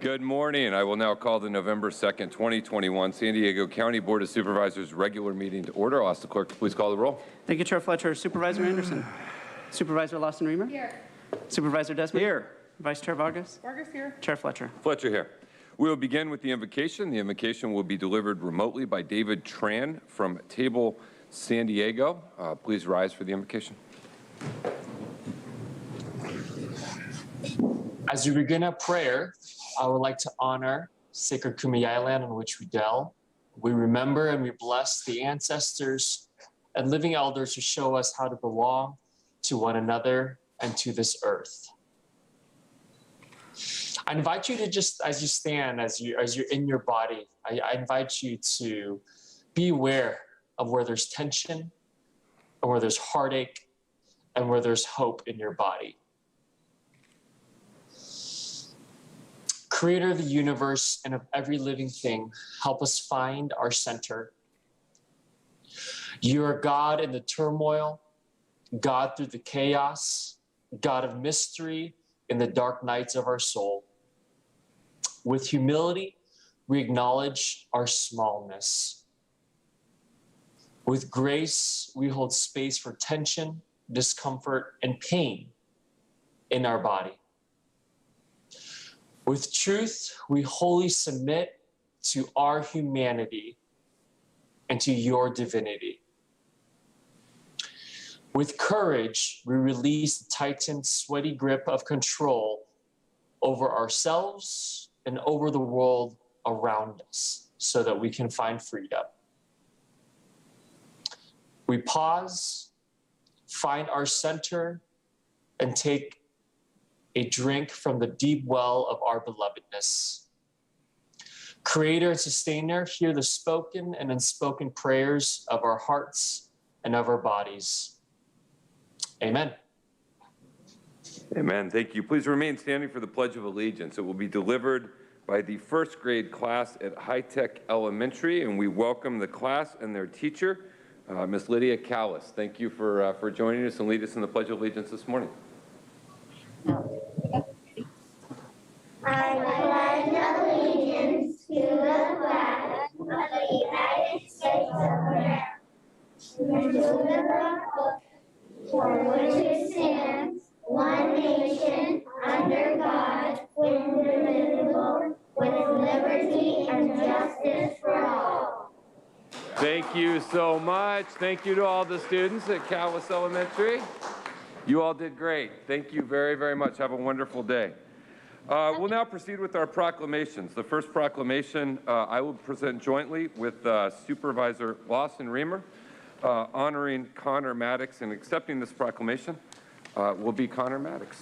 Good morning. I will now call the November 2nd, 2021 San Diego County Board of Supervisors regular meeting to order. I'll ask the clerk to please call the roll. Thank you, Chair Fletcher. Supervisor Anderson. Supervisor Lawson-Remer. Here. Supervisor Desmond. Here. Vice Chair Vargas. Vargas here. Chair Fletcher. Fletcher here. We will begin with the invocation. The invocation will be delivered remotely by David Tran from Table San Diego. Please rise for the invocation. As we begin our prayer, I would like to honor sacred Kumeyaay land on which we dwell. We remember and we bless the ancestors and living elders who show us how to belong to one another and to this earth. I invite you to just, as you stand, as you're in your body, I invite you to be aware of where there's tension, and where there's heartache, and where there's hope in your body. Creator of the universe and of every living thing, help us find our center. You are God in the turmoil, God through the chaos, God of mystery in the dark nights of our soul. With humility, we acknowledge our smallness. With grace, we hold space for tension, discomfort, and pain in our body. With truth, we wholly submit to our humanity and to your divinity. With courage, we release the tightened, sweaty grip of control over ourselves and over the world around us so that we can find freedom. We pause, find our center, and take a drink from the deep well of our belovedness. Creator and sustainer, hear the spoken and unspoken prayers of our hearts and of our bodies. Amen. Amen. Thank you. Please remain standing for the Pledge of Allegiance. It will be delivered by the first grade class at High Tech Elementary, and we welcome the class and their teacher, Miss Lydia Callis. Thank you for joining us and lead us in the Pledge of Allegiance this morning. I pledge allegiance to the flag of the United States of America, and to the republic for which it stands, one nation, under God, indivisible, with liberty and justice for all. Thank you so much. Thank you to all the students at Callis Elementary. You all did great. Thank you very, very much. Have a wonderful day. We'll now proceed with our proclamations. The first proclamation I will present jointly with Supervisor Lawson-Remer, honoring Connor Maddox, and accepting this proclamation will be Connor Maddox.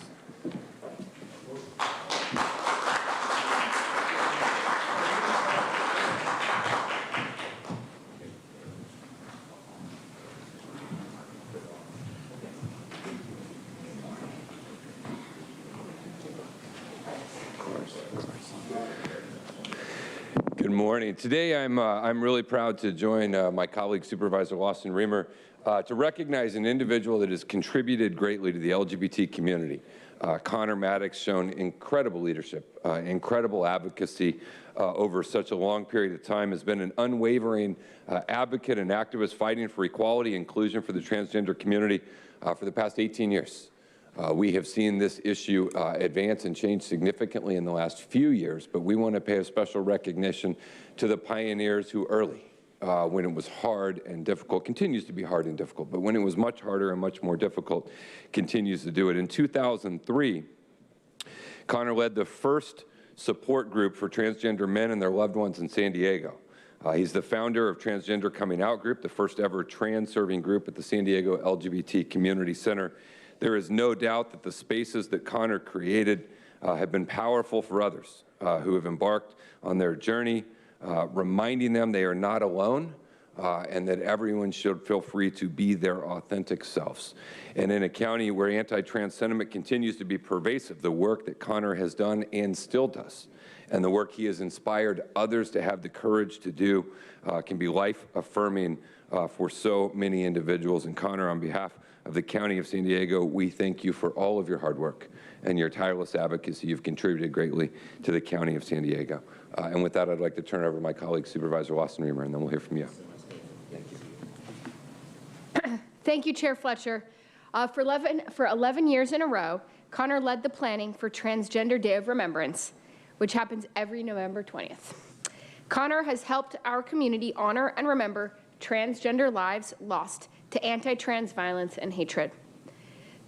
Good morning. Today I'm really proud to join my colleague Supervisor Lawson-Remer to recognize an individual that has contributed greatly to the LGBT community. Connor Maddox shown incredible leadership, incredible advocacy over such a long period of time, has been an unwavering advocate and activist fighting for equality and inclusion for the transgender community for the past 18 years. We have seen this issue advance and change significantly in the last few years, but we want to pay a special recognition to the pioneers who early, when it was hard and difficult, continues to be hard and difficult, but when it was much harder and much more difficult, continues to do it. In 2003, Connor led the first support group for transgender men and their loved ones in San Diego. He's the founder of Transgender Coming Out Group, the first ever trans-serving group at the San Diego LGBT Community Center. There is no doubt that the spaces that Connor created have been powerful for others who have embarked on their journey, reminding them they are not alone and that everyone should feel free to be their authentic selves. And in a county where anti-trans sentiment continues to be pervasive, the work that Connor has done and still does, and the work he has inspired others to have the courage to do can be life-affirming for so many individuals. And Connor, on behalf of the County of San Diego, we thank you for all of your hard work and your tireless advocacy. You've contributed greatly to the County of San Diego. And with that, I'd like to turn it over to my colleague, Supervisor Lawson-Remer, and then we'll hear from you. Thank you, Chair Fletcher. For 11 years in a row, Connor led the planning for Transgender Day of Remembrance, which happens every November 20th. Connor has helped our community honor and remember transgender lives lost to anti-trans violence and hatred.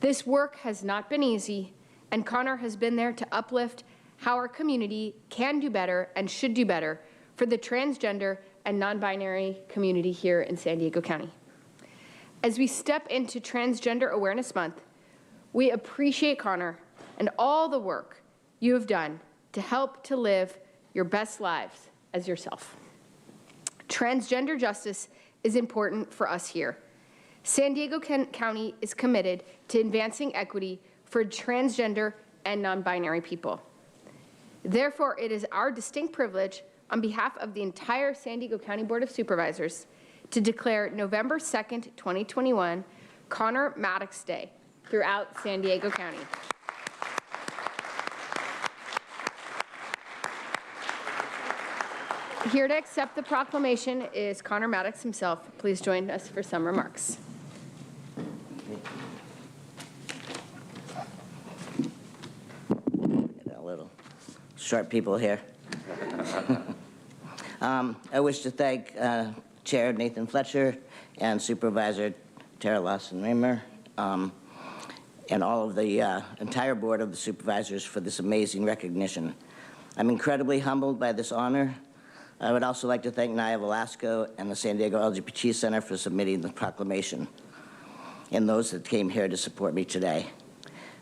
This work has not been easy, and Connor has been there to uplift how our community can do better and should do better for the transgender and non-binary community here in San Diego County. As we step into Transgender Awareness Month, we appreciate Connor and all the work you have done to help to live your best lives as yourself. Transgender justice is important for us here. San Diego County is committed to advancing equity for transgender and non-binary people. Therefore, it is our distinct privilege on behalf of the entire San Diego County Board of Supervisors to declare November 2nd, 2021, Connor Maddox Day throughout San Diego County. Here to accept the proclamation is Connor Maddox himself. Please join us for some remarks. A little short people here. I wish to thank Chair Nathan Fletcher and Supervisor Tara Lawson-Remer and all of the entire board of the supervisors for this amazing recognition. I'm incredibly humbled by this honor. I would also like to thank Naya Velasco and the San Diego LGBT Center for submitting the proclamation, and those that came here to support me today.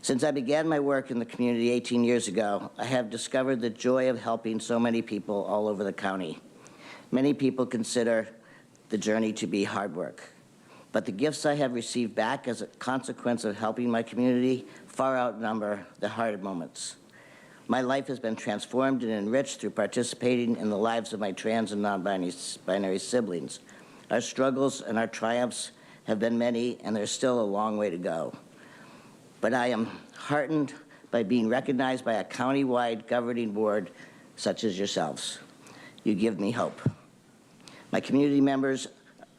Since I began my work in the community 18 years ago, I have discovered the joy of helping so many people all over the county. Many people consider the journey to be hard work, but the gifts I have received back as a consequence of helping my community far outnumber the hard moments. My life has been transformed and enriched through participating in the lives of my trans and non-binary siblings. Our struggles and our triumphs have been many, and there's still a long way to go. But I am heartened by being recognized by a county-wide governing board such as yourselves. You give me hope. My community members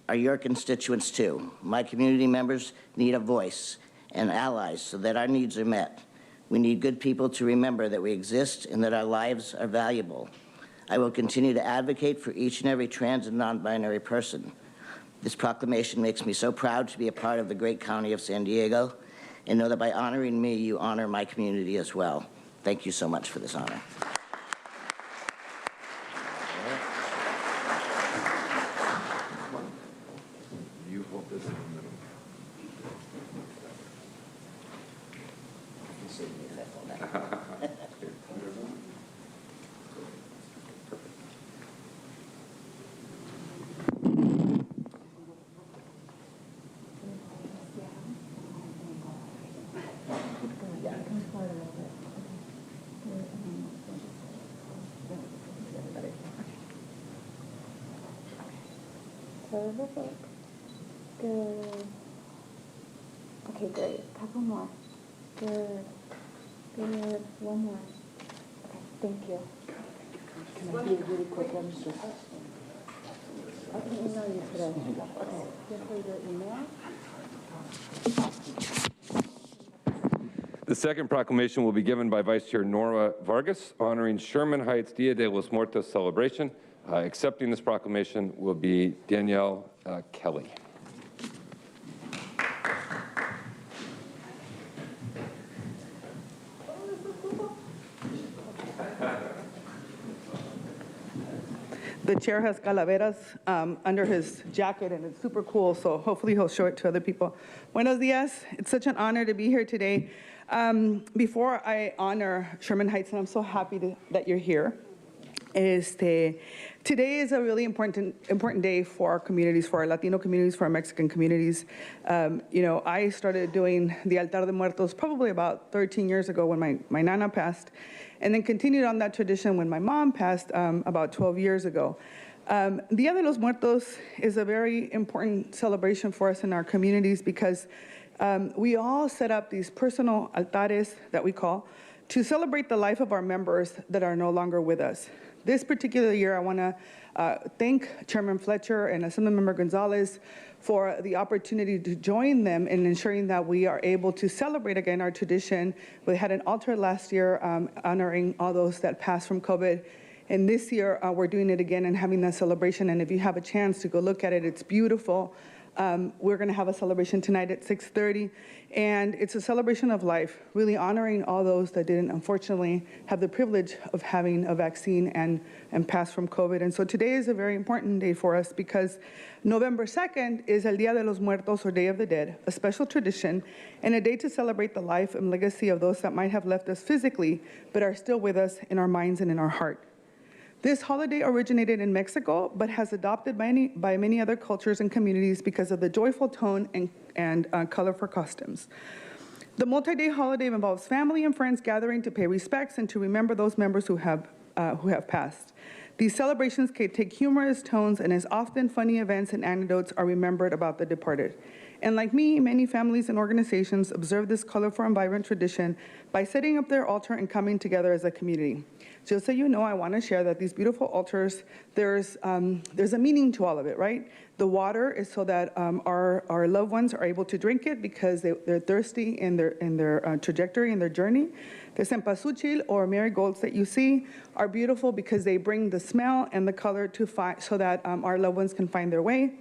are your constituents too. My community members need a voice and allies so that our needs are met. We need good people to remember that we exist and that our lives are valuable. I will continue to advocate for each and every trans and non-binary person. This proclamation makes me so proud to be a part of the great county of San Diego, and know that by honoring me, you honor my community as well. Thank you so much for this honor. You hold this in the middle. Perfect. Good. Okay, great. Couple more. Good. Good. One more. Okay, thank you. Can I do a really quick one? I can email you today. Okay. Just for your email. The second proclamation will be given by Vice Chair Nora Vargas, honoring Sherman Heights Dia de los Muertos celebration. Accepting this proclamation will be Danielle Kelly. The chair has calaveras under his jacket, and it's super cool, so hopefully he'll show it to other people. Buenos dias. It's such an honor to be here today. Before I honor Sherman Heights, and I'm so happy that you're here, today is a really important day for our communities, for our Latino communities, for our Mexican communities. You know, I started doing the Altar de Muertos probably about 13 years ago when my Nana passed, and then continued on that tradition when my mom passed about 12 years ago. Dia de los Muertos is a very important celebration for us in our communities because we all set up these personal altares that we call to celebrate the life of our members that are no longer with us. This particular year, I want to thank Chairman Fletcher and Assemblymember Gonzalez for the opportunity to join them in ensuring that we are able to celebrate again our tradition. We had an altar last year honoring all those that passed from COVID. And this year, we're doing it again and having that celebration. And if you have a chance to go look at it, it's beautiful. We're going to have a celebration tonight at 6:30, and it's a celebration of life, really honoring all those that didn't, unfortunately, have the privilege of having a vaccine and pass from COVID. And so today is a very important day for us because November 2nd is El Día de los Muertos, or Day of the Dead, a special tradition, and a day to celebrate the life and legacy of those that might have left us physically, but are still with us in our minds and in our heart. This holiday originated in Mexico, but has adopted by many other cultures and communities because of the joyful tone and colorful costumes. The multi-day holiday involves family and friends gathering to pay respects and to remember those members who have passed. These celebrations can take humorous tones, and as often funny events and anecdotes are remembered about the departed. And like me, many families and organizations observe this colorful and vibrant tradition by setting up their altar and coming together as a community. Just so you know, I want to share that these beautiful altars, there's a meaning to all of it, right? The water is so that our loved ones are able to drink it because they're thirsty in their trajectory, in their journey. The cempasúchil, or marigolds that you see, are beautiful because they bring the smell and the color so that our loved ones can find their way.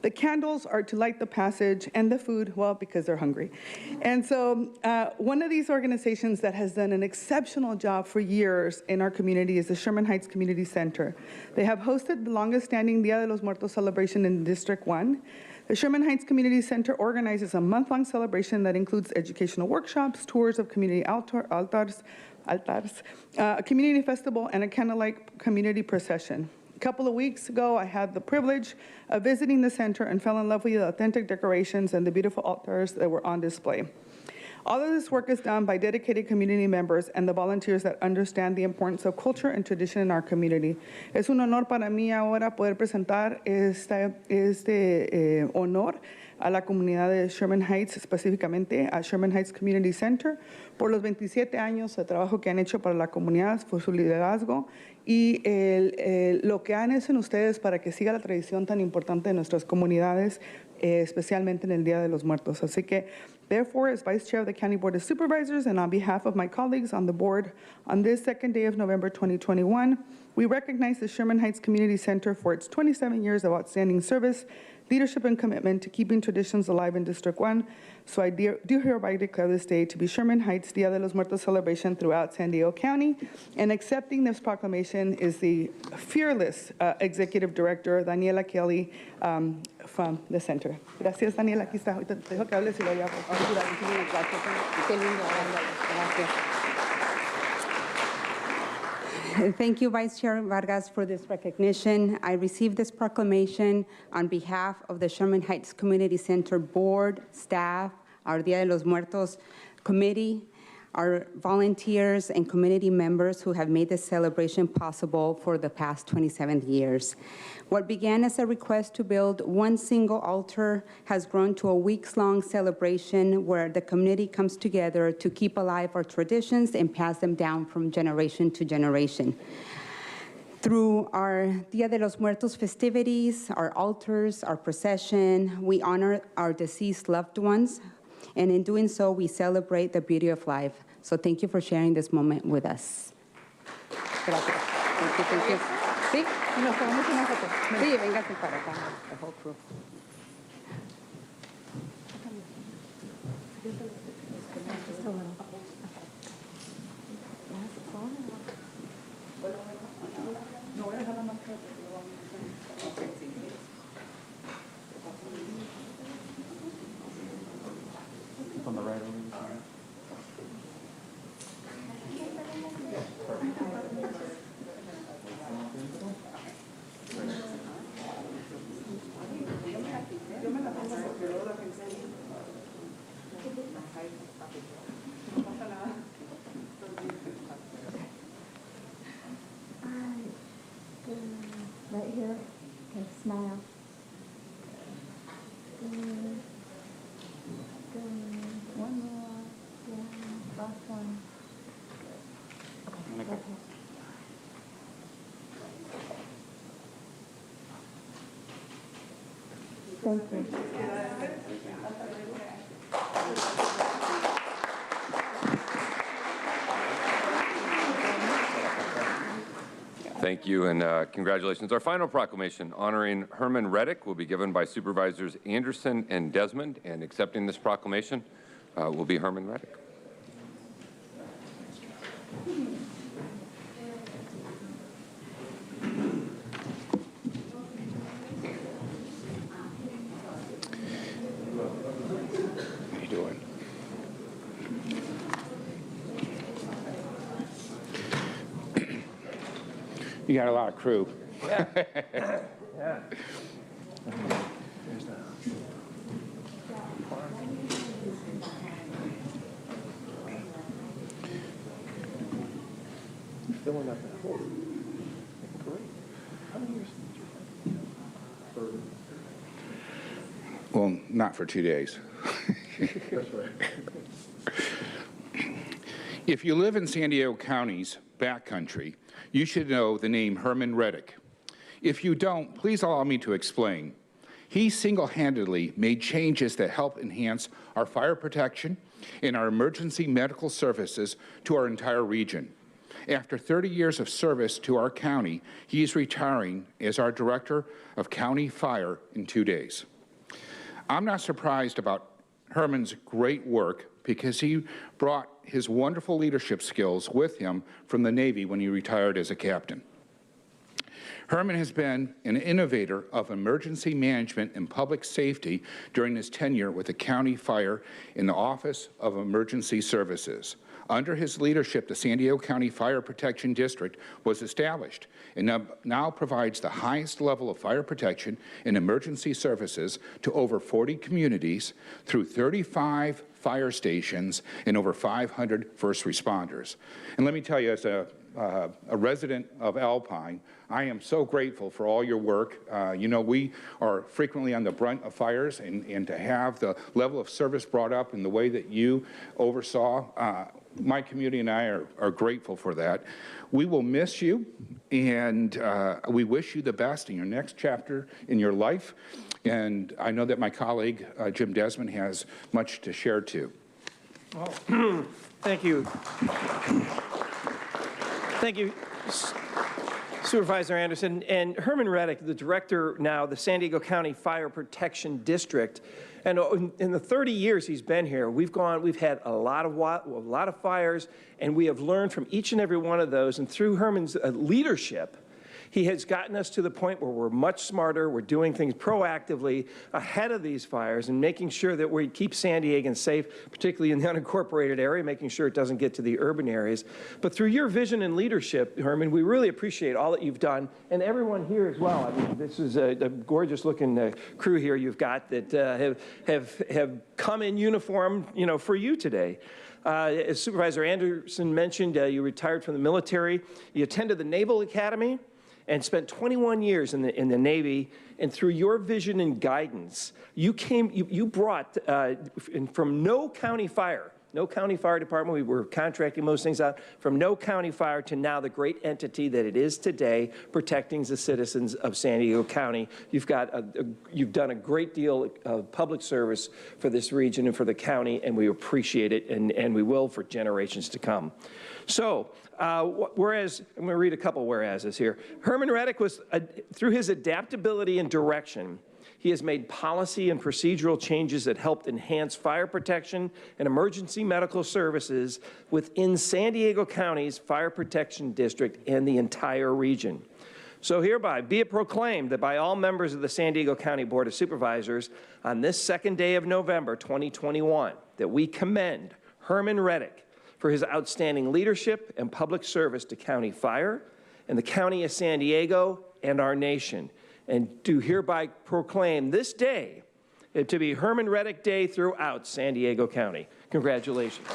The candles are to light the passage, and the food, well, because they're hungry. And so one of these organizations that has done an exceptional job for years in our community is the Sherman Heights Community Center. They have hosted the longest standing Dia de los Muertos celebration in District 1. The Sherman Heights Community Center organizes a month-long celebration that includes educational workshops, tours of community altars, a community festival, and a candlelight community procession. A couple of weeks ago, I had the privilege of visiting the center and fell in love with the authentic decorations and the beautiful altars that were on display. All of this work is done by dedicated community members and the volunteers that understand the importance of culture and tradition in our community. Es un honor para mí ahora poder presentar este honor a la comunidad de Sherman Heights, específicamente a Sherman Heights Community Center, por los 27 años de trabajo que han hecho para la comunidad, por su liderazgo y lo que han hecho en ustedes para que siga la tradición tan importante de nuestras comunidades, especialmente en el Día de los Muertos. Así que, therefore, as Vice Chair of the County Board of Supervisors and on behalf of my colleagues on the board, on this second day of November 2021, we recognize the Sherman Heights Community Center for its 27 years of outstanding service, leadership, and commitment to keeping traditions alive in District 1. So I do hereby declare this day to be Sherman Heights Dia de los Muertos celebration throughout San Diego County. And accepting this proclamation is the fearless Executive Director, Daniela Kelly, from the center. Gracias, Daniela. Aquí está. Ahorita te dejo que hables y lo voy a ayudar. Qué lindo. Gracias. Thank you, Vice Chair Vargas, for this recognition. I received this proclamation on behalf of the Sherman Heights Community Center Board, staff, our Dia de los Muertos Committee, our volunteers and community members who have made this celebration possible for the past 27 years. What began as a request to build one single altar has grown to a weeks-long celebration where the community comes together to keep alive our traditions and pass them down from generation to generation. Through our Dia de los Muertos festivities, our altars, our procession, we honor our deceased loved ones, and in doing so, we celebrate the beauty of life. So thank you for sharing this moment with us. Gracias. Thank you. Sí, nos tomamos una foto. Sí, véngase para acá, the whole crew. On the right over there. Thank you. Thank you, and congratulations. Our final proclamation honoring Herman Redick will be given by Supervisors Anderson and Desmond, and accepting this proclamation will be Herman Redick. How you doing? You got a lot of crew. Yeah. Yeah. Filling up that hole. Great. How many years? Well, not for 2 days. That's right. If you live in San Diego County's backcountry, you should know the name Herman Redick. If you don't, please allow me to explain. He single-handedly made changes that help enhance our fire protection and our emergency medical services to our entire region. After 30 years of service to our county, he is retiring as our Director of County Fire in 2 days. I'm not surprised about Herman's great work because he brought his wonderful leadership skills with him from the Navy when he retired as a captain. Herman has been an innovator of emergency management and public safety during his tenure with the County Fire in the Office of Emergency Services. Under his leadership, the San Diego County Fire Protection District was established and now provides the highest level of fire protection and emergency services to over 40 communities through 35 fire stations and over 500 first responders. And let me tell you, as a resident of Alpine, I am so grateful for all your work. You know, we are frequently on the brunt of fires, and to have the level of service brought up in the way that you oversaw, my community and I are grateful for that. We will miss you, and we wish you the best in your next chapter in your life. And I know that my colleague, Jim Desmond, has much to share too. Well, thank you. Thank you, Supervisor Anderson. And Herman Redick, the director now, the San Diego County Fire Protection District. And in the 30 years he's been here, we've had a lot of fires, and we have learned from each and every one of those. And through Herman's leadership, he has gotten us to the point where we're much smarter. We're doing things proactively ahead of these fires and making sure that we keep San Diegans safe, particularly in the unincorporated area, making sure it doesn't get to the urban areas. But through your vision and leadership, Herman, we really appreciate all that you've done, and everyone here as well. I mean, this is a gorgeous-looking crew here you've got that have come in uniform, you know, for you today. As Supervisor Anderson mentioned, you retired from the military. You attended the Naval Academy and spent 21 years in the Navy, and through your vision and guidance, you brought from no county fire department, we were contracting most things out, from no county fire to now the great entity that it is today, protecting the citizens of San Diego County. You've done a great deal of public service for this region and for the county, and we appreciate it, and we will for generations to come. So, whereas, I'm going to read a couple whereases here. Herman Redick was, through his adaptability and direction, he has made policy and procedural changes that helped enhance fire protection and emergency medical services within San Diego County's Fire Protection District and the entire region. So hereby be it proclaimed that by all members of the San Diego County Board of Supervisors on this second day of November 2021 that we commend Herman Redick for his outstanding leadership and public service to county fire and the county of San Diego and our nation, and do hereby proclaim this day to be Herman Redick Day throughout San Diego County. Congratulations.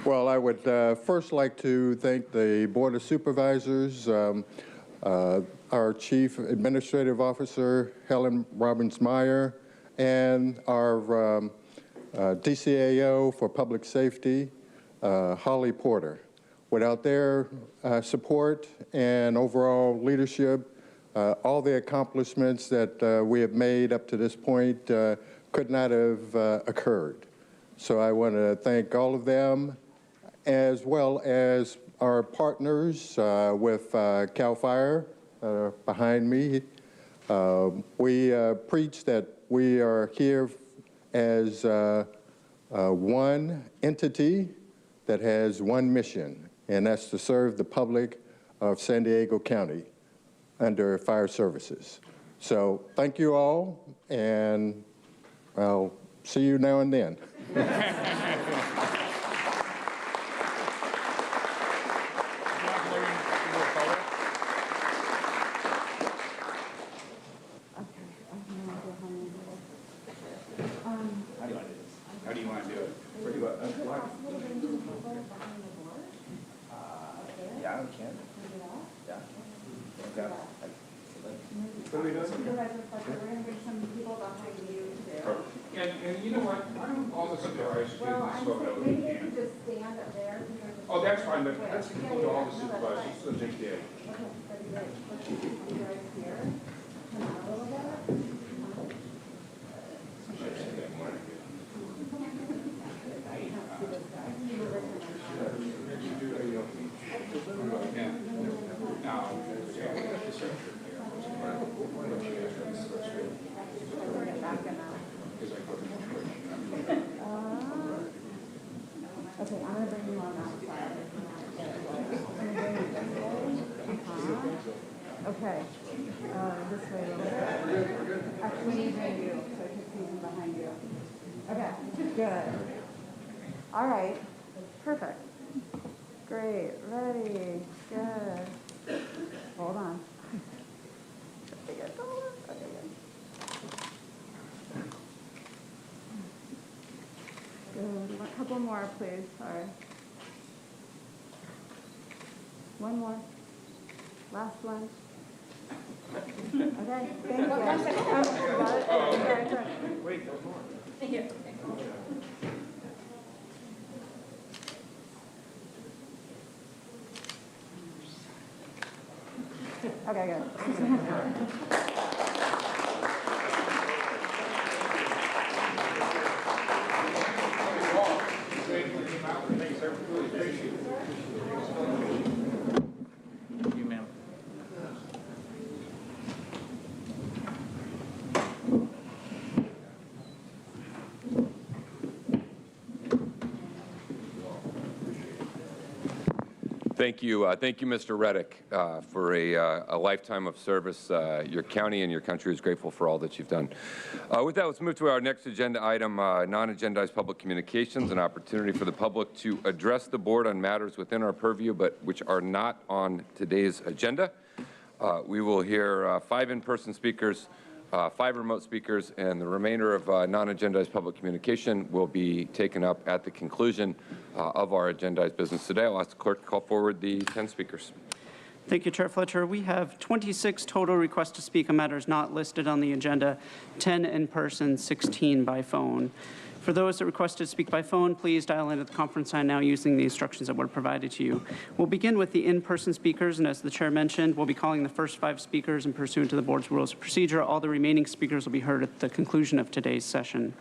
Well, I would first like to thank the Board of Supervisors, our Chief Administrative Officer, Helen Robbins-Meyer, and our DCAO for Public Safety, Holly Porter. Without their support and overall leadership, all the accomplishments that we have made up to this point could not have occurred. So I want to thank all of them, as well as our partners with CAL FIRE behind me. We preach that we are here as one entity that has one mission, and that's to serve the public of San Diego County under fire services. So thank you all, and I'll see you now and then. How do you want to do it? Yeah, we can. Yeah. Okay. What are we doing? Supervisor Fletcher, we're going to bring some people behind you too. And you know what? Why don't all the supervisors do Well, this I'm photo? saying maybe they could just stand up there. Oh, that's fine, but let's include all the supervisors so they can. Okay, that'd be great. Let's keep you guys here. Come out a little bit. Okay, I'm going to bring you on that side. Okay, this way a little bit. Actually, behind you, so I can see them behind you. Okay, good. All right, perfect. Great, ready, good. Hold on. Okay, good. Good. A couple more, please. Sorry. One more. Last one. Okay, thank you. Wait, there's more. Thank you. Okay, good. You, ma'am. Thank you, Mr. Redick, for a lifetime of service. Your county and your country is grateful for all that you've done. With that, let's move to our next agenda item, non-agendized public communications, an opportunity for the public to address the board on matters within our purview, but which are not on today's agenda. We will hear 5 in-person speakers, 5 remote speakers, and the remainder of non-agendized public communication will be taken up at the conclusion of our agendized business today. I'll ask the clerk to call forward the 10 speakers. Thank you, Chair Fletcher. We have 26 total requests to speak on matters not listed on the agenda, 10 in person, 16 by phone. For those that requested to speak by phone, please dial into the conference line now using the instructions that were provided to you. We'll begin with the in-person speakers, and as the chair mentioned, we'll be calling the first 5 speakers and pursuant to the board's rules of procedure. All the remaining speakers will be heard at the conclusion of today's session.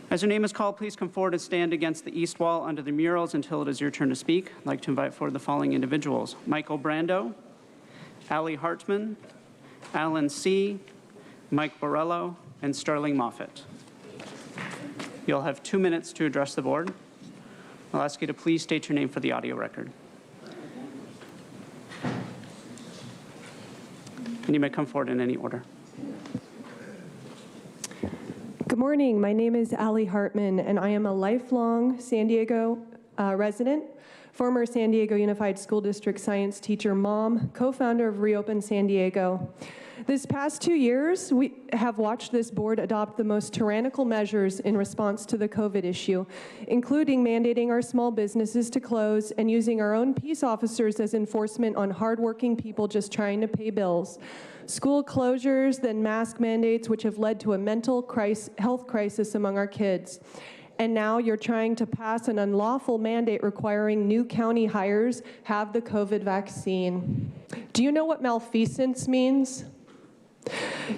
As your name is called, please come forward and stand against the east wall under the murals until it is your turn to speak. I'd like to invite forward the following individuals: Michael Brando, Allie Hartman, Alan C., Mike Borello, and Sterling Moffitt. You'll have 2 minutes to address the board. I'll ask you to please state your name for the audio record. And you may come forward in any order. Good morning. My name is Allie Hartman, and I am a lifelong San Diego resident, former San Diego Unified School District science teacher, mom, co-founder of Reopen San Diego. This past 2 years, we have watched this board adopt the most tyrannical measures in response to the COVID issue, including mandating our small businesses to close and using our own peace officers as enforcement on hardworking people just trying to pay bills. School closures, then mask mandates, which have led to a mental health crisis among our kids. And now you're trying to pass an unlawful mandate requiring new county hires have the COVID vaccine. Do you know what malfeasance means?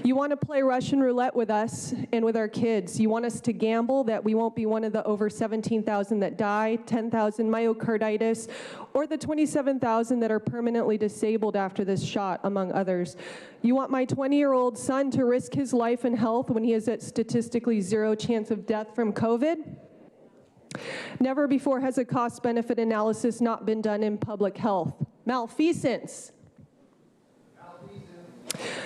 You want to play Russian roulette with us and with our kids. You want us to gamble that we won't be one of the over 17,000 that die, 10,000 myocarditis, or the 27,000 that are permanently disabled after this shot, among others. You want my 20-year-old son to risk his life and health when he is at statistically 0 chance of death from COVID? Never before has a cost-benefit analysis not been done in public health. Malfeasance.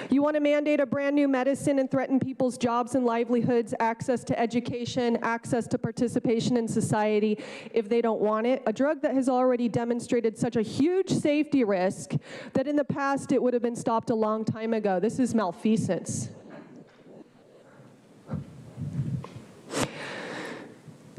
You want to mandate a brand new medicine and threaten people's jobs and livelihoods, access to education, access to participation in society if they don't want it. A drug that has already demonstrated such a huge safety risk that in the past it would have been stopped a long time ago. This is malfeasance.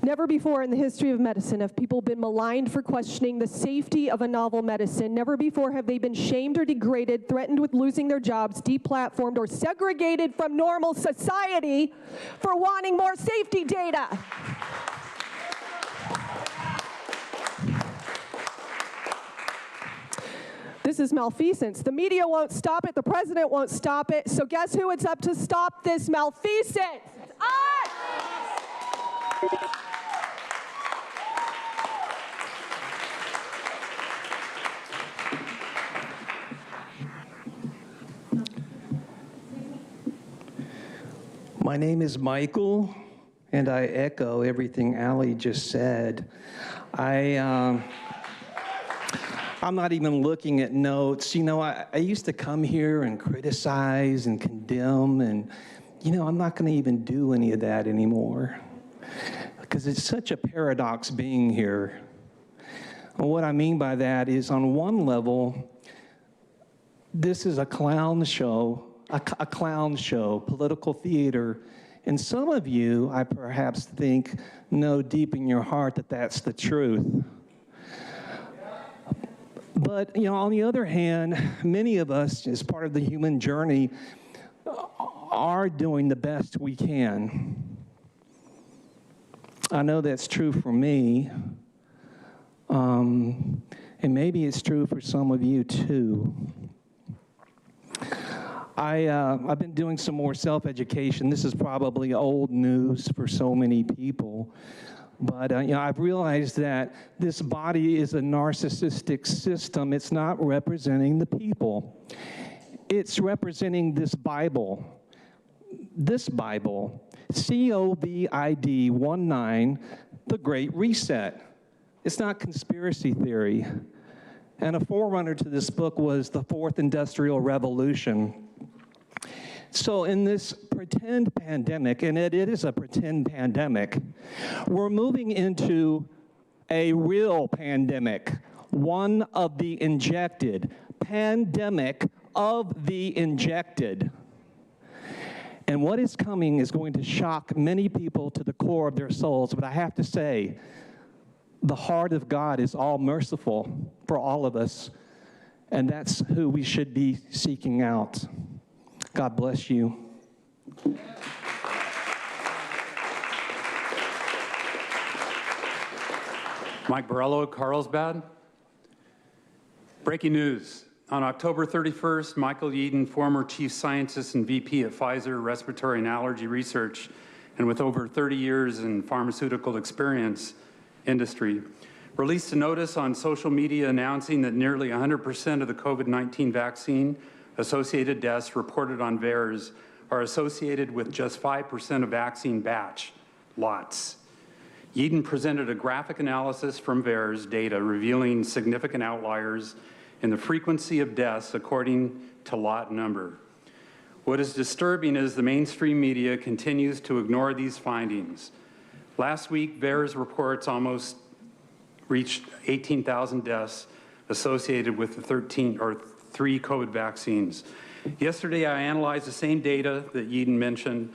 Never before in the history of medicine have people been maligned for questioning the safety of a novel medicine. Never before have they been shamed or degraded, threatened with losing their jobs, deplatformed, or segregated from normal society for wanting more safety data. This is malfeasance. The media won't stop it. The president won't stop it. So guess who it's up to stop this malfeasance? It's us! My name is Michael, and I echo everything Allie just said. I'm not even looking at notes. You know, I used to come here and criticize and condemn, and, you know, I'm not going to even do any of that anymore because it's such a paradox being here. And what I mean by that is, on one level, this is a clown show, political theater, and some of you, I perhaps think, know deep in your heart that that's the truth. But, you know, on the other hand, many of us, as part of the human journey, are doing the best we can. I know that's true for me, and maybe it's true for some of you too. I've been doing some more self-education. This is probably old news for so many people, but you know, I've realized that this body is a narcissistic system. It's not representing the people. It's representing this Bible, COVID-19, the Great Reset. It's not conspiracy theory. And a forerunner to this book was the Fourth Industrial Revolution. So in this pretend pandemic, and it is a pretend pandemic, we're moving into a real pandemic, one of the injected, pandemic of the injected. And what is coming is going to shock many people to the core of their souls, but I have to say, the heart of God is all merciful for all of us, and that's who we should be seeking out. God bless you. Mike Borello, Carlsbad. Breaking news. On October 31st, Michael Yeadon, former chief scientist and VP at Pfizer Respiratory and Allergy Research, and with over 30 years in pharmaceutical experience industry, released a notice on social media announcing that nearly 100% of the COVID-19 vaccine associated deaths reported on VAERS are associated with just 5% of vaccine batch lots. Yeadon presented a graphic analysis from VAERS data revealing significant outliers in the frequency of deaths according to lot number. What is disturbing is the mainstream media continues to ignore these findings. Last week, VAERS reports almost reached 18,000 deaths associated with the 3 COVID vaccines. Yesterday, I analyzed the same data that Yeadon mentioned,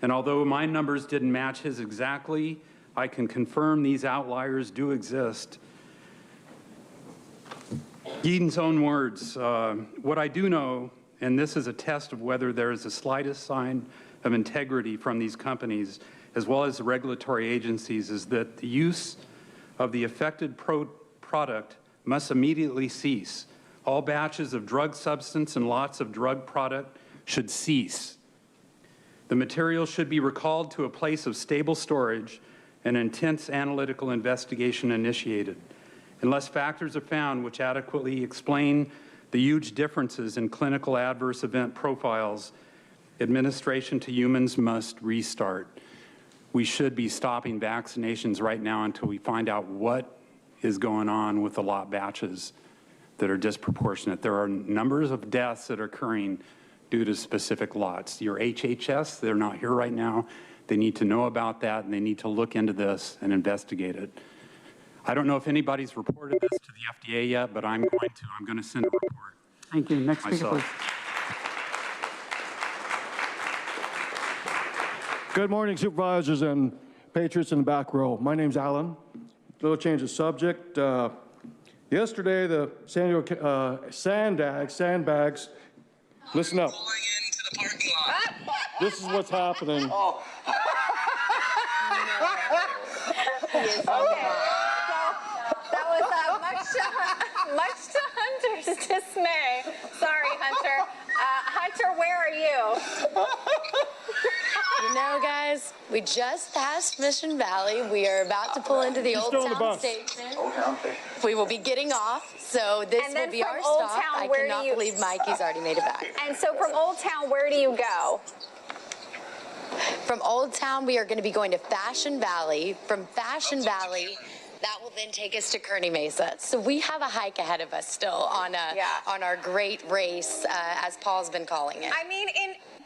and although my numbers didn't match his exactly, I can confirm these outliers do exist. Yeadon's own words, what I do know, and this is a test of whether there is the slightest sign of integrity from these companies, as well as the regulatory agencies, is that the use of the affected product must immediately cease. All batches of drug substance and lots of drug product should cease. The material should be recalled to a place of stable storage and intense analytical investigation initiated. Unless factors are found which adequately explain the huge differences in clinical adverse event profiles, administration to humans must restart. We should be stopping vaccinations right now until we find out what is going on with the lot batches that are disproportionate. There are numbers of deaths that are occurring due to specific lots. Your HHS, they're not here right now. They need to know about that, and they need to look into this and investigate it. I don't know if anybody's reported this to the FDA yet, but I'm going to. I'm going to send a report. Thank you. Next speaker, myself. Please. Good morning, supervisors and patriots in the back row. My name's Alan. Little change of subject. Yesterday, the San Diego sandbags, listen up. This is what's happening. Oh. Okay, so that was much to Hunter's dismay. Sorry, Hunter. Hunter, where are you? You know, guys, we just passed Mission Valley. We are about to pull into the Old Town Station. We will be getting off, so this will be our stop. I cannot believe Mikey's already made it back. And so from Old Town, where do you go? From Old Town, we are going to be going to Fashion Valley. From Fashion Valley, that will then take us to Kearney Mesa. So we have a hike ahead of us still on our great race, as Paul's been calling it. I mean,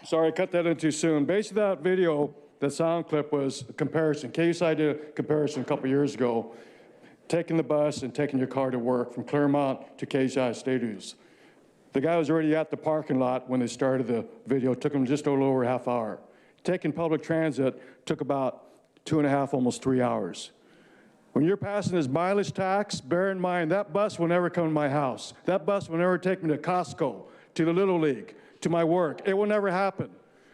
Sorry, I cut that in too soon. Basically, that video, the sound clip was a comparison. KSI did a comparison a couple years ago, taking the bus and taking your car to work from Claremont to KSI Studios. The guy was already at the parking lot when they started the video. It took him just a little over a half hour. Taking public transit took about 2.5, almost 3 hours. When you're passing his mileage tax, bear in mind that bus will never come to my house. That bus will never take me to Costco, to the Little League, to my work. It will never happen.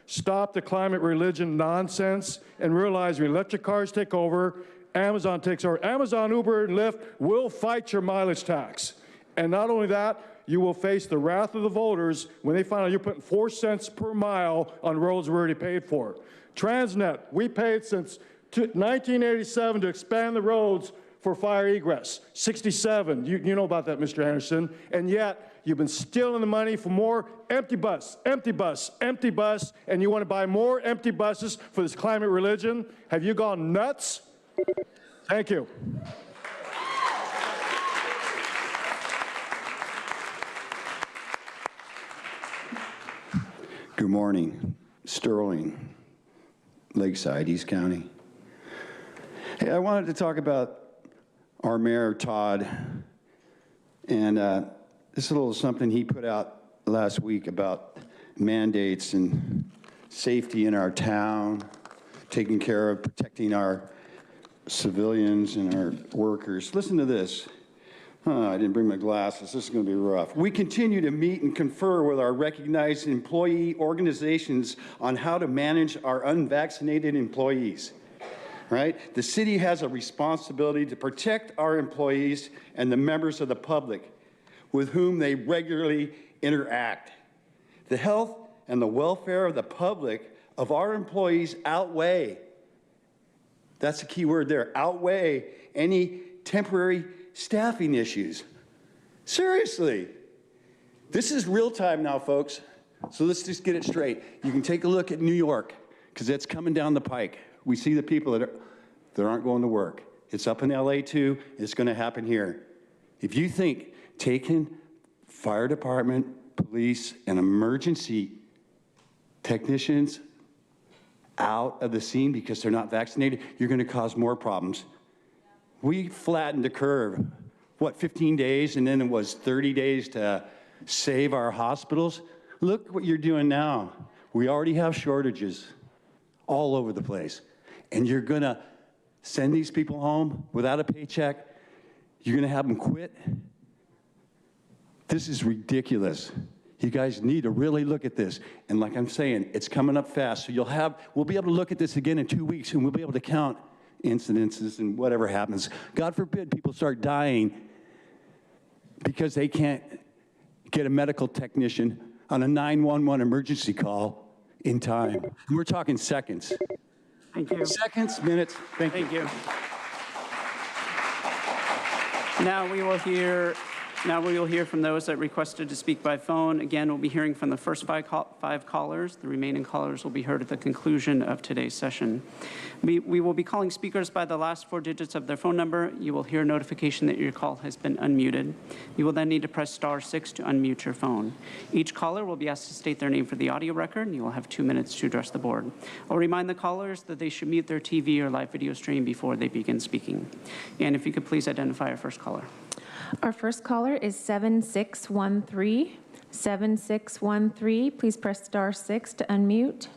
Stop the climate religion nonsense and realize when electric cars take over, Amazon takes over. Amazon, Uber, and Lyft will fight your mileage tax. And not only that, you will face the wrath of the voters when they find out you're putting 4 cents per mile on roads we already paid for. Transnet, we paid since 1987 to expand the roads for fire egress. 67, you know about that, Mr. Anderson, and yet you've been stealing the money for more empty bus, empty bus, empty bus, and you want to buy more empty buses for this climate religion? Have you gone nuts? Thank you. Good morning. Sterling, Lakeside, East County. Hey, I wanted to talk about our mayor, Todd, and this is a little something he put out last week about mandates and safety in our town, taking care of protecting our civilians and our workers. Listen to this. I didn't bring my glasses. This is going to be rough. We continue to meet and confer with our recognized employee organizations on how to manage our unvaccinated employees. Right? The city has a responsibility to protect our employees and the members of the public with whom they regularly interact. The health and the welfare of the public of our employees outweigh, that's the key word there, outweigh any temporary staffing issues. Seriously. This is real time now, folks. So let's just get it straight. You can take a look at New York, because it's coming down the pike. We see the people that aren't going to work. It's up in LA too. It's going to happen here. If you think taking fire department, police, and emergency technicians out of the scene because they're not vaccinated, you're going to cause more problems. We flattened the curve, what, 15 days, and then it was 30 days to save our hospitals? Look what you're doing now. We already have shortages all over the place. And you're gonna send these people home without a paycheck? You're gonna have them quit? This is ridiculous. You guys need to really look at this. And like I'm saying, it's coming up fast. So we'll be able to look at this again in 2 weeks, and we'll be able to count incidences and whatever happens. God forbid people start dying because they can't get a medical technician on a 911 emergency call in time. And we're talking seconds. Thank you. Seconds, minutes. Thank you. Now we will hear from those that requested to speak by phone. Again, we'll be hearing from the first five callers. The remaining callers will be heard at the conclusion of today's session. We will be calling speakers by the last 4 digits of their phone number. You will hear a notification that your call has been unmuted. You will then need to press *6 to unmute your phone. Each caller will be asked to state their name for the audio record, and you will have 2 minutes to address the board. I'll remind the callers that they should mute their TV or live video stream before they begin speaking. And if you could please identify our first caller. Our first caller is 7613. 7613, please press *6 to unmute.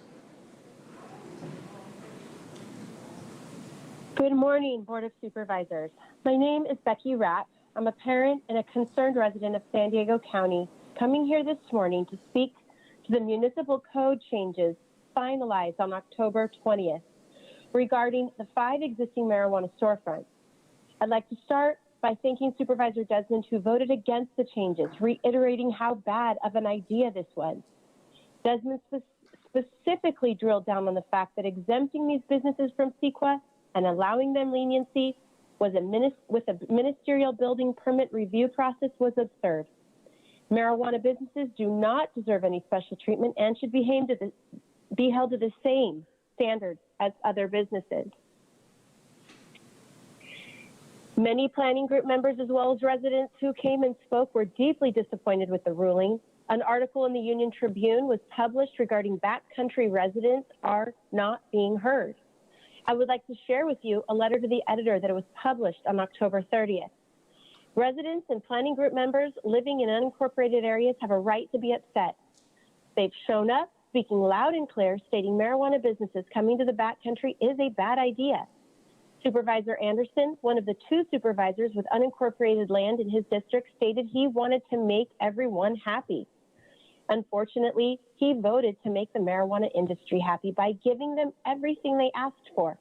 Good morning, Board of Supervisors. My name is Becky Rapp. I'm a parent and a concerned resident of San Diego County, coming here this morning to speak to the municipal code changes finalized on October 20th regarding the 5 existing marijuana storefronts. I'd like to start by thanking Supervisor Desmond, who voted against the changes, reiterating how bad of an idea this was. Desmond specifically drilled down on the fact that exempting these businesses from CEQA and allowing them leniency with a ministerial building permit review process was absurd. Marijuana businesses do not deserve any special treatment and should be held to the same standards as other businesses. Many planning group members, as well as residents who came and spoke, were deeply disappointed with the ruling. An article in the Union Tribune was published regarding backcountry residents are not being heard. I would like to share with you a letter to the editor that was published on October 30th. Residents and planning group members living in unincorporated areas have a right to be upset. They've shown up, speaking loud and clear, stating marijuana businesses coming to the backcountry is a bad idea. Supervisor Anderson, one of the 2 supervisors with unincorporated land in his district, stated he wanted to make everyone happy. Unfortunately, he voted to make the marijuana industry happy by giving them everything they asked for.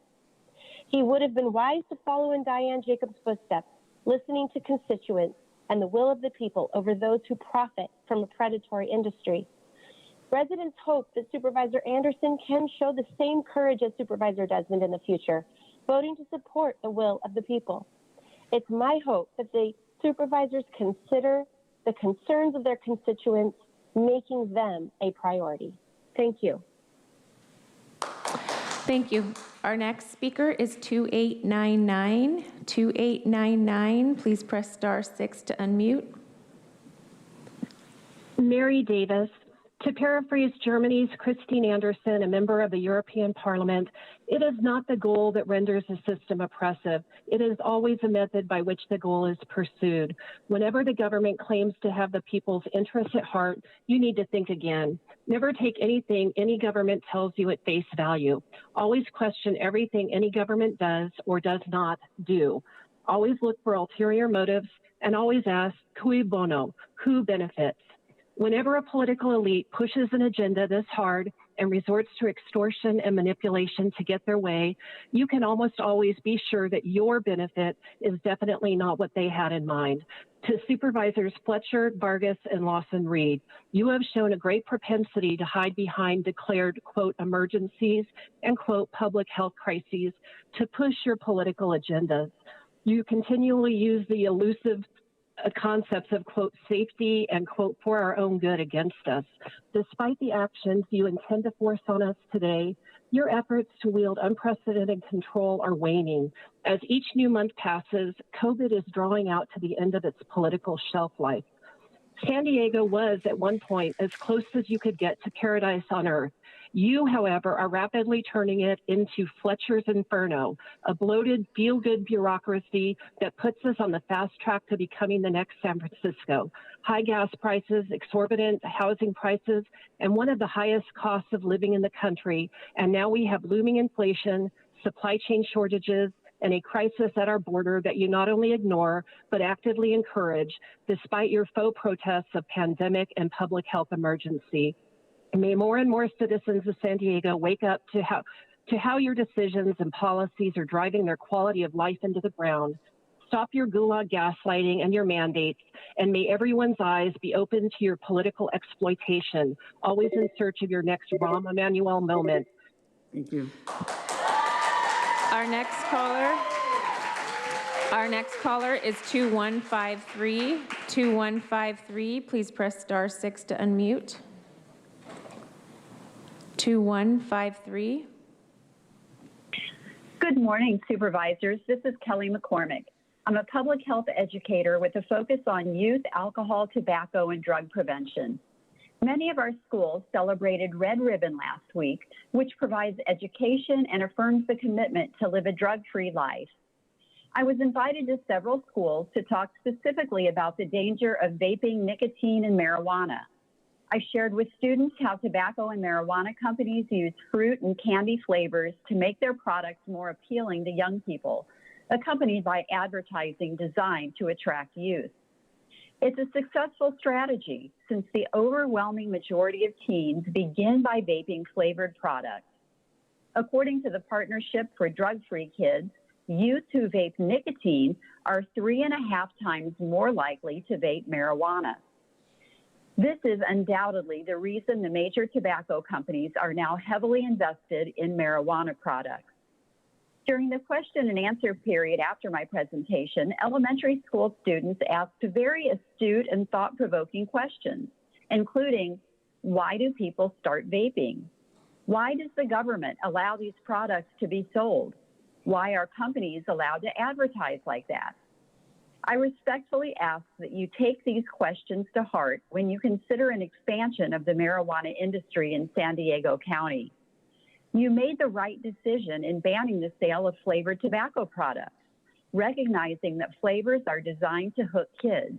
He would have been wise to follow in Diane Jacobs' footsteps, listening to constituents and the will of the people over those who profit from a predatory industry. Residents hope that Supervisor Anderson can show the same courage as Supervisor Desmond in the future, voting to support the will of the people. It's my hope that the supervisors consider the concerns of their constituents, making them a priority. Thank you. Thank you. Our next speaker is 2899. 2899, please press *6 to unmute. Mary Davis. To paraphrase Germany's Christine Anderson, a member of the European Parliament, it is not the goal that renders a system oppressive. It is always a method by which the goal is pursued. Whenever the government claims to have the people's interests at heart, you need to think again. Never take anything any government tells you at face value. Always question everything any government does or does not do. Always look for ulterior motives and always ask, cui bono, who benefits? Whenever a political elite pushes an agenda this hard and resorts to extortion and manipulation to get their way, you can almost always be sure that your benefit is definitely not what they had in mind. To Supervisors Fletcher, Vargas, and Lawson-Reed, you have shown a great propensity to hide behind declared, quote, emergencies and, quote, public health crises to push your political agendas. You continually use the elusive concepts of, quote, safety and, quote, for our own good against us. Despite the actions you intend to force on us today, your efforts to wield unprecedented control are waning. As each new month passes, COVID is drawing out to the end of its political shelf life. San Diego was, at one point, as close as you could get to paradise on earth. You, however, are rapidly turning it into Fletcher's Inferno, a bloated, feel-good bureaucracy that puts us on the fast track to becoming the next San Francisco. High gas prices, exorbitant housing prices, and one of the highest costs of living in the country. And now we have looming inflation, supply chain shortages, and a crisis at our border that you not only ignore, but actively encourage, despite your faux protests of pandemic and public health emergency. May more and more citizens of San Diego wake up to how your decisions and policies are driving their quality of life into the ground. Stop your gulag gaslighting and your mandates, and may everyone's eyes be open to your political exploitation, always in search of your next Rahm Emanuel moment. Thank you. Our next caller is 2153. 2153, please press *6 to unmute. 2153. Good morning, supervisors. This is Kelly McCormick. I'm a public health educator with a focus on youth, alcohol, tobacco, and drug prevention. Many of our schools celebrated Red Ribbon last week, which provides education and affirms the commitment to live a drug-free life. I was invited to several schools to talk specifically about the danger of vaping nicotine and marijuana. I shared with students how tobacco and marijuana companies use fruit and candy flavors to make their products more appealing to young people, accompanied by advertising designed to attract youth. It's a successful strategy since the overwhelming majority of teens begin by vaping flavored products. According to the Partnership for Drug-Free Kids, youth who vape nicotine are 3.5 times more likely to vape marijuana. This is undoubtedly the reason the major tobacco companies are now heavily invested in marijuana products. During the question and answer period after my presentation, elementary school students asked very astute and thought-provoking questions, including, why do people start vaping? Why does the government allow these products to be sold? Why are companies allowed to advertise like that? I respectfully ask that you take these questions to heart when you consider an expansion of the marijuana industry in San Diego County. You made the right decision in banning the sale of flavored tobacco products, recognizing that flavors are designed to hook kids.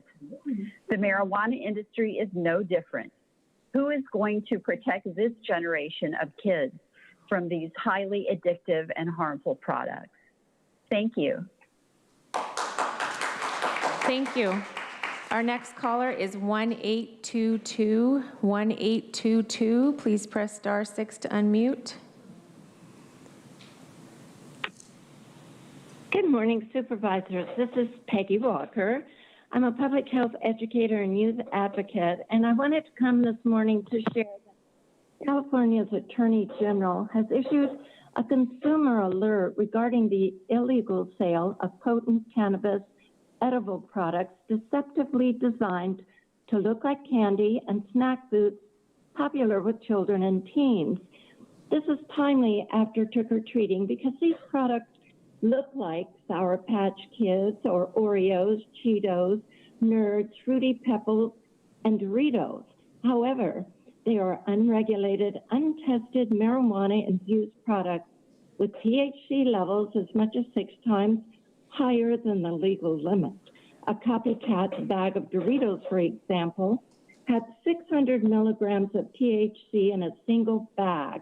The marijuana industry is no different. Who is going to protect this generation of kids from these highly addictive and harmful products? Thank you. Thank you. Our next caller is 1822. 1822, please press *6 to unmute. Good morning, supervisors. This is Peggy Walker. I'm a public health educator and youth advocate, and I wanted to come this morning to share that California's Attorney General has issued a consumer alert regarding the illegal sale of potent cannabis edible products deceptively designed to look like candy and snack foods popular with children and teens. This is timely after trick-or-treating because these products look like Sour Patch Kids or Oreos, Cheetos, Nerds, Fruity Pebbles, and Doritos. However, they are unregulated, untested marijuana-infused products with THC levels as much as 6 times higher than the legal limit. A copycat bag of Doritos, for example, had 600 milligrams of THC in a single bag,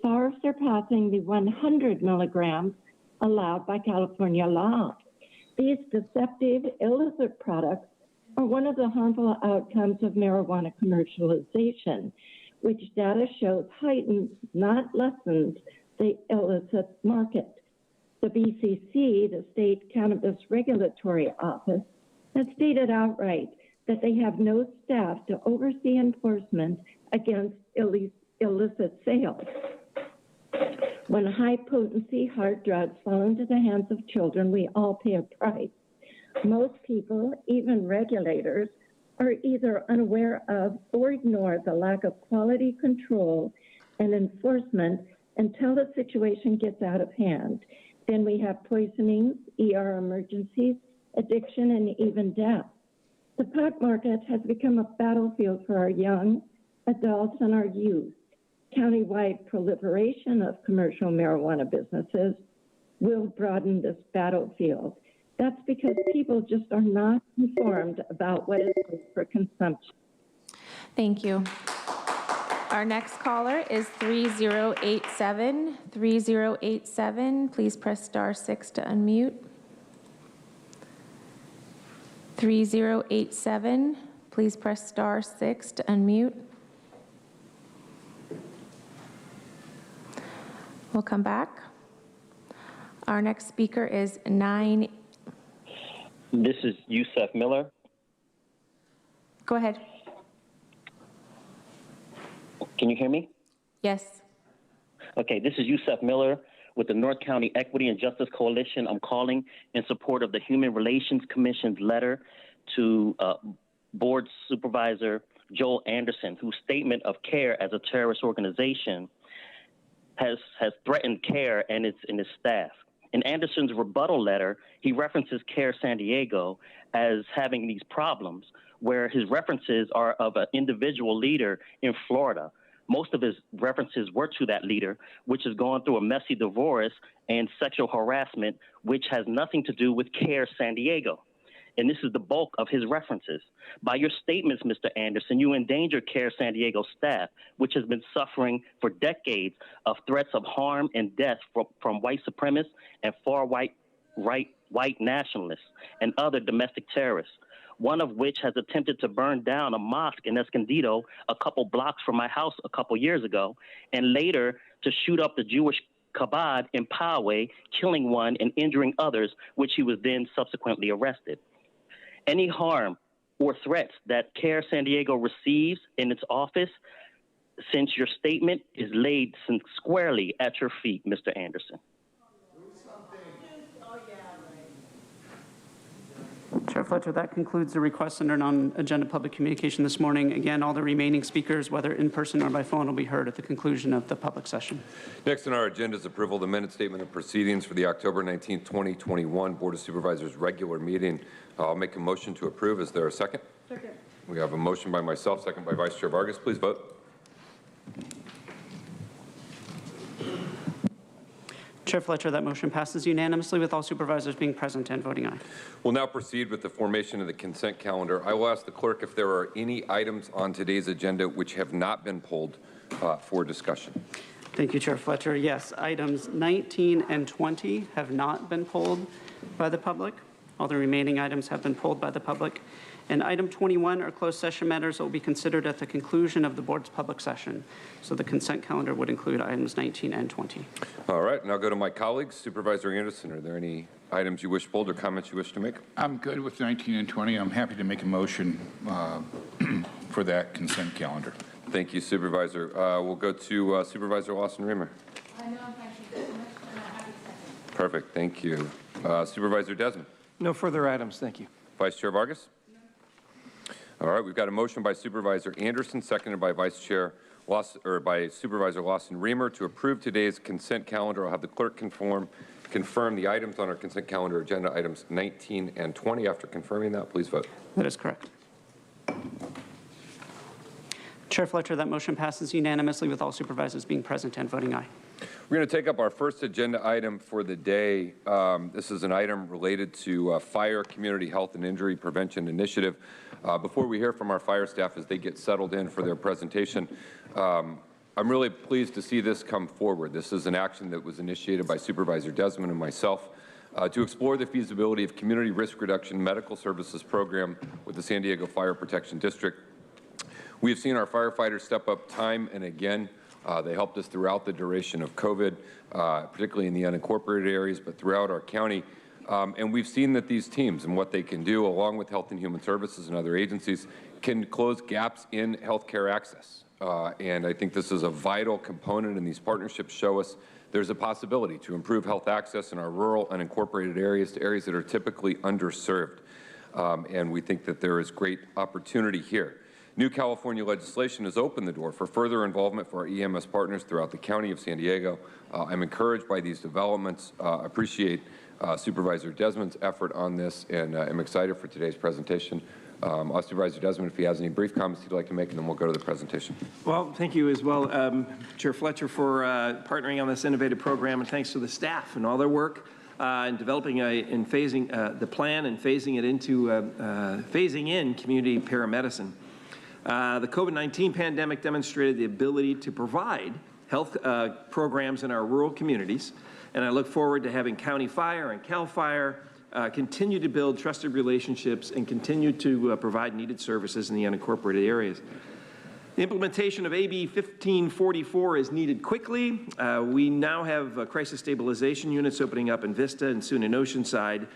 far surpassing the 100 milligrams allowed by California law. These deceptive, illicit products are one of the harmful outcomes of marijuana commercialization, which data shows heightens, not lessens, the illicit market. The BCC, the State Cannabis Regulatory Office, has stated outright that they have no staff to oversee enforcement against illicit sales. When high-potency hard drugs fall into the hands of children, we all pay a price. Most people, even regulators, are either unaware of or ignore the lack of quality control and enforcement until the situation gets out of hand. Then we have poisonings, ER emergencies, addiction, and even death. The pot market has become a battlefield for our young adults and our youth. Countywide proliferation of commercial marijuana businesses will broaden this battlefield. That's because people just are not informed about what is good for consumption. Thank you. Our next caller is 3087. 3087, please press *6 to unmute. 3087, please press *6 to unmute. We'll come back. Our next speaker is 9. This is Yusef Miller. Go ahead. Can you hear me? Yes. Okay, this is Yusef Miller with the North County Equity and Justice Coalition. I'm calling in support of the Human Relations Commission's letter to Board Supervisor Joel Anderson, whose statement of CARE as a terrorist organization has threatened CARE and its staff. In Anderson's rebuttal letter, he references CARE San Diego as having these problems, where his references are of an individual leader in Florida. Most of his references were to that leader, which has gone through a messy divorce and sexual harassment, which has nothing to do with CARE San Diego. And this is the bulk of his references. By your statements, Mr. Anderson, you endanger CARE San Diego staff, which has been suffering for decades of threats of harm and death from white supremacists and far white nationalists and other domestic terrorists, one of which has attempted to burn down a mosque in Escondido a couple blocks from my house a couple years ago, and later to shoot up the Jewish Chabad in Poway, killing one and injuring others, which he was then subsequently arrested. Any harm or threats that CARE San Diego receives in its office since your statement is laid squarely at your feet, Mr. Anderson. Chair Fletcher, that concludes the request under non-agenda public communication this morning. Again, all the remaining speakers, whether in person or by phone, will be heard at the conclusion of the public session. Next on our agenda is approval of the minute statement of proceedings for the October 19, 2021 Board of Supervisors regular meeting. I'll make a motion to approve. Is there a second? Second. We have a motion by myself, second by Vice Chair Vargas. Please vote. Chair Fletcher, that motion passes unanimously with all supervisors being present and voting aye. We'll now proceed with the formation of the consent calendar. I will ask the clerk if there are any items on today's agenda which have not been pulled for discussion. Thank you, Chair Fletcher. Yes, items 19 and 20 have not been pulled by the public. All the remaining items have been pulled by the public. And item 21 are closed session matters that will be considered at the conclusion of the board's public session. So the consent calendar would include items 19 and 20. All right, now go to my colleagues. Supervisor Anderson, are there any items you wish pulled or comments you wish to make? I'm good with 19 and 20. I'm happy to make a motion for that consent calendar. Thank you, Supervisor. We'll go to Supervisor Lawson-Remer. Perfect, thank you. Supervisor Desmond. No further items, thank you. Vice Chair Vargas? All right, we've got a motion by Supervisor Anderson, seconded by Supervisor Lawson-Remer to approve today's consent calendar. I'll have the clerk confirm the items on our consent calendar agenda, items 19 and 20. After confirming that, please vote. That is correct. Chair Fletcher, that motion passes unanimously with all supervisors being present and voting aye. We're going to take up our first agenda item for the day. This is an item related to Fire Community Health and Injury Prevention Initiative. Before we hear from our fire staff as they get settled in for their presentation, I'm really pleased to see this come forward. This is an action that was initiated by Supervisor Desmond and myself to explore the feasibility of community risk reduction medical services program with the San Diego Fire Protection District. We have seen our firefighters step up time and again. They helped us throughout the duration of COVID, particularly in the unincorporated areas, but throughout our county. And we've seen that these teams and what they can do, along with Health and Human Services and other agencies, can close gaps in healthcare access. And I think this is a vital component, and these partnerships show us there's a possibility to improve health access in our rural unincorporated areas to areas that are typically underserved. And we think that there is great opportunity here. New California legislation has opened the door for further involvement for our EMS partners throughout the county of San Diego. I'm encouraged by these developments, appreciate Supervisor Desmond's effort on this, and I'm excited for today's presentation. Supervisor Desmond, if he has any brief comments he'd like to make, and then we'll go to the presentation. Well, thank you as well, Chair Fletcher, for partnering on this innovative program, and thanks to the staff and all their work in developing and phasing the plan and phasing it into phasing in community paramedicine. The COVID-19 pandemic demonstrated the ability to provide health programs in our rural communities, and I look forward to having County Fire and CAL FIRE continue to build trusted relationships and continue to provide needed services in the unincorporated areas. The implementation of AB 1544 is needed quickly. We now have crisis stabilization units opening up in Vista and soon in Oceanside.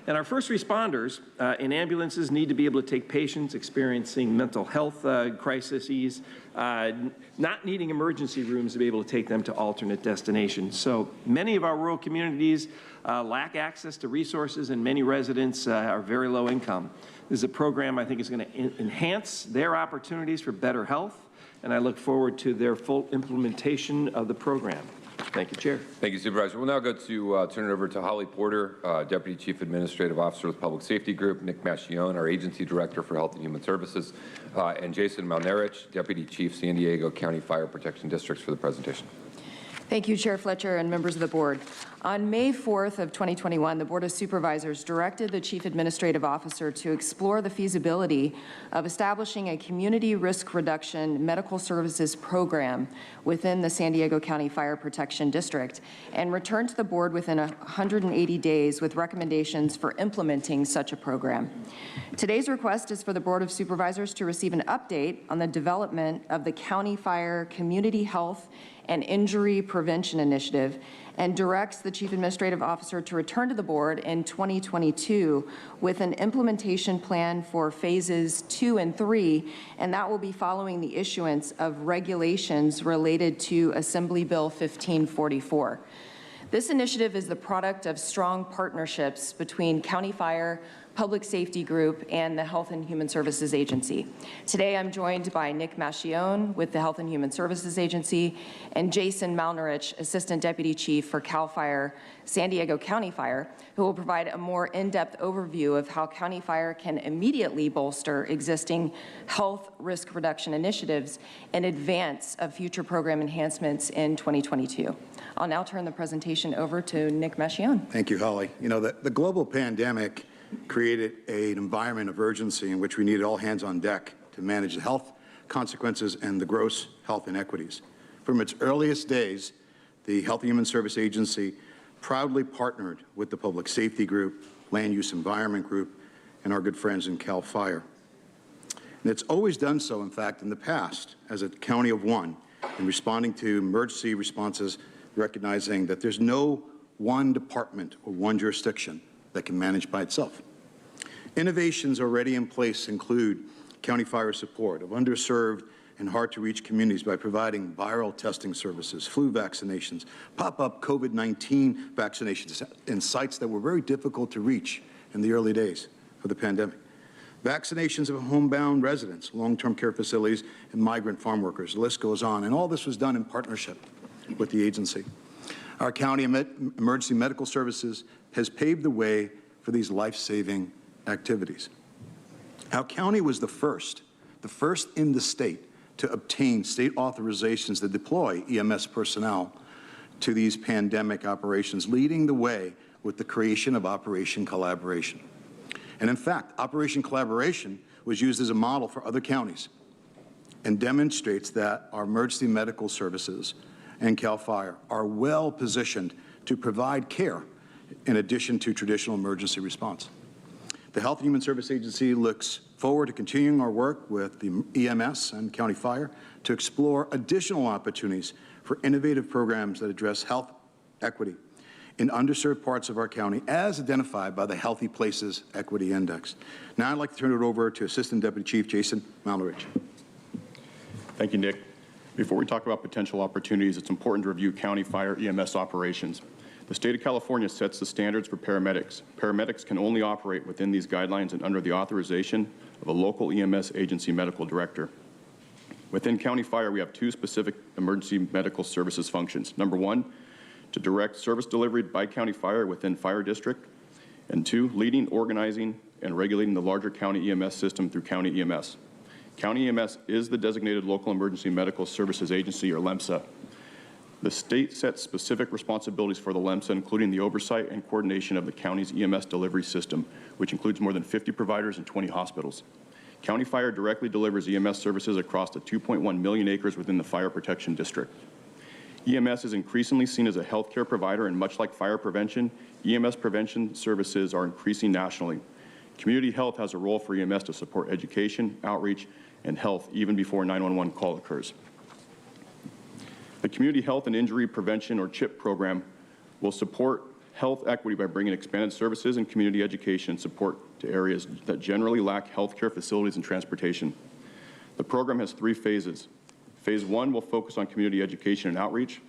And our first responders in ambulances need to be able to take patients experiencing mental health crises, not needing emergency rooms to be able to take them to alternate destinations. So many of our rural communities lack access to resources, and many residents are very low income. This is a program I think is going to enhance their opportunities for better health, and I look forward to their full implementation of the program. Thank you, Chair. Thank you, Supervisor. We'll now go to turn it over to Holly Porter, Deputy Chief Administrative Officer with Public Safety Group, Nick Machione, our Agency Director for Health and Human Services, and Jason Malnerich, Deputy Chief, San Diego County Fire Protection Districts, for the presentation. Thank you, Chair Fletcher and members of the board. On May 4th of 2021, the Board of Supervisors directed the Chief Administrative Officer to explore the feasibility of establishing a community risk reduction medical services program within the San Diego County Fire Protection District and return to the board within 180 days with recommendations for implementing such a program. Today's request is for the Board of Supervisors to receive an update on the development of the County Fire Community Health and Injury Prevention Initiative, and directs the Chief Administrative Officer to return to the board in 2022 with an implementation plan for phases 2 and 3, and that will be following the issuance of regulations related to Assembly Bill 1544. This initiative is the product of strong partnerships between County Fire, Public Safety Group, and the Health and Human Services Agency. Today I'm joined by Nick Machione with the Health and Human Services Agency and Jason Malnerich, Assistant Deputy Chief for CAL FIRE, San Diego County Fire, who will provide a more in-depth overview of how County Fire can immediately bolster existing health risk reduction initiatives in advance of future program enhancements in 2022. I'll now turn the presentation over to Nick Machione. Thank you, Holly. You know, the global pandemic created an environment of urgency in which we needed all hands on deck to manage the health consequences and the gross health inequities. From its earliest days, the Health and Human Service Agency proudly partnered with the Public Safety Group, Land Use Environment Group, and our good friends in CAL FIRE. And it's always done so, in fact, in the past, as a county of one, in responding to emergency responses, recognizing that there's no one department or one jurisdiction that can manage by itself. Innovations already in place include County Fire support of underserved and hard-to-reach communities by providing viral testing services, flu vaccinations, pop-up COVID-19 vaccinations in sites that were very difficult to reach in the early days of the pandemic. Vaccinations of homebound residents, long-term care facilities, and migrant farm workers. The list goes on. And all this was done in partnership with the agency. Our county emergency medical services has paved the way for these life-saving activities. Our county was the first in the state to obtain state authorizations to deploy EMS personnel to these pandemic operations, leading the way with the creation of Operation Collaboration. And in fact, Operation Collaboration was used as a model for other counties and demonstrates that our emergency medical services and CAL FIRE are well positioned to provide care in addition to traditional emergency response. The Health and Human Service Agency looks forward to continuing our work with the EMS and County Fire to explore additional opportunities for innovative programs that address health equity in underserved parts of our county as identified by the Healthy Places Equity Index. Now I'd like to turn it over to Assistant Deputy Chief Jason Malnerich. Thank you, Nick. Before we talk about potential opportunities, it's important to review County Fire EMS operations. The state of California sets the standards for paramedics. Paramedics can only operate within these guidelines and under the authorization of a local EMS agency medical director. Within County Fire, we have two specific emergency medical services functions. Number one, to direct service delivery by county fire within fire district, and 2, leading, organizing, and regulating the larger county EMS system through county EMS. County EMS is the designated local emergency medical services agency, or LEMSA. The state sets specific responsibilities for the LEMSA, including the oversight and coordination of the county's EMS delivery system, which includes more than 50 providers and 20 hospitals. County Fire directly delivers EMS services across the 2.1 million acres within the fire protection district. EMS is increasingly seen as a healthcare provider, and much like fire prevention, EMS prevention services are increasing nationally. Community health has a role for EMS to support education, outreach, and health even before 911 call occurs. The Community Health and Injury Prevention, or CHIP program, will support health equity by bringing expanded services and community education support to areas that generally lack healthcare facilities and transportation. The program has 3 phases. Phase 1 will focus on community education and outreach.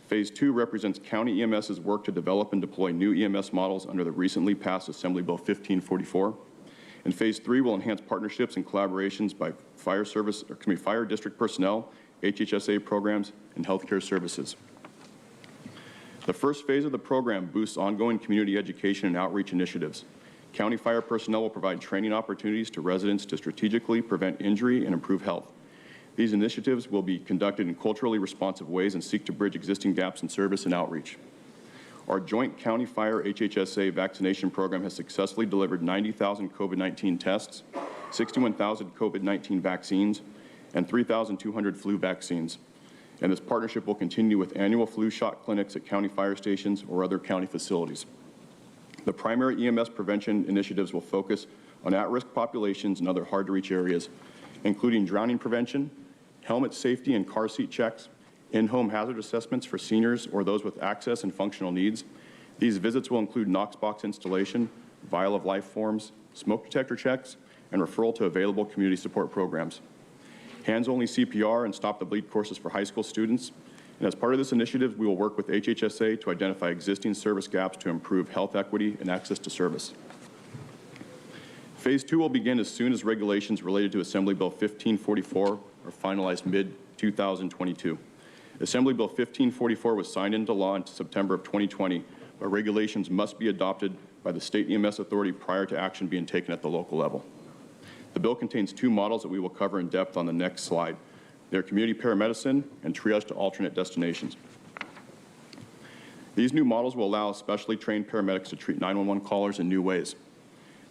Phase 2 represents county EMS's work to develop and deploy new EMS models under the recently passed Assembly Bill 1544. And Phase 3 will enhance partnerships and collaborations by fire district personnel, HHSA programs, and healthcare services. The first phase of the program boosts ongoing community education and outreach initiatives. County fire personnel will provide training opportunities to residents to strategically prevent injury and improve health. These initiatives will be conducted in culturally responsive ways and seek to bridge existing gaps in service and outreach. Our joint County Fire HHSA vaccination program has successfully delivered 90,000 COVID-19 tests, 61,000 COVID-19 vaccines, and 3,200 flu vaccines. And this partnership will continue with annual flu shot clinics at county fire stations or other county facilities. The primary EMS prevention initiatives will focus on at-risk populations and other hard-to-reach areas, including drowning prevention, helmet safety and car seat checks, in-home hazard assessments for seniors or those with access and functional needs. These visits will include Knox box installation, vial of life forms, smoke detector checks, and referral to available community support programs. Hands-only CPR and stop-the-bleed courses for high school students. And as part of this initiative, we will work with HHSA to identify existing service gaps to improve health equity and access to service. Phase 2 will begin as soon as regulations related to Assembly Bill 1544 are finalized mid-2022. Assembly Bill 1544 was signed into law in September of 2020, but regulations must be adopted by the state EMS authority prior to action being taken at the local level. The bill contains 2 models that we will cover in depth on the next slide. They're community paramedicine and triage to alternate destinations. These new models will allow specially trained paramedics to treat 911 callers in new ways.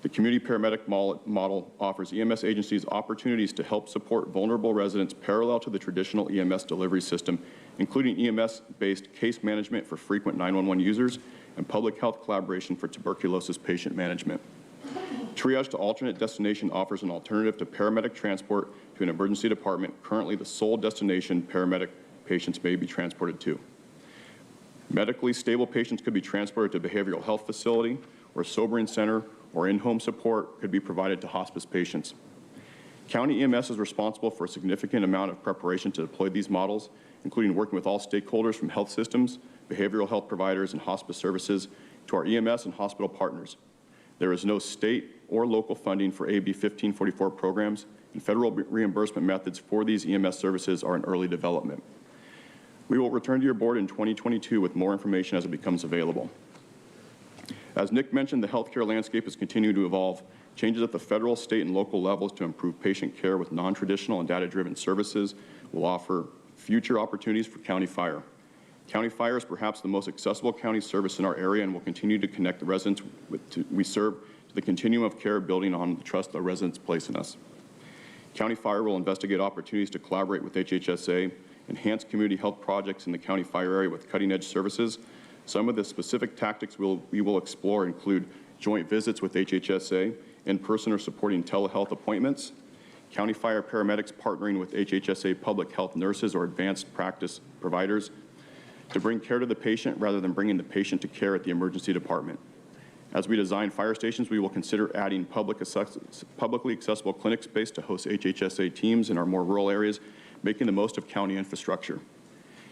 The community paramedic model offers EMS agencies opportunities to help support vulnerable residents parallel to the traditional EMS delivery system, including EMS-based case management for frequent 911 users and public health collaboration for tuberculosis patient management. Triage to alternate destination offers an alternative to paramedic transport to an emergency department, currently the sole destination paramedic patients may be transported to. Medically stable patients could be transported to a behavioral health facility or sobering center, or in-home support could be provided to hospice patients. County EMS is responsible for a significant amount of preparation to deploy these models, including working with all stakeholders from health systems, behavioral health providers, and hospice services to our EMS and hospital partners. There is no state or local funding for AB 1544 programs, and federal reimbursement methods for these EMS services are in early development. We will return to your board in 2022 with more information as it becomes available. As Nick mentioned, the healthcare landscape is continuing to evolve. Changes at the federal, state, and local levels to improve patient care with non-traditional and data-driven services will offer future opportunities for county fire. County fire is perhaps the most accessible county service in our area and will continue to connect the residents we serve to the continuum of care, building on the trust the residents place in us. County fire will investigate opportunities to collaborate with HHSA, enhance community health projects in the county fire area with cutting-edge services. Some of the specific tactics we will explore include joint visits with HHSA, in-person or supporting telehealth appointments, county fire paramedics partnering with HHSA public health nurses or advanced practice providers to bring care to the patient rather than bringing the patient to care at the emergency department. As we design fire stations, we will consider adding publicly accessible clinic space to host HHSA teams in our more rural areas, making the most of county infrastructure.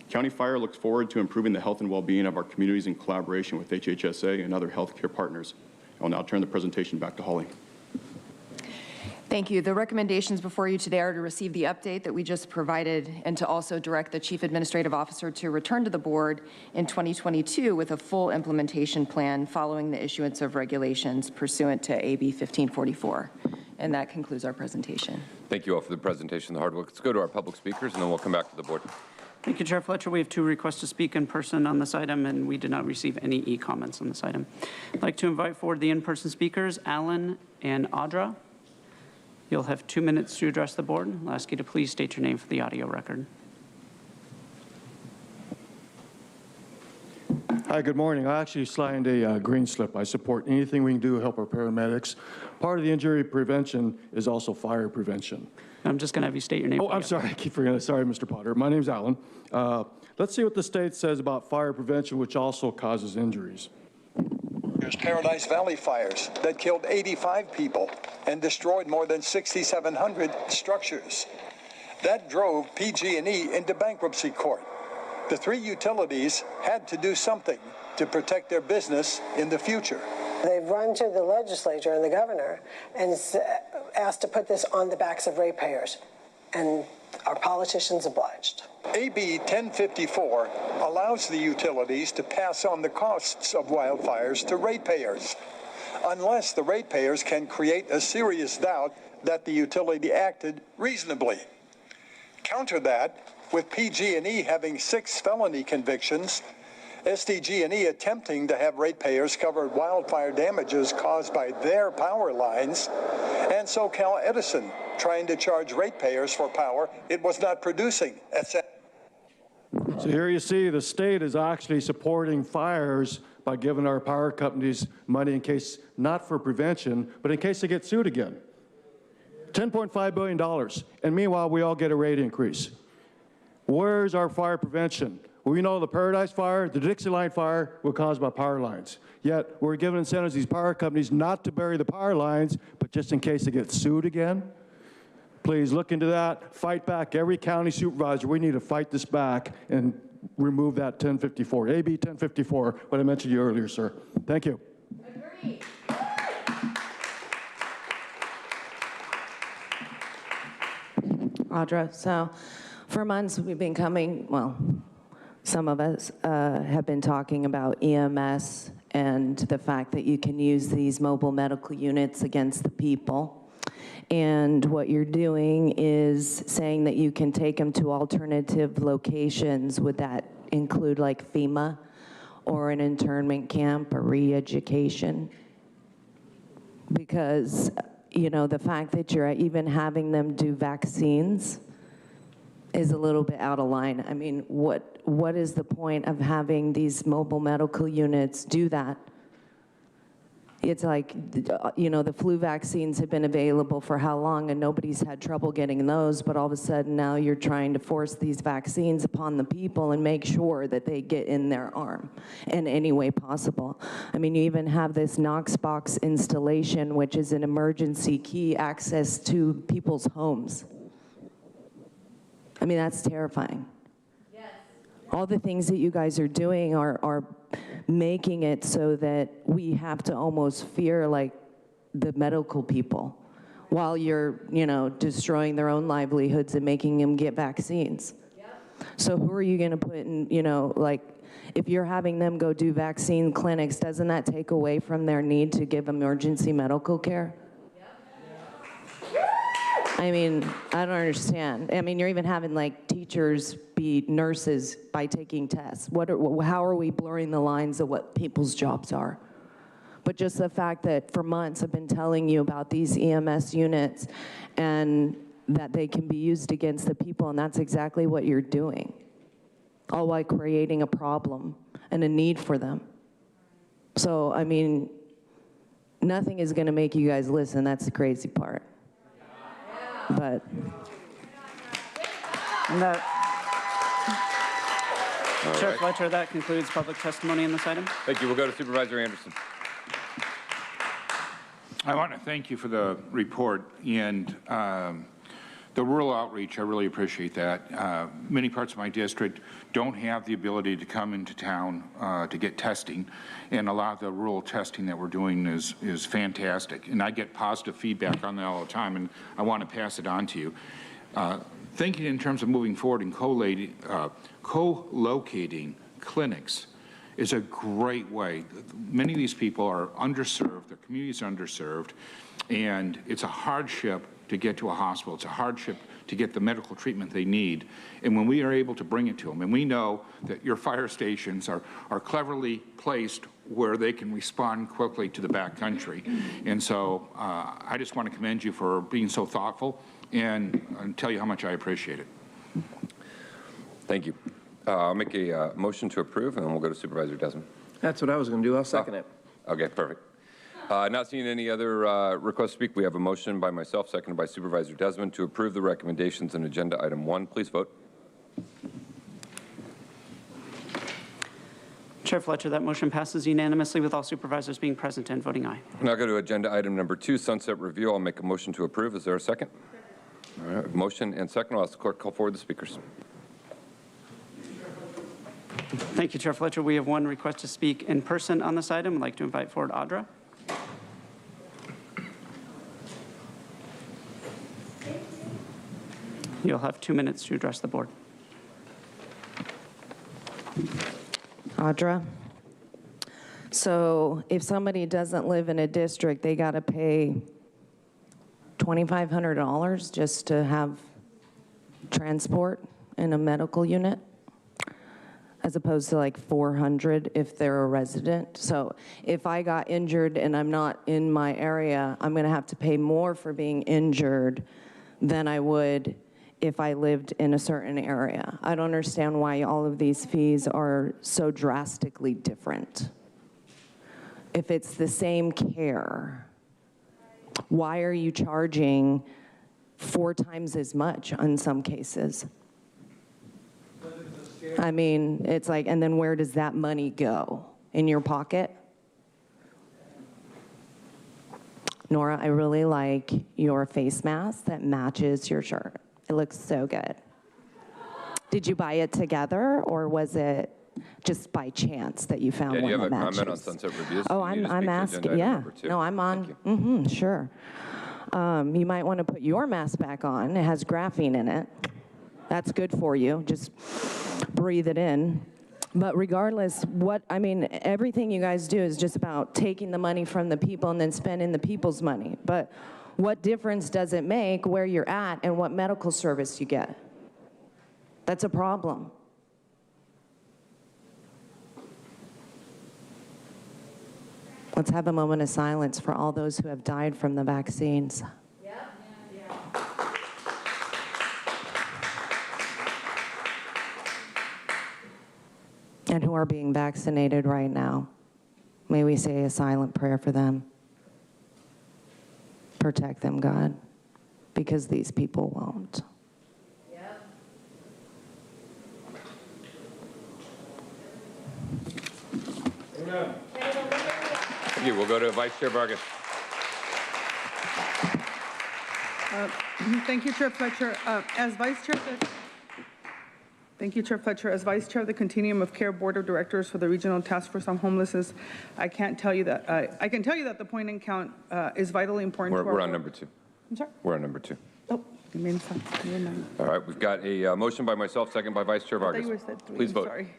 County Fire looks forward to improving the health and well-being of our communities in collaboration with HHSA and other healthcare partners. I will now turn the presentation back to Holly. Thank you. The recommendations before you today are to receive the update that we just provided and to also direct the Chief Administrative Officer to return to the board in 2022 with a full implementation plan following the issuance of regulations pursuant to AB 1544. And that concludes our presentation. Thank you all for the presentation, the hard work. Let's go to our public speakers, and then we'll come back to the board. Thank you, Chair Fletcher. We have 2 requests to speak in person on this item, and we did not receive any e-comments on this item. I'd like to invite forward the in-person speakers, Alan and Audra. You'll have 2 minutes to address the board. I'll ask you to please state your name for the audio record. Hi, good morning. I actually signed a green slip. I support anything we can do to help our paramedics. Part of the injury prevention is also fire prevention. I'm just going to have you state your name. Oh, I'm sorry. I keep forgetting. Sorry, Mr. Potter. My name's Alan. Let's see what the state says about fire prevention, which also causes injuries. There's Paradise Valley fires that killed 85 people and destroyed more than 6,700 structures. That drove PG&E into bankruptcy court. The 3 utilities had to do something to protect their business in the future. They've run to the legislature and the governor and asked to put this on the backs of ratepayers, and our politicians obliged. AB 1054 allows the utilities to pass on the costs of wildfires to ratepayers, unless the ratepayers can create a serious doubt that the utility acted reasonably. Counter that with PG&E having 6 felony convictions, SDG&E attempting to have ratepayers cover wildfire damages caused by their power lines, and SoCal Edison trying to charge ratepayers for power it was not producing. So here you see the state is actually supporting fires by giving our power companies money in case, not for prevention, but in case they get sued again. $10.5 billion. And meanwhile, we all get a rate increase. Where's our fire prevention? Well, we know the Paradise Fire, the Dixie Line Fire were caused by power lines. Yet we're giving incentives to these power companies not to bury the power lines, but just in case they get sued again. Please look into that. Fight back. Every county supervisor, we need to fight this back and remove that 1054, AB 1054, what I mentioned to you earlier, sir. Thank you. Agreed. Audra, so for months we've been coming, well, some of us have been talking about EMS and the fact that you can use these mobile medical units against the people. And what you're doing is saying that you can take them to alternative locations. Would that include like FEMA or an internment camp or re-education? Because, you know, the fact that you're even having them do vaccines is a little bit out of line. I mean, what is the point of having these mobile medical units do that? It's like, you know, the flu vaccines have been available for how long and nobody's had trouble getting those, but all of a sudden now you're trying to force these vaccines upon the people and make sure that they get in their arm in any way possible. I mean, you even have this Knox box installation, which is an emergency key access to people's homes. I mean, that's terrifying. Yes. All the things that you guys are doing are making it so that we have to almost fear like the medical people while you're, you know, destroying their own livelihoods and making them get vaccines. Yep. So who are you going to put in, you know, like if you're having them go do vaccine clinics, doesn't that take away from their need to give emergency medical care? I mean, I don't understand. I mean, you're even having like teachers be nurses by taking tests. How are we blurring the lines of what people's jobs are? But just the fact that for months I've been telling you about these EMS units and that they can be used against the people, and that's exactly what you're doing, all while creating a problem and a need for them. So, I mean, nothing is gonna make you guys listen. That's the crazy part. But Chair Fletcher, that concludes public testimony on this item. Thank you. We'll go to Supervisor Anderson. I want to thank you for the report, and The rural outreach, I really appreciate that. Many parts of my district don't have the ability to come into town to get testing, and a lot of the rural testing that we're doing is fantastic. And I get positive feedback on that all the time, and I want to pass it on to you. Thinking in terms of moving forward and co-locating clinics is a great way. Many of these people are underserved, their communities are underserved, and it's a hardship to get to a hospital. It's a hardship to get the medical treatment they need. And when we are able to bring it to them, and we know that your fire stations are cleverly placed where they can respond quickly to the backcountry. And so I just want to commend you for being so thoughtful and tell you how much I appreciate it. Thank you. I'll make a motion to approve, and then we'll go to Supervisor Desmond. That's what I was going to do. I'll second it. Okay, perfect. Not seeing any other requests to speak, we have a motion by myself, seconded by Supervisor Desmond, to approve the recommendations in Agenda Item 1. Please vote. Chair Fletcher, that motion passes unanimously with all supervisors being present and voting aye. Now go to Agenda Item number 2, Sunset Review. I'll make a motion to approve. Is there a second? All right, motion and second. I'll ask the clerk call forward the speakers. Thank you, Chair Fletcher. We have one request to speak in person on this item. I'd like to invite forward Audra. You'll have 2 minutes to address the board. Audra. So if somebody doesn't live in a district, they got to pay $2,500 just to have transport in a medical unit, as opposed to like $400 if they're a resident. So if I got injured and I'm not in my area, I'm going to have to pay more for being injured than I would if I lived in a certain area. I don't understand why all of these fees are so drastically different. If it's the same care, why are you charging 4 times as much in some cases? I mean, it's like, and then where does that money go? In your pocket? Nora, I really like your face mask that matches your shirt. It looks so good. Did you buy it together, or was it just by chance that you found one that matches? Do you have a comment on Sunset Reviews? Oh, I'm asking, yeah. No, I'm on, sure. You might want to put your mask back on. It has graphene in it. That's good for you. Just breathe it in. But regardless, everything you guys do is just about taking the money from the people and then spending the people's money. But what difference does it make where you're at and what medical service you get? That's a problem. Let's have a moment of silence for all those who have died from the vaccines. And who are being vaccinated right now. May we say a silent prayer for them. Protect them, God, because these people won't. Thank you. We'll go to Vice Chair Vargas. Thank you, Chair Fletcher. Thank you, Chair Fletcher. As Vice Chair of the Continuum of Care Board of Directors for the Regional Task Force on Homelessness, I can tell you that the point and count is vitally important. We're on number 2. I'm sorry? We're on number 2. Oh, you mean fine. Never mind. All right, we've got a motion by myself, second by Vice Chair Vargas. Please vote. Sorry.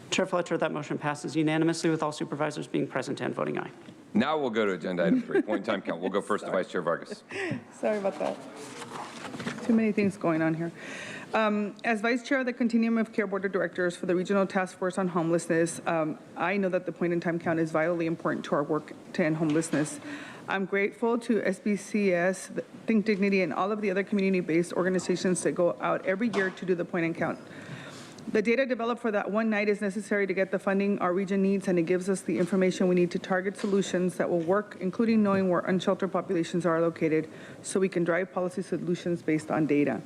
Chair Fletcher, that motion passes unanimously with all supervisors being present and voting aye. Now we'll go to Agenda Item 3, point in time count. We'll go first to Vice Chair Vargas. Sorry about that. Too many things going on here. As Vice Chair of the Continuum of Care Board of Directors for the Regional Task Force on Homelessness, I know that the point in time count is vitally important to our work to end homelessness. I'm grateful to SBCS, Think Dignity, and all of the other community-based organizations that go out every year to do the point and count. The data developed for that one night is necessary to get the funding our region needs, and it gives us the information we need to target solutions that will work, including knowing where unsheltered populations are located, so we can drive policy solutions based on data.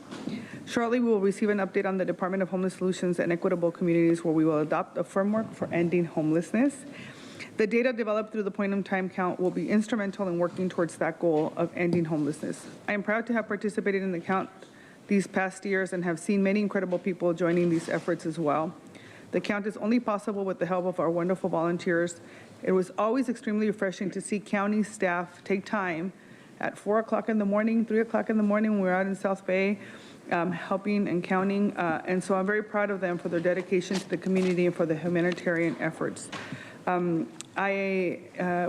Shortly, we will receive an update on the Department of Homeless Solutions and Equitable Communities, where we will adopt a framework for ending homelessness. The data developed through the point-in-time count will be instrumental in working towards that goal of ending homelessness. I am proud to have participated in the count these past years and have seen many incredible people joining these efforts as well. The count is only possible with the help of our wonderful volunteers. It was always extremely refreshing to see county staff take time at 4 o'clock in the morning, 3 o'clock in the morning when we're out in South Bay helping and counting. And so I'm very proud of them for their dedication to the community and for the humanitarian efforts. I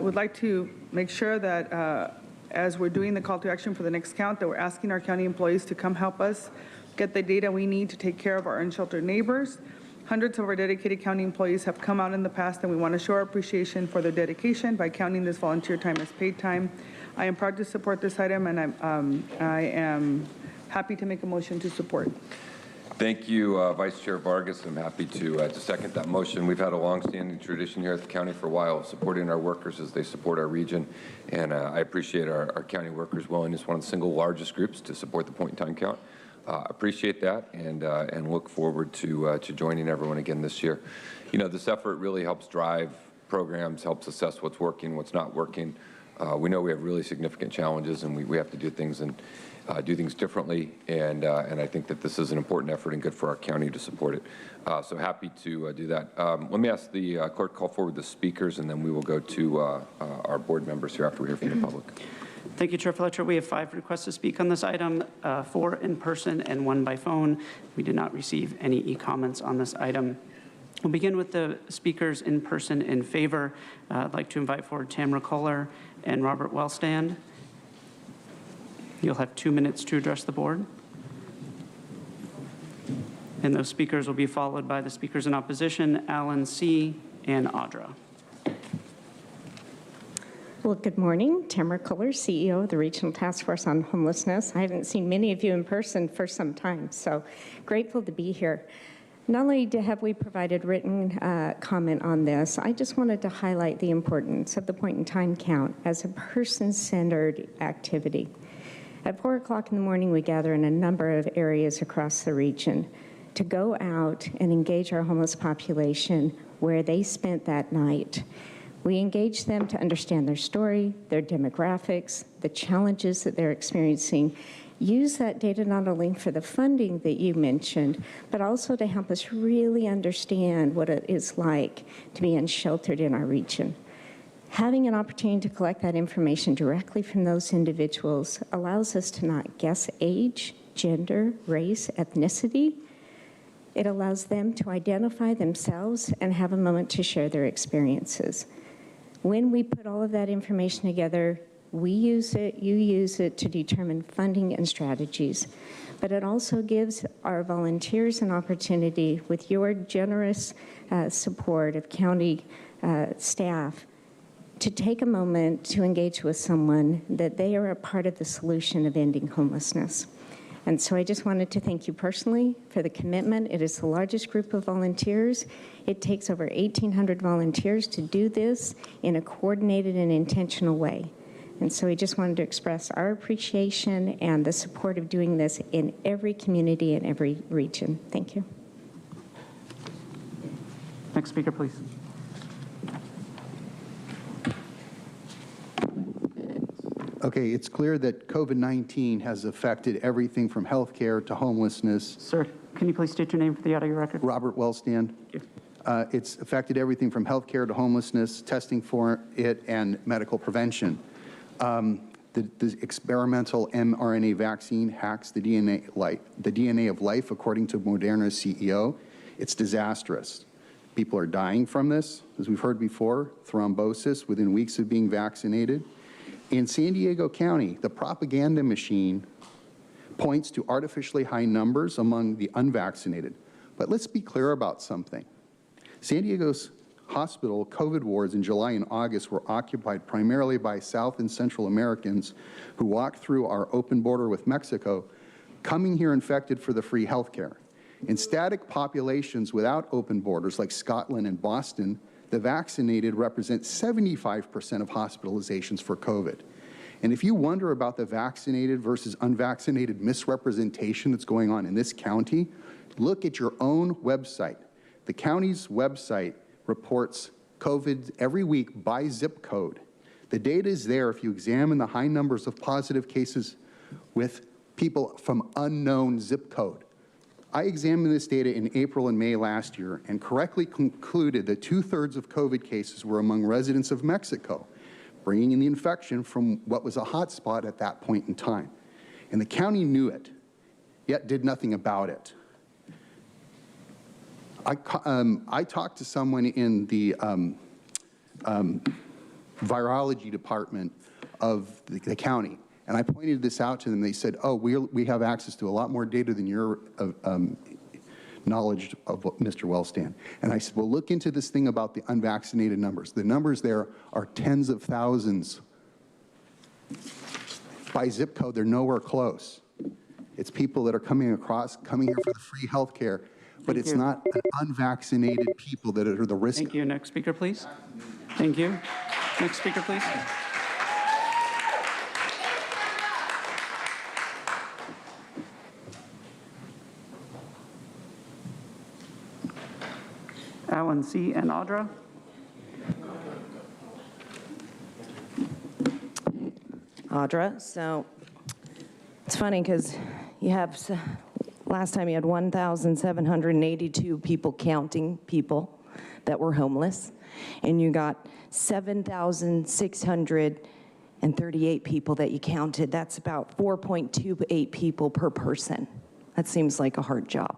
would like to make sure that as we're doing the call to action for the next count, that we're asking our county employees to come help us get the data we need to take care of our unsheltered neighbors. Hundreds of our dedicated county employees have come out in the past, and we want to show our appreciation for their dedication by counting this volunteer time as paid time. I am proud to support this item, and I am happy to make a motion to support. Thank you, Vice Chair Vargas. I'm happy to second that motion. We've had a long-standing tradition here at the county for a while of supporting our workers as they support our region, and I appreciate our county workers' willingness, one of the single largest groups to support the point-in-time count. Appreciate that, and look forward to joining everyone again this year. You know, this effort really helps drive programs, helps assess what's working, what's not working. We know we have really significant challenges, and we have to do things differently, and I think that this is an important effort and good for our county to support it. So happy to do that. Let me ask the clerk to call forward the speakers, and then we will go to our board members here after we hear from the public. Thank you, Chair Fletcher. We have 5 requests to speak on this item, 4 in person and 1 by phone. We did not receive any e-comments on this item. We'll begin with the speakers in person in favor. I'd like to invite forward Tamara Kohler and Robert Wellstand. You'll have 2 minutes to address the board. And those speakers will be followed by the speakers in opposition, Alan C. and Audra. Well, good morning. Tamara Kohler, CEO of the Regional Task Force on Homelessness. I haven't seen many of you in person for some time, so grateful to be here. Not only have we provided written comment on this, I just wanted to highlight the importance of the point-in-time count as a person-centered activity. At 4 o'clock in the morning, we gather in a number of areas across the region to go out and engage our homeless population where they spent that night. We engage them to understand their story, their demographics, the challenges that they're experiencing. Use that data not only for the funding that you mentioned, but also to help us really understand what it is like to be unsheltered in our region. Having an opportunity to collect that information directly from those individuals allows us to not guess age, gender, race, ethnicity. It allows them to identify themselves and have a moment to share their experiences. When we put all of that information together, we use it, you use it to determine funding and strategies. But it also gives our volunteers an opportunity, with your generous support of county staff, to take a moment to engage with someone that they are a part of the solution of ending homelessness. And so I just wanted to thank you personally for the commitment. It is the largest group of volunteers. It takes over 1,800 volunteers to do this in a coordinated and intentional way. And so we just wanted to express our appreciation and the support of doing this in every community and every region. Thank you. Next speaker, please. Okay, it's clear that COVID-19 has affected everything from healthcare to homelessness. Sir, can you please state your name for the audio record? Robert Wellstand. It's affected everything from healthcare to homelessness, testing for it, and medical prevention. The experimental mRNA vaccine hacks the DNA of life, according to Moderna's CEO. It's disastrous. People are dying from this, as we've heard before, thrombosis within weeks of being vaccinated. In San Diego County, the propaganda machine points to artificially high numbers among the unvaccinated. But let's be clear about something. San Diego's hospital COVID wards in July and August were occupied primarily by South and Central Americans who walked through our open border with Mexico, coming here infected for the free health care. In static populations without open borders like Scotland and Boston, the vaccinated represent 75% of hospitalizations for COVID. And if you wonder about the vaccinated versus unvaccinated misrepresentation that's going on in this county, look at your own website. The county's website reports COVID every week by zip code. The data is there if you examine the high numbers of positive cases with people from unknown zip code. I examined this data in April and May last year and correctly concluded that 2/3 of COVID cases were among residents of Mexico, bringing in the infection from what was a hotspot at that point in time. And the county knew it, yet did nothing about it. I talked to someone in the virology department of the county, and I pointed this out to them. They said, oh, we have access to a lot more data than your knowledge of Mr. Wellstan. And I said, well, look into this thing about the unvaccinated numbers. The numbers there are tens of thousands. By zip code, they're nowhere close. It's people that are coming here for the free health care, but it's not unvaccinated people that are the risk. Thank you. Next speaker, please. Thank you. Next speaker, please. Alan C. and Audra. Audra, so it's funny because you have, last time you had 1,782 people counting people that were homeless, and you got 7,638 people that you counted. That's about 4.28 people per person. That seems like a hard job.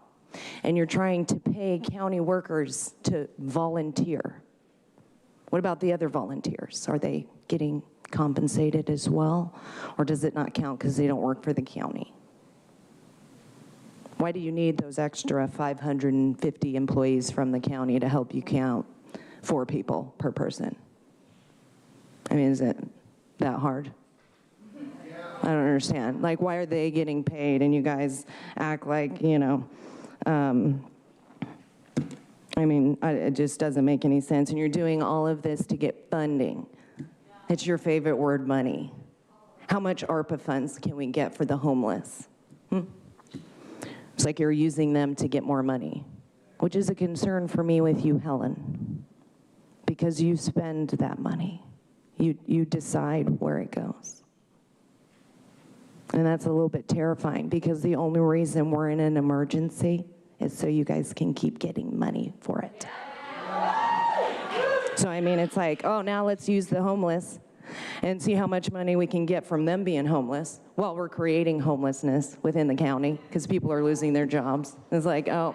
And you're trying to pay county workers to volunteer. What about the other volunteers? Are they getting compensated as well? Or does it not count because they don't work for the county? Why do you need those extra 550 employees from the county to help you count 4 people per person? I mean, is it that hard? I don't understand. Like, why are they getting paid and you guys act like, you know, I mean, it just doesn't make any sense. And you're doing all of this to get funding. It's your favorite word, money. How much ARPA funds can we get for the homeless? It's like you're using them to get more money, which is a concern for me with you, Helen, because you spend that money. You decide where it goes. And that's a little bit terrifying because the only reason we're in an emergency is so you guys can keep getting money for it. So, I mean, it's like, oh, now let's use the homeless and see how much money we can get from them being homeless while we're creating homelessness within the county because people are losing their jobs. It's like, oh,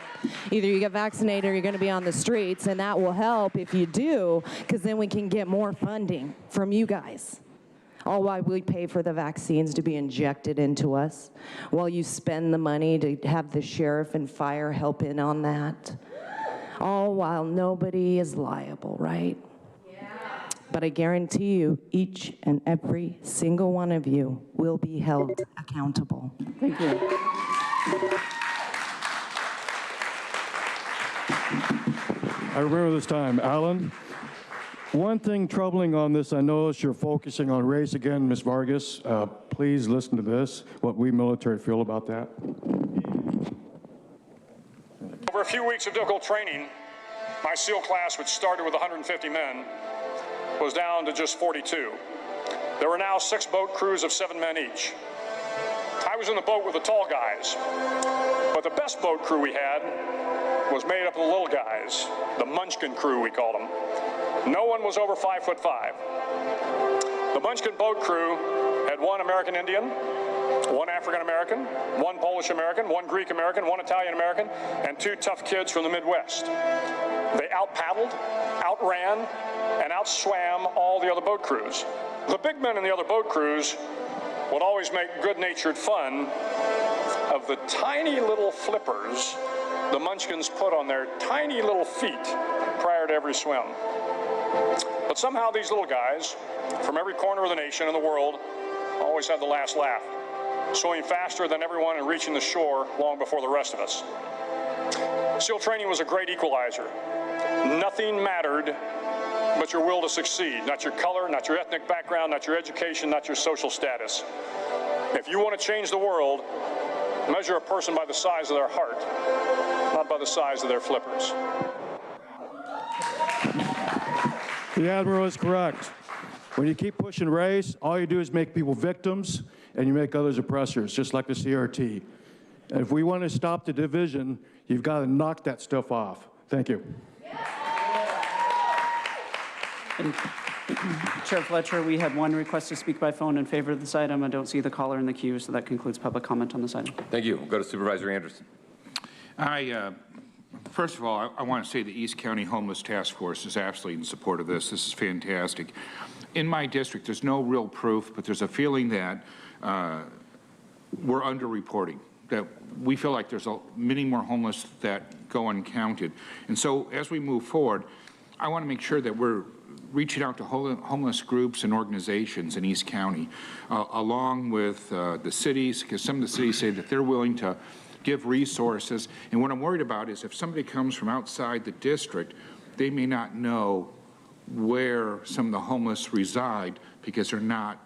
either you get vaccinated or you're going to be on the streets, and that will help if you do because then we can get more funding from you guys. All while we pay for the vaccines to be injected into us, while you spend the money to have the sheriff and fire help in on that, all while nobody is liable, right? Yeah. But I guarantee you, each and every single one of you will be held accountable. Thank you. I remember this time, Alan. One thing troubling on this, I notice you're focusing on race again, Ms. Vargas. Please listen to this, what we military feel about that. Over a few weeks of difficult training, my SEAL class, which started with 150 men, was down to just 42. There were now 6 boat crews of 7 men each. I was in the boat with the tall guys, but the best boat crew we had was made up of the little guys, the Munchkin crew, we called them. No one was over 5'5". The Munchkin boat crew had 1 American Indian, 1 African American, 1 Polish American, 1 Greek American, 1 Italian American, and 2 tough kids from the Midwest. They out-paddled, outran, and out-swam all the other boat crews. The big men in the other boat crews would always make good-natured fun of the tiny little flippers the Munchkins put on their tiny little feet prior to every swim. But somehow these little guys from every corner of the nation and the world always had the last laugh, swimming faster than everyone and reaching the shore long before the rest of us. SEAL training was a great equalizer. Nothing mattered but your will to succeed, not your color, not your ethnic background, not your education, not your social status. If you want to change the world, measure a person by the size of their heart, not by the size of their flippers. The Admiral is correct. When you keep pushing race, all you do is make people victims and you make others oppressors, just like the CRT. And if we want to stop the division, you've got to knock that stuff off. Thank you. And Chair Fletcher, we had one request to speak by phone in favor of this item. I don't see the caller in the queue, so that concludes public comment on this item. Thank you. We'll go to Supervisor Anderson. First of all, I want to say the East County Homeless Task Force is absolutely in support of this. This is fantastic. In my district, there's no real proof, but there's a feeling that we're underreporting, that we feel like there's many more homeless that go uncounted. And so as we move forward, I want to make sure that we're reaching out to homeless groups and organizations in East County, along with the cities, because some of the cities say that they're willing to give resources. And what I'm worried about is if somebody comes from outside the district, they may not know where some of the homeless reside because they're not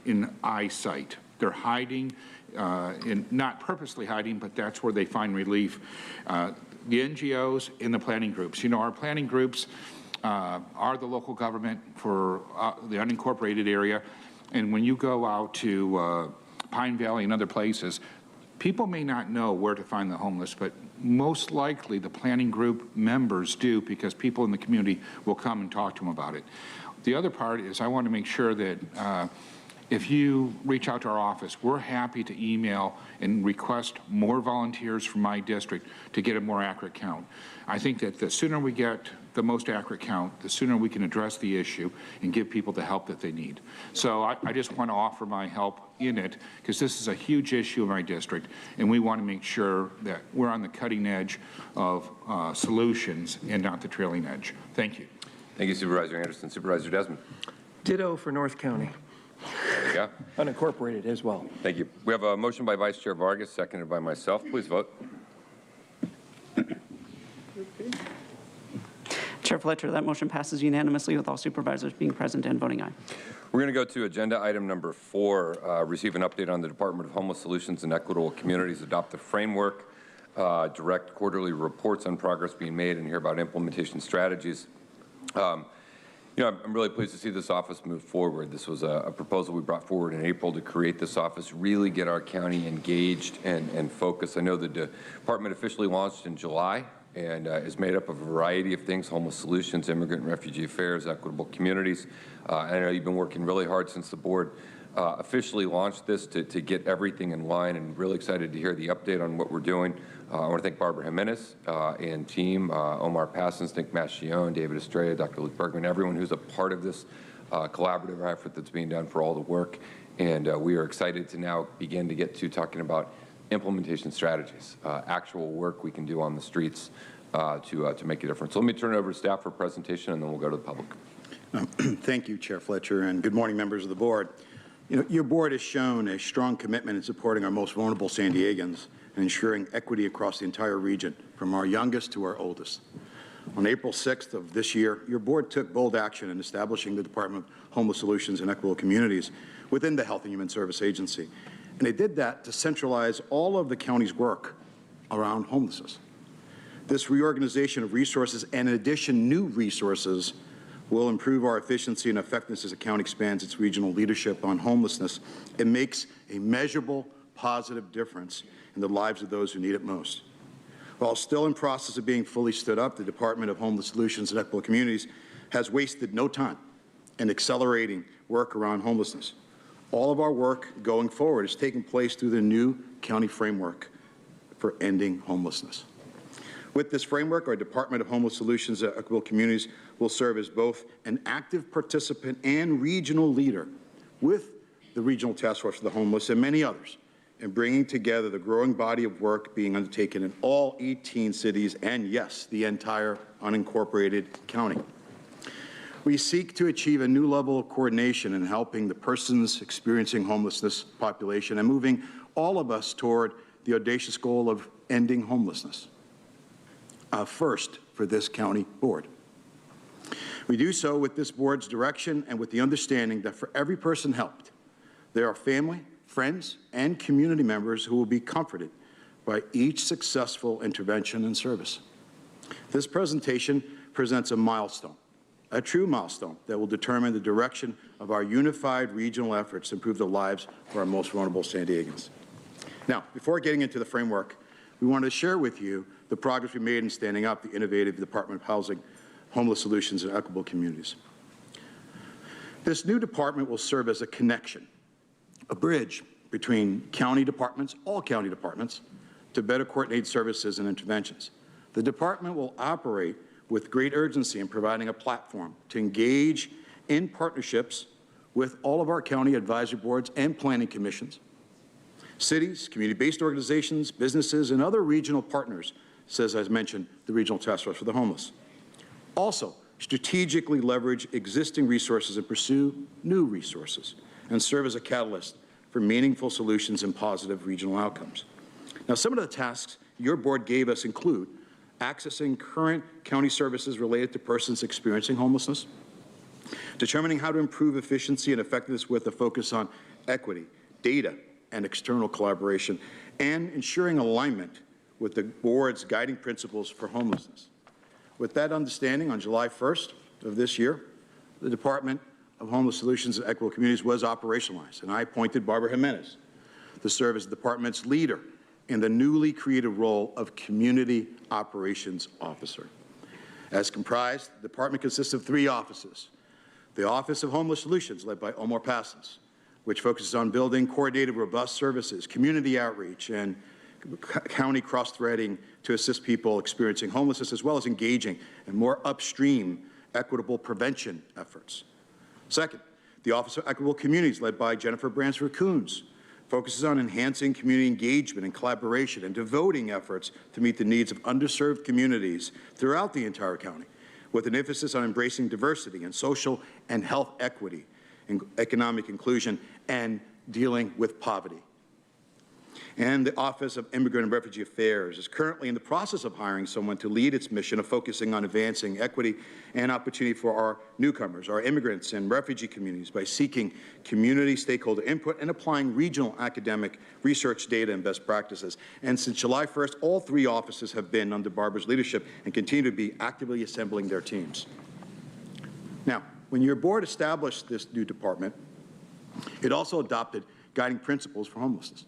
in eyesight. They're hiding, not purposely hiding, but that's where they find relief. The NGOs and the planning groups. You know, our planning groups are the local government for the unincorporated area. And when you go out to Pine Valley and other places, people may not know where to find the homeless, but most likely the planning group members do, because people in the community will come and talk to them about it. The other part is I want to make sure that if you reach out to our office, we're happy to email and request more volunteers from my district to get a more accurate count. I think that the sooner we get the most accurate count, the sooner we can address the issue and give people the help that they need. So I just want to offer my help in it, because this is a huge issue in my district, and we want to make sure that we're on the cutting edge of solutions and not the trailing edge. Thank you. Thank you, Supervisor Anderson. Supervisor Desmond. Ditto for North County. There you go. Unincorporated as well. Thank you. We have a motion by Vice Chair Vargas, seconded by myself. Please vote. Chair Fletcher, that motion passes unanimously with all supervisors being present and voting aye. We're going to go to agenda item number 4, receive an update on the Department of Homeless Solutions and Equitable Communities, adopt the framework, direct quarterly reports on progress being made, and hear about implementation strategies. You know, I'm really pleased to see this office move forward. This was a proposal we brought forward in April to create this office, really get our county engaged and focused. I know the department officially launched in July and is made up of a variety of things: homeless solutions, immigrant and refugee affairs, equitable communities. I know you've been working really hard since the board officially launched this to get everything in line, and really excited to hear the update on what we're doing. I want to thank Barbara Jimenez and team, Omar Passons, Nick Machione, David Estrella, Dr. Luke Bergman, everyone who's a part of this collaborative effort that's being done, for all the work. And we are excited to now begin to get to talking about implementation strategies, actual work we can do on the streets to make a difference. So let me turn it over to staff for a presentation, and then we'll go to the public. Thank you, Chair Fletcher, and good morning, members of the board. You know, your board has shown a strong commitment in supporting our most vulnerable San Diegans and ensuring equity across the entire region, from our youngest to our oldest. On April 6th of this year, your board took bold action in establishing the Department of Homeless Solutions and Equitable Communities within the Health and Human Service Agency. And they did that to centralize all of the county's work around homelessness. This reorganization of resources, and in addition, new resources, will improve our efficiency and effectiveness as the county expands its regional leadership on homelessness. It makes a measurable, positive difference in the lives of those who need it most. While still in process of being fully stood up, the Department of Homeless Solutions and Equitable Communities has wasted no time in accelerating work around homelessness. All of our work going forward is taking place through the new county framework for ending homelessness. With this framework, our Department of Homeless Solutions and Equitable Communities will serve as both an active participant and regional leader with the Regional Task Force for the Homeless and many others in bringing together the growing body of work being undertaken in all 18 cities and, yes, the entire unincorporated county. We seek to achieve a new level of coordination in helping the persons experiencing homelessness population and moving all of us toward the audacious goal of ending homelessness. First for this county board. We do so with this board's direction and with the understanding that for every person helped, there are family, friends, and community members who will be comforted by each successful intervention and service. This presentation presents a milestone a true milestone that will determine the direction of our unified regional efforts to improve the lives of our most vulnerable San Diegans. Now, before getting into the framework, we wanted to share with you the progress we made in standing up the innovative Department of Housing, Homeless Solutions, and Equitable Communities. This new department will serve as a connection, a bridge between county departments, all county departments, to better coordinate services and interventions. The department will operate with great urgency in providing a platform to engage in partnerships with all of our county advisory boards and planning commissions, cities, community-based organizations, businesses, and other regional partners, says, as mentioned, the Regional Task Force for the Homeless. Also, strategically leverage existing resources and pursue new resources, and serve as a catalyst for meaningful solutions and positive regional outcomes. Now, some of the tasks your board gave us include accessing current county services related to persons experiencing homelessness, determining how to improve efficiency and effectiveness with a focus on equity, data, and external collaboration, and ensuring alignment with the board's guiding principles for homelessness. With that understanding, on July 1st of this year, the Department of Homeless Solutions and Equitable Communities was operationalized, and I appointed Barbara Jimenez to serve as the department's leader in the newly created role of Community Operations Officer. As comprised, the department consists of 3 offices. The Office of Homeless Solutions, led by Omar Passons, which focuses on building coordinated, robust services, community outreach, and county cross-threading to assist people experiencing homelessness, as well as engaging in more upstream equitable prevention efforts. Second, the Office of Equitable Communities, led by Jennifer Bransford-Coons, focuses on enhancing community engagement and collaboration and devoting efforts to meet the needs of underserved communities throughout the entire county, with an emphasis on embracing diversity and social and health equity, and economic inclusion, and dealing with poverty. And the Office of Immigrant and Refugee Affairs is currently in the process of hiring someone to lead its mission of focusing on advancing equity and opportunity for our newcomers, our immigrants and refugee communities, by seeking community stakeholder input and applying regional academic research data and best practices. And since July 1st, all 3 offices have been under Barbara's leadership and continue to be actively assembling their teams. Now, when your board established this new department, it also adopted guiding principles for homelessness.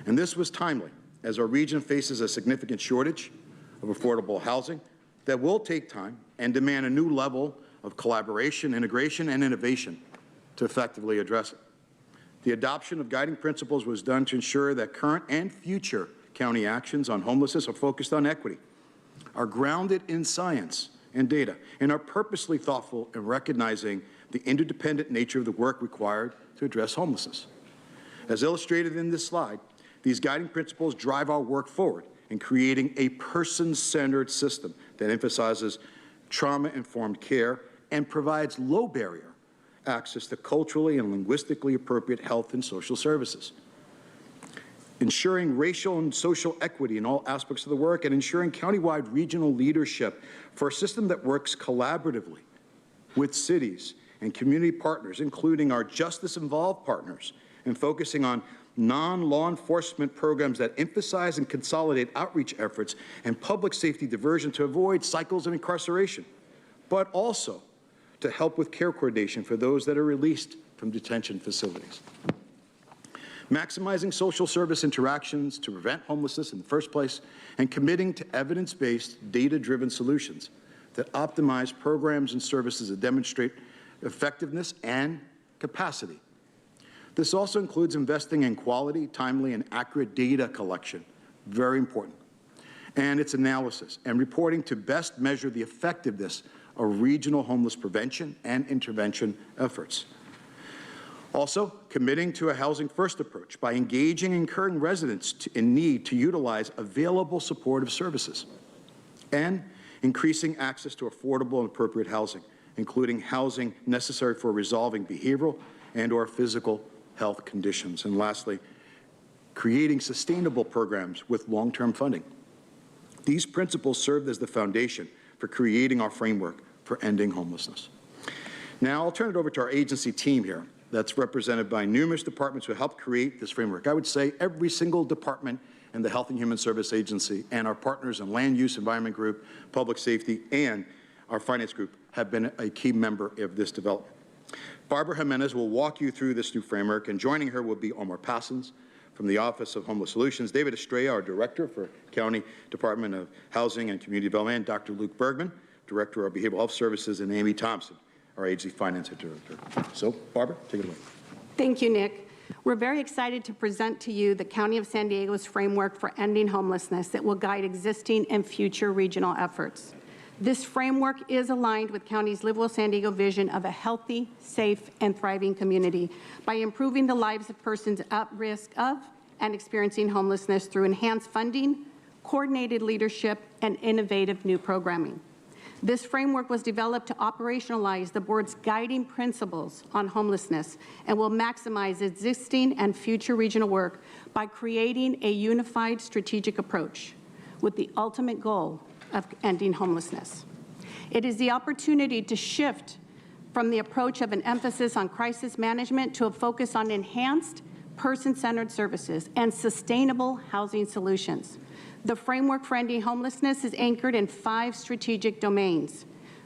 And this was timely, as our region faces a significant shortage of affordable housing that will take time and demand a new level of collaboration, integration, and innovation to effectively address it. The adoption of guiding principles was done to ensure that current and future county actions on homelessness are focused on equity, are grounded in science and data, and are purposely thoughtful in recognizing the interdependent nature of the work required to address homelessness. As illustrated in this slide, these guiding principles drive our work forward in creating a person-centered system that emphasizes trauma-informed care and provides low-barrier access to culturally and linguistically appropriate health and social services, ensuring racial and social equity in all aspects of the work, and ensuring countywide regional leadership for a system that works collaboratively with cities and community partners, including our justice-involved partners, and focusing on non-law enforcement programs that emphasize and consolidate outreach efforts and public safety diversion to avoid cycles of incarceration, but also to help with care coordination for those that are released from detention facilities. Maximizing social service interactions to prevent homelessness in the first place, and committing to evidence-based, data-driven solutions that optimize programs and services that demonstrate effectiveness and capacity. This also includes investing in quality, timely, and accurate data collection, very important, and its analysis and reporting to best measure the effectiveness of regional homeless prevention and intervention efforts. Also, committing to a housing-first approach by engaging and encouraging residents in need to utilize available supportive services, and increasing access to affordable and appropriate housing, including housing necessary for resolving behavioral and/or physical health conditions. And lastly, creating sustainable programs with long-term funding. These principles served as the foundation for creating our framework for ending homelessness. Now, I'll turn it over to our agency team here that's represented by numerous departments who helped create this framework. I would say every single department in the Health and Human Service Agency and our partners in Land Use, Environment Group, Public Safety, and our finance group, have been a key member of this development. Barbara Jimenez will walk you through this new framework, and joining her will be Omar Passons from the Office of Homeless Solutions, David Estrella, our Director for County Department of Housing and Community Development, and Dr. Luke Bergman, Director of Behavioral Health Services, and Amy Thompson, our Agency Finance Director. So, Barbara, take it away. Thank you, Nick. We're very excited to present to you the County of San Diego's framework for ending homelessness that will guide existing and future regional efforts. This framework is aligned with County's Livable San Diego vision of a healthy, safe, and thriving community by improving the lives of persons at risk of and experiencing homelessness through enhanced funding, coordinated leadership, and innovative new programming. This framework was developed to operationalize the board's guiding principles on homelessness and will maximize existing and future regional work by creating a unified strategic approach with the ultimate goal of ending homelessness. It is the opportunity to shift from the approach of an emphasis on crisis management to a focus on enhanced person-centered services and sustainable housing solutions. The framework for ending homelessness is anchored in 5 strategic domains: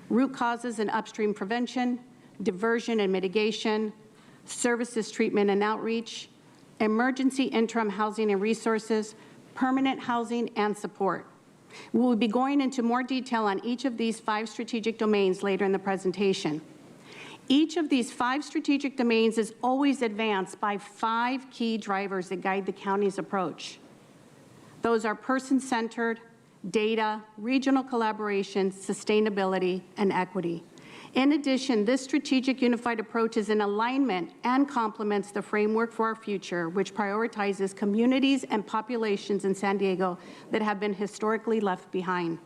root causes and upstream prevention, diversion and mitigation, services treatment and outreach, emergency interim housing and resources, permanent housing and support. We will be going into more detail on each of these 5 strategic domains later in the presentation. Each of these 5 strategic domains is always advanced by 5 key drivers that guide the county's approach. Those are person-centered, data, regional collaboration, sustainability, and equity. In addition, this strategic unified approach is in alignment and complements the framework for our future, which prioritizes communities and populations in San Diego that have been historically left behind.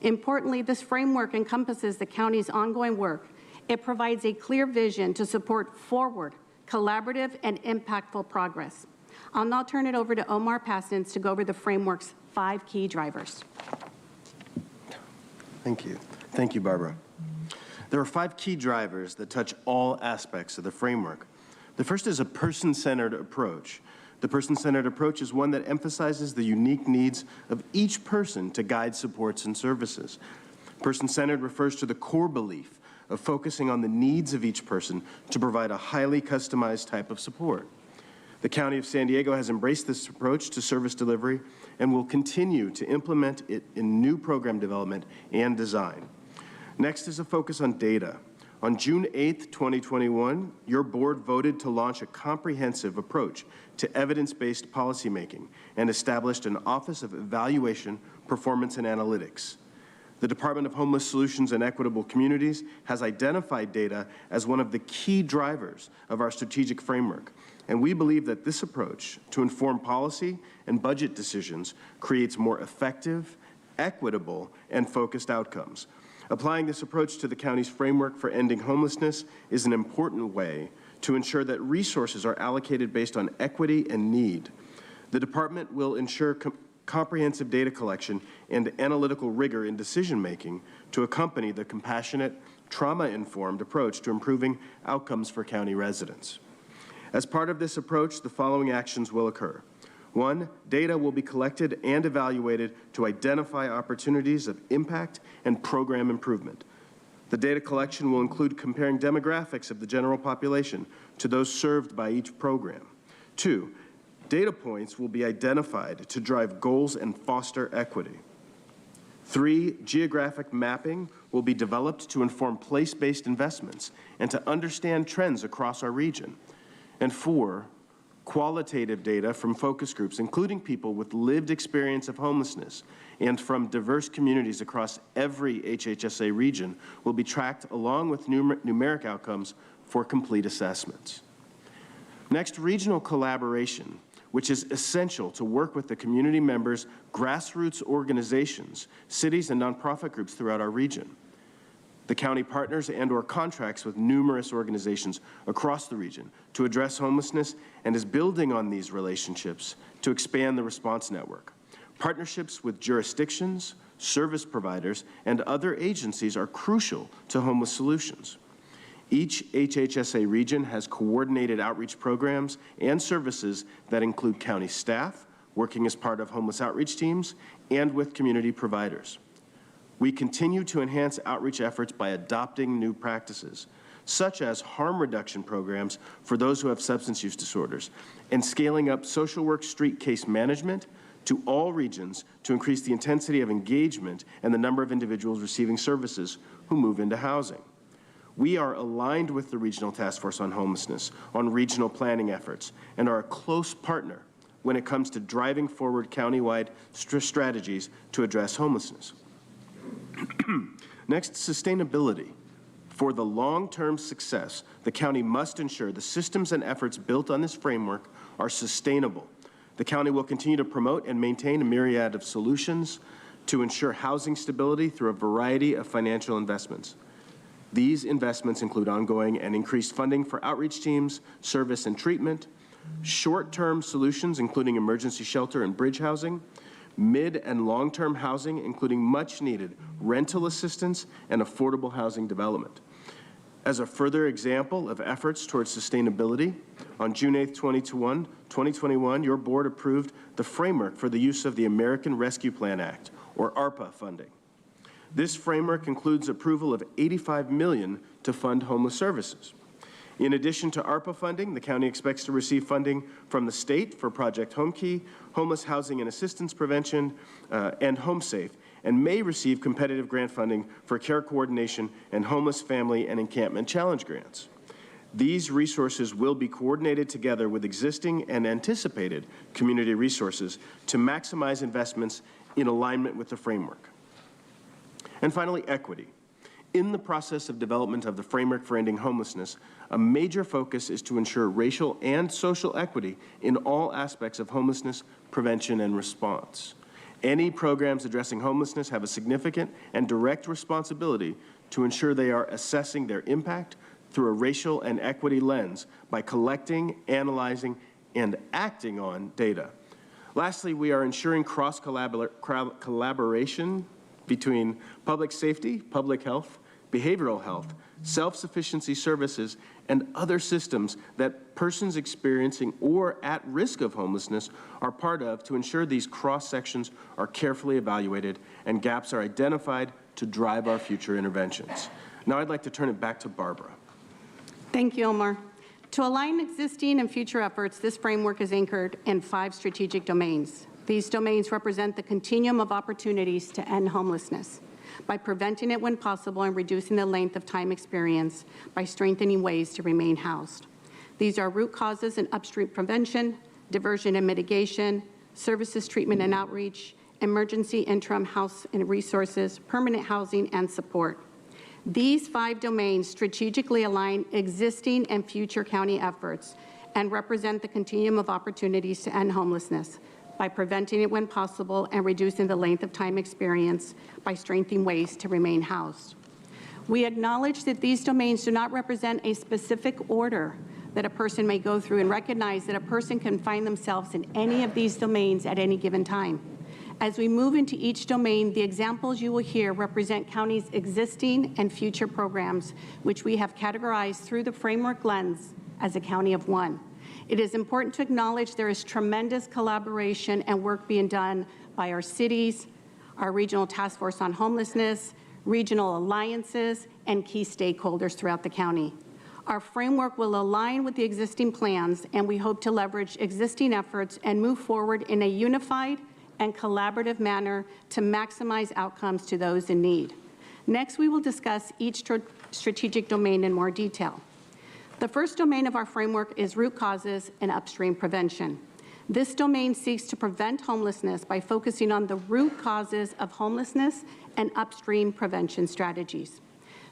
Importantly, this framework encompasses the county's ongoing work. It provides a clear vision to support forward, collaborative, and impactful progress. I'll now turn it over to Omar Passons to go over the framework's 5 key drivers. Thank you. Thank you, Barbara. There are 5 key drivers that touch all aspects of the framework. The first is a person-centered approach. The person-centered approach is one that emphasizes the unique needs of each person to guide supports and services. Person-centered refers to the core belief of focusing on the needs of each person to provide a highly customized type of support. The County of San Diego has embraced this approach to service delivery and will continue to implement it in new program development and design. Next is a focus on data. On June 8th, 2021, your board voted to launch a comprehensive approach to evidence-based policymaking and established an Office of Evaluation, Performance, and Analytics. The Department of Homeless Solutions and Equitable Communities has identified data as one of the key drivers of our strategic framework, and we believe that this approach to inform policy and budget decisions creates more effective, equitable, and focused outcomes. Applying this approach to the county's framework for ending homelessness is an important way to ensure that resources are allocated based on equity and need. The department will ensure comprehensive data collection and analytical rigor in decision-making to accompany the compassionate, trauma-informed approach to improving outcomes for county residents. As part of this approach, the following actions will occur. 1, data will be collected and evaluated to identify opportunities of impact and program improvement. The data collection will include comparing demographics of the general population to those served by each program. 2, data points will be identified to drive goals and foster equity. 3, geographic mapping will be developed to inform place-based investments and to understand trends across our region. And 4, qualitative data from focus groups, including people with lived experience of homelessness and from diverse communities across every HHSA region, will be tracked along with numeric outcomes for complete assessments. Next, regional collaboration, which is essential to work with the community members, grassroots organizations, cities, and nonprofit groups throughout our region. The county partners and/or contracts with numerous organizations across the region to address homelessness and is building on these relationships to expand the response network. Partnerships with jurisdictions, service providers, and other agencies are crucial to homeless solutions. Each HHSA region has coordinated outreach programs and services that include county staff working as part of homeless outreach teams and with community providers. We continue to enhance outreach efforts by adopting new practices, such as harm reduction programs for those who have substance use disorders, and scaling up social work street case management to all regions to increase the intensity of engagement and the number of individuals receiving services who move into housing. We are aligned with the Regional Task Force on Homelessness on regional planning efforts and are a close partner when it comes to driving forward countywide strategies to address homelessness. Next, sustainability. For the long-term success, the county must ensure the systems and efforts built on this framework are sustainable. The county will continue to promote and maintain a myriad of solutions to ensure housing stability through a variety of financial investments. These investments include ongoing and increased funding for outreach teams, service and treatment, short-term solutions including emergency shelter and bridge housing, mid and long-term housing including much-needed rental assistance and affordable housing development. As a further example of efforts towards sustainability, on June 8, 2021, your board approved the framework for the use of the American Rescue Plan Act, or ARPA funding. This framework includes approval of $85 million to fund homeless services. In addition to ARPA funding, the county expects to receive funding from the state for Project HomeKey, homeless housing and assistance prevention, and HomeSafe, and may receive competitive grant funding for care coordination and homeless family and encampment challenge grants. These resources will be coordinated together with existing and anticipated community resources to maximize investments in alignment with the framework. And finally, equity. In the process of development of the framework for ending homelessness, a major focus is to ensure racial and social equity in all aspects of homelessness prevention and response. Any programs addressing homelessness have a significant and direct responsibility to ensure they are assessing their impact through a racial and equity lens by collecting, analyzing, and acting on data. Lastly, we are ensuring cross-collaboration between public safety, public health, behavioral health, self-sufficiency services, and other systems that persons experiencing or at risk of homelessness are part of to ensure these cross-sections are carefully evaluated and gaps are identified to drive our future interventions. Now I'd like to turn it back to Barbara. Thank you, Omar. To align existing and future efforts, this framework is anchored in 5 strategic domains. These domains represent the continuum of opportunities to end homelessness by preventing it when possible and reducing the length of time experienced by strengthening ways to remain housed. These are root causes and upstream prevention, diversion and mitigation, services, treatment and outreach, emergency interim house and resources, permanent housing, and support. These 5 domains strategically align existing and future county efforts and represent the continuum of opportunities to end homelessness by preventing it when possible and reducing the length of time experienced by strengthening ways to remain housed. We acknowledge that these domains do not represent a specific order that a person may go through and recognize that a person can find themselves in any of these domains at any given time. As we move into each domain, the examples you will hear represent county's existing and future programs, which we have categorized through the framework lens as a county of one. It is important to acknowledge there is tremendous collaboration and work being done by our cities, our Regional Task Force on Homelessness, regional alliances, and key stakeholders throughout the county. Our framework will align with the existing plans, and we hope to leverage existing efforts and move forward in a unified and collaborative manner to maximize outcomes to those in need. Next, we will discuss each strategic domain in more detail. The first domain of our framework is root causes and upstream prevention. This domain seeks to prevent homelessness by focusing on the root causes of homelessness and upstream prevention strategies.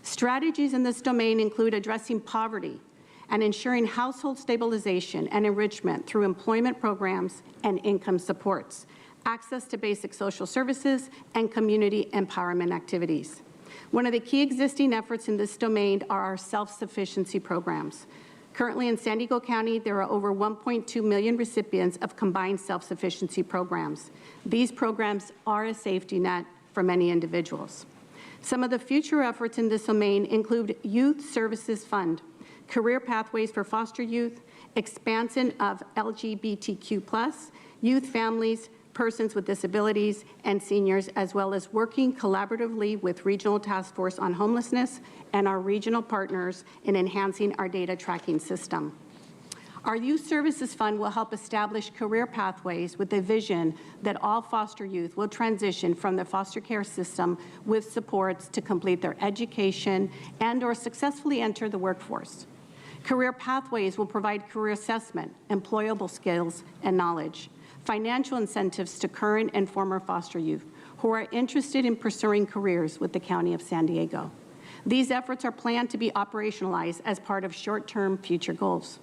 Strategies in this domain include addressing poverty and ensuring household stabilization and enrichment through employment programs and income supports, access to basic social services, and community empowerment activities. One of the key existing efforts in this domain are our self-sufficiency programs. Currently in San Diego County, there are over 1.2 million recipients of combined self-sufficiency programs. These programs are a safety net for many individuals. Some of the future efforts in this domain include Youth Services Fund, career pathways for foster youth, expansion of LGBTQ+, youth families, persons with disabilities, and seniors, as well as working collaboratively with Regional Task Force on Homelessness and our regional partners in enhancing our data tracking system. Our Youth Services Fund will help establish career pathways with a vision that all foster youth will transition from the foster care system with supports to complete their education and/or successfully enter the workforce. Career pathways will provide career assessment, employable skills and knowledge, financial incentives to current and former foster youth who are interested in pursuing careers with the County of San Diego. These efforts are planned to be operationalized as part of short-term future goals.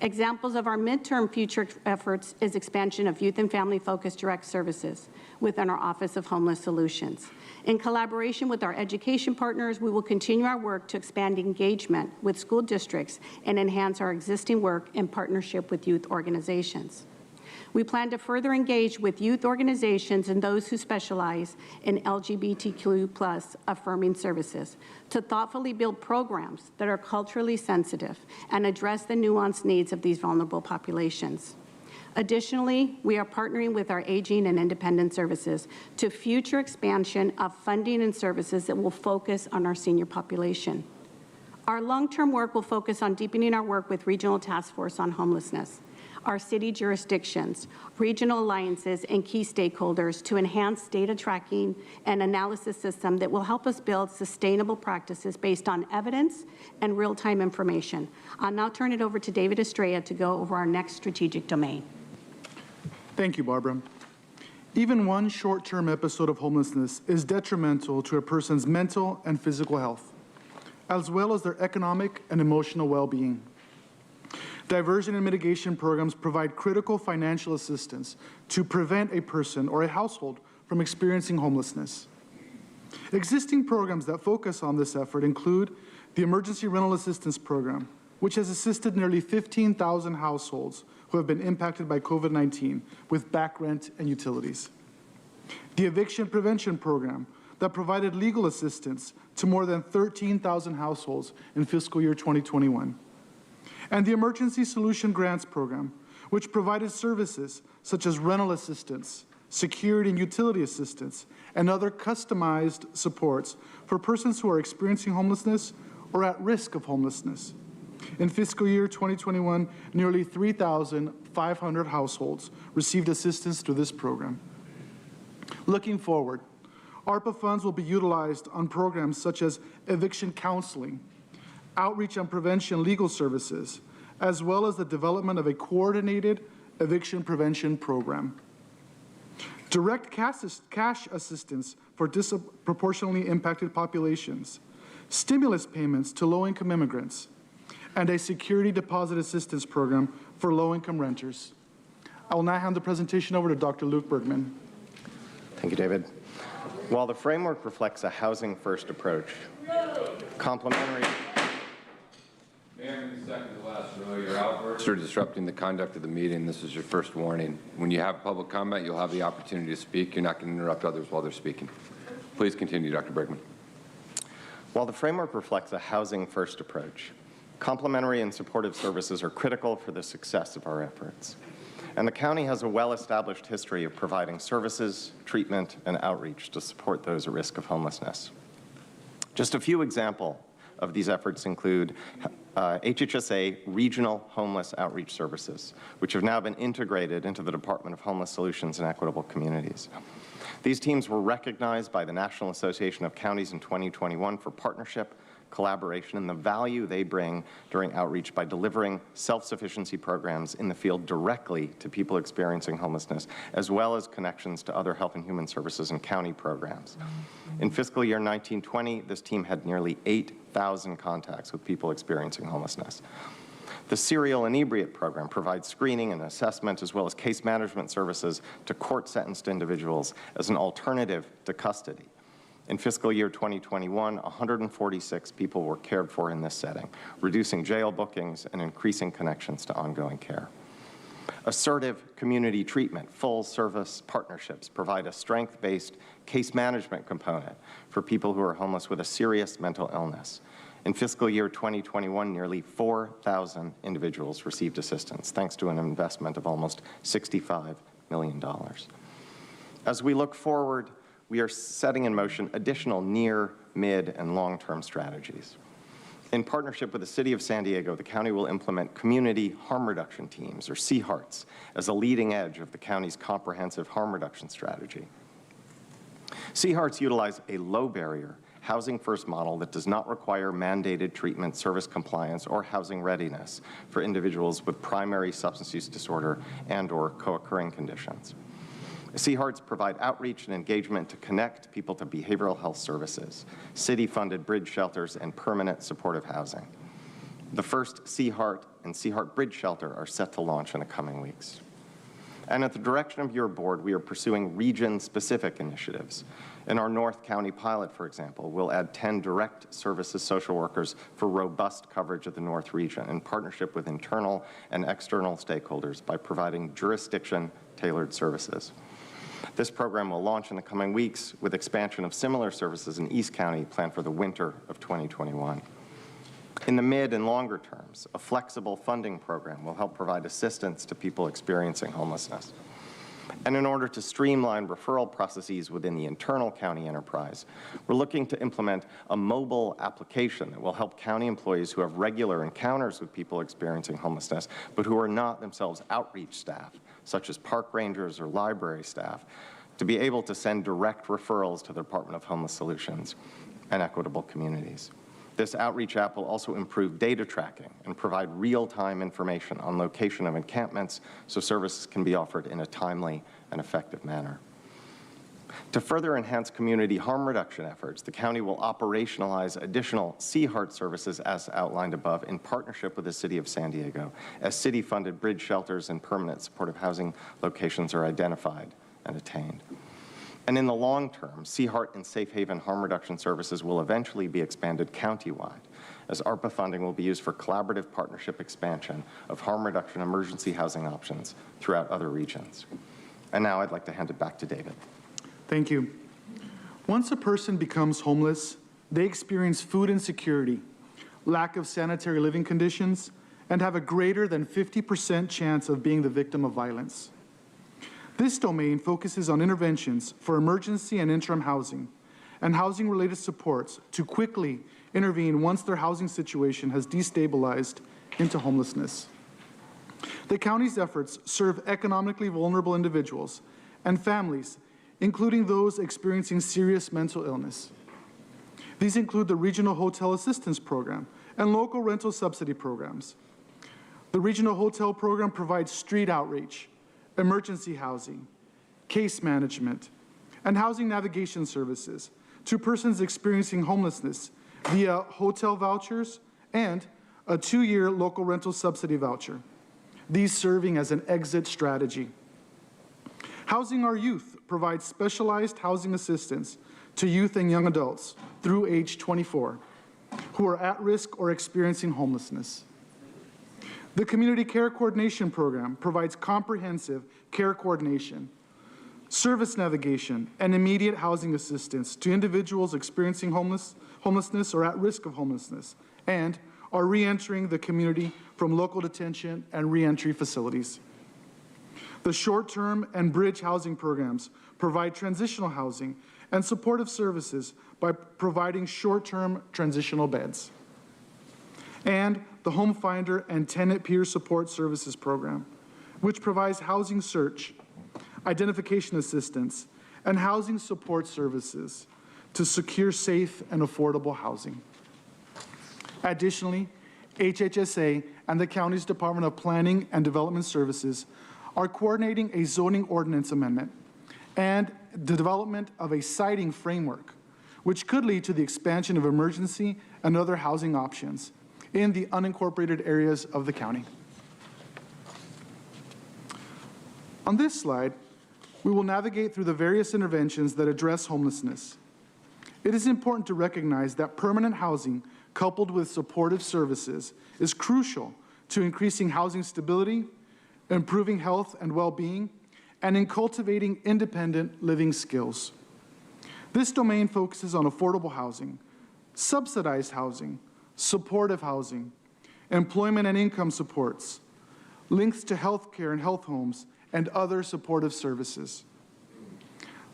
Examples of our midterm future efforts is expansion of youth and family-focused direct services within our Office of Homeless Solutions. In collaboration with our education partners, we will continue our work to expand engagement with school districts and enhance our existing work in partnership with youth organizations. We plan to further engage with youth organizations and those who specialize in LGBTQ+ affirming services to thoughtfully build programs that are culturally sensitive and address the nuanced needs of these vulnerable populations. Additionally, we are partnering with our aging and independent services to future expansion of funding and services that will focus on our senior population. Our long-term work will focus on deepening our work with Regional Task Force on Homelessness, our city jurisdictions, regional alliances, and key stakeholders to enhance data tracking and analysis system that will help us build sustainable practices based on evidence and real-time information. I'll now turn it over to David Estrella to go over our next strategic domain. Thank you, Barbara. Even one short-term episode of homelessness is detrimental to a person's mental and physical health, as well as their economic and emotional well-being. Diversion and mitigation programs provide critical financial assistance to prevent a person or a household from experiencing homelessness. Existing programs that focus on this effort include the Emergency Rental Assistance Program, which has assisted nearly 15,000 households who have been impacted by COVID-19 with back rent and utilities. The Eviction Prevention Program that provided legal assistance to more than 13,000 households in fiscal year 2021. And the Emergency Solution Grants Program, which provided services such as rental assistance, security and utility assistance, and other customized supports for persons who are experiencing homelessness or at risk of homelessness. In fiscal year 2021, nearly 3,500 households received assistance through this program. Looking forward, ARPA funds will be utilized on programs such as eviction counseling, outreach and prevention legal services, as well as the development of a coordinated eviction prevention program. Direct cash assistance for disproportionately impacted populations, stimulus payments to low-income immigrants, and a security deposit assistance program for low-income renters. I will now hand the presentation over to Dr. Luke Bergman. Thank you, David. While the framework reflects a housing-first approach, complementary... Mayor, in a second to last row, your outbursts are disrupting the conduct of the meeting. This is your first warning. When you have public comment, you'll have the opportunity to speak. You're not going to interrupt others while they're speaking. Please continue, Dr. Bergman. While the framework reflects a housing-first approach, complementary and supportive services are critical for the success of our efforts. And the county has a well-established history of providing services, treatment, and outreach to support those at risk of homelessness. Just a few examples of these efforts include HHSA Regional Homeless Outreach Services, which have now been integrated into the Department of Homeless Solutions and Equitable Communities. These teams were recognized by the National Association of Counties in 2021 for partnership, collaboration, and the value they bring during outreach by delivering self-sufficiency programs in the field directly to people experiencing homelessness, as well as connections to other health and human services and county programs. In fiscal year 1920, this team had nearly 8,000 contacts with people experiencing homelessness. The Serial Inebriate Program provides screening and assessment as well as case management services to court-sentenced individuals as an alternative to custody. In fiscal year 2021, 146 people were cared for in this setting, reducing jail bookings and increasing connections to ongoing care. Assertive community treatment, full-service partnerships provide a strength-based case management component for people who are homeless with a serious mental illness. In fiscal year 2021, nearly 4,000 individuals received assistance, thanks to an investment of almost $65 million. As we look forward, we are setting in motion additional near, mid, and long-term strategies. In partnership with the City of San Diego, the county will implement community harm reduction teams, or CHARTs, as a leading edge of the county's comprehensive harm reduction strategy. CHARTs utilize a low-barrier, housing-first model that does not require mandated treatment, service compliance, or housing readiness for individuals with primary substance use disorder and/or co-occurring conditions. CHARTs provide outreach and engagement to connect people to behavioral health services, city-funded bridge shelters, and permanent supportive housing. The first CHART and CHART Bridge Shelter are set to launch in the coming weeks. And at the direction of your board, we are pursuing region-specific initiatives. In our North County pilot, for example, we'll add 10 direct services social workers for robust coverage of the North region in partnership with internal and external stakeholders by providing jurisdiction-tailored services. This program will launch in the coming weeks with expansion of similar services in East County planned for the winter of 2021. In the mid and longer terms, a flexible funding program will help provide assistance to people experiencing homelessness. And in order to streamline referral processes within the internal county enterprise, we're looking to implement a mobile application that will help county employees who have regular encounters with people experiencing homelessness, but who are not themselves outreach staff, such as park rangers or library staff, to be able to send direct referrals to the Department of Homeless Solutions and Equitable Communities. This outreach app will also improve data tracking and provide real-time information on location of encampments so services can be offered in a timely and effective manner. To further enhance community harm reduction efforts, the county will operationalize additional CHART services as outlined above in partnership with the City of San Diego, as city-funded bridge shelters and permanent supportive housing locations are identified and attained. And in the long term, CHART and Safe Haven harm reduction services will eventually be expanded countywide, as ARPA funding will be used for collaborative partnership expansion of harm reduction emergency housing options throughout other regions. And now I'd like to hand it back to David. Thank you. Once a person becomes homeless, they experience food insecurity, lack of sanitary living conditions, and have a greater than 50% chance of being the victim of violence. This domain focuses on interventions for emergency and interim housing and housing-related supports to quickly intervene once their housing situation has destabilized into homelessness. The county's efforts serve economically vulnerable individuals and families, including those experiencing serious mental illness. These include the Regional Hotel Assistance Program and local rental subsidy programs. The Regional Hotel Program provides street outreach, emergency housing, case management, and housing navigation services to persons experiencing homelessness via hotel vouchers and a 2-year local rental subsidy voucher, these serving as an exit strategy. Housing Our Youth provides specialized housing assistance to youth and young adults through age 24 who are at risk or experiencing homelessness. The Community Care Coordination Program provides comprehensive care coordination, service navigation, and immediate housing assistance to individuals experiencing homelessness or at risk of homelessness, and are re-entering the community from local detention and re-entry facilities. The short-term and bridge housing programs provide transitional housing and supportive services by providing short-term transitional beds. And the Home Finder and Tenant Peer Support Services Program, which provides housing search, identification assistance, and housing support services to secure safe and affordable housing. Additionally, HHSA and the county's Department of Planning and Development Services are coordinating a zoning ordinance amendment and the development of a siting framework, which could lead to the expansion of emergency and other housing options in the unincorporated areas of the county. On this slide, we will navigate through the various interventions that address homelessness. It is important to recognize that permanent housing coupled with supportive services is crucial to increasing housing stability, improving health and well-being, and in cultivating independent living skills. This domain focuses on affordable housing, subsidized housing, supportive housing, employment and income supports, links to health care and health homes, and other supportive services.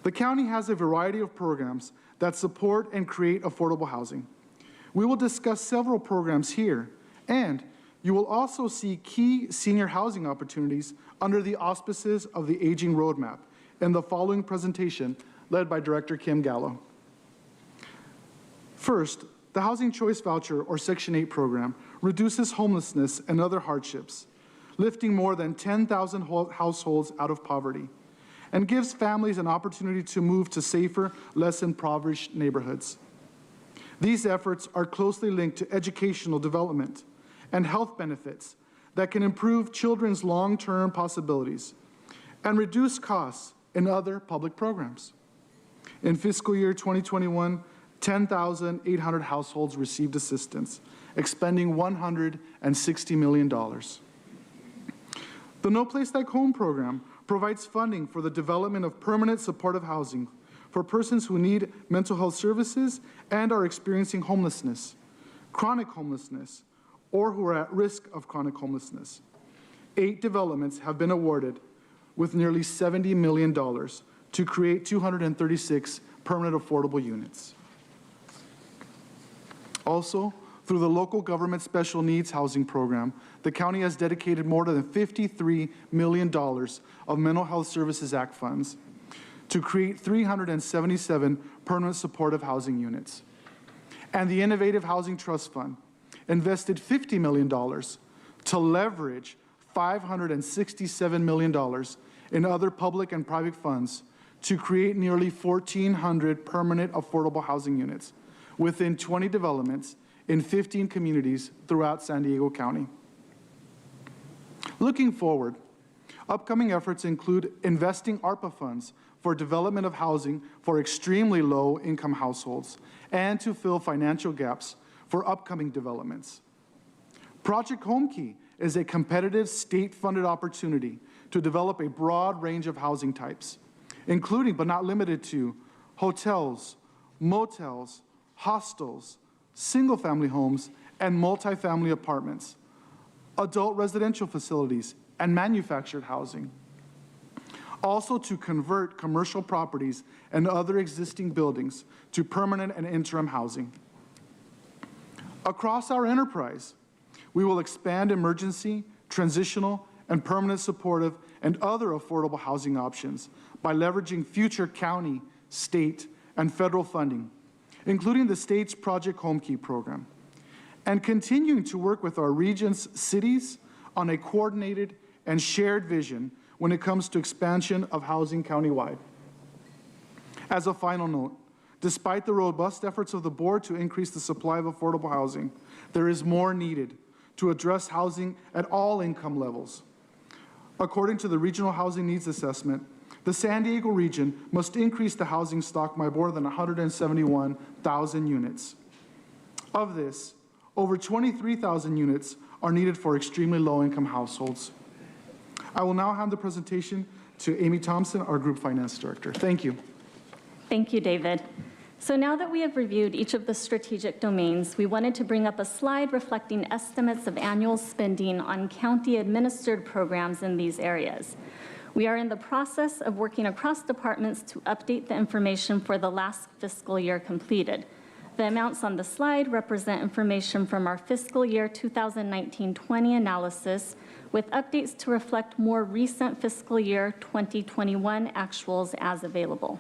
The county has a variety of programs that support and create affordable housing. We will discuss several programs here, and you will also see key senior housing opportunities under the auspices of the Aging Roadmap in the following presentation led by Director Kim Gallo. First, the Housing Choice Voucher, or Section 8 program, reduces homelessness and other hardships, lifting more than 10,000 households out of poverty, and gives families an opportunity to move to safer, less impoverished neighborhoods. These efforts are closely linked to educational development and health benefits that can improve children's long-term possibilities and reduce costs in other public programs. In fiscal year 2021, 10,800 households received assistance, expending $160 million. The No Place Like Home program provides funding for the development of permanent supportive housing for persons who need mental health services and are experiencing homelessness, chronic homelessness, or who are at risk of chronic homelessness. 8 developments have been awarded with nearly $70 million to create 236 permanent affordable units. Also, through the Local Government Special Needs Housing Program, the county has dedicated more than $53 million of Mental Health Services Act funds to create 377 permanent supportive housing units. And the Innovative Housing Trust Fund invested $50 million to leverage $567 million in other public and private funds to create nearly 1,400 permanent affordable housing units within 20 developments in 15 communities throughout San Diego County. Looking forward, upcoming efforts include investing ARPA funds for development of housing for extremely low-income households and to fill financial gaps for upcoming developments. Project HomeKey is a competitive state-funded opportunity to develop a broad range of housing types, including but not limited to hotels, motels, hostels, single-family homes, and multifamily apartments, adult residential facilities, and manufactured housing. Also to convert commercial properties and other existing buildings to permanent and interim housing. Across our enterprise, we will expand emergency, transitional, and permanent supportive and other affordable housing options by leveraging future county, state, and federal funding, including the state's Project HomeKey program, and continuing to work with our region's cities on a coordinated and shared vision when it comes to expansion of housing countywide. As a final note, despite the robust efforts of the board to increase the supply of affordable housing, there is more needed to address housing at all income levels. According to the Regional Housing Needs Assessment, the San Diego region must increase the housing stock by more than 171,000 units. Of this, over 23,000 units are needed for extremely low-income households. I will now hand the presentation to Amy Thompson, our Group Finance Director. Thank you. Thank you, David. So now that we have reviewed each of the strategic domains, we wanted to bring up a slide reflecting estimates of annual spending on county-administered programs in these areas. We are in the process of working across departments to update the information for the last fiscal year completed. The amounts on the slide represent information from our fiscal year 2019-20 analysis, with updates to reflect more recent fiscal year 2021 actuals as available.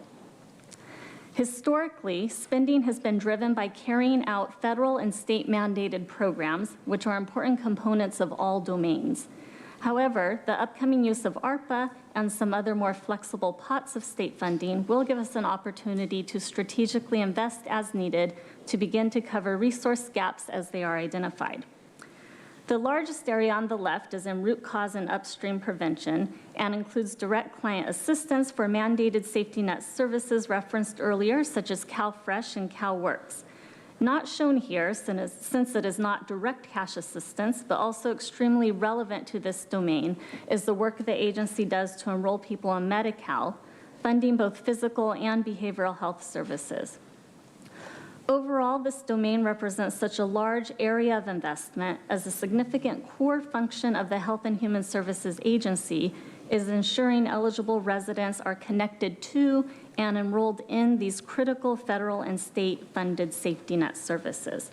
Historically, spending has been driven by carrying out federal and state mandated programs, which are important components of all domains. However, the upcoming use of ARPA and some other more flexible pots of state funding will give us an opportunity to strategically invest as needed to begin to cover resource gaps as they are identified. The largest area on the left is in root cause and upstream prevention and includes direct client assistance for mandated safety net services referenced earlier, such as CalFresh and CalWorks. Not shown here, since it is not direct cash assistance, but also extremely relevant to this domain, is the work the agency does to enroll people in Medi-Cal, funding both physical and behavioral health services. Overall, this domain represents such a large area of investment as a significant core function of the Health and Human Services Agency, is ensuring eligible residents are connected to and enrolled in these critical federal and state-funded safety net services.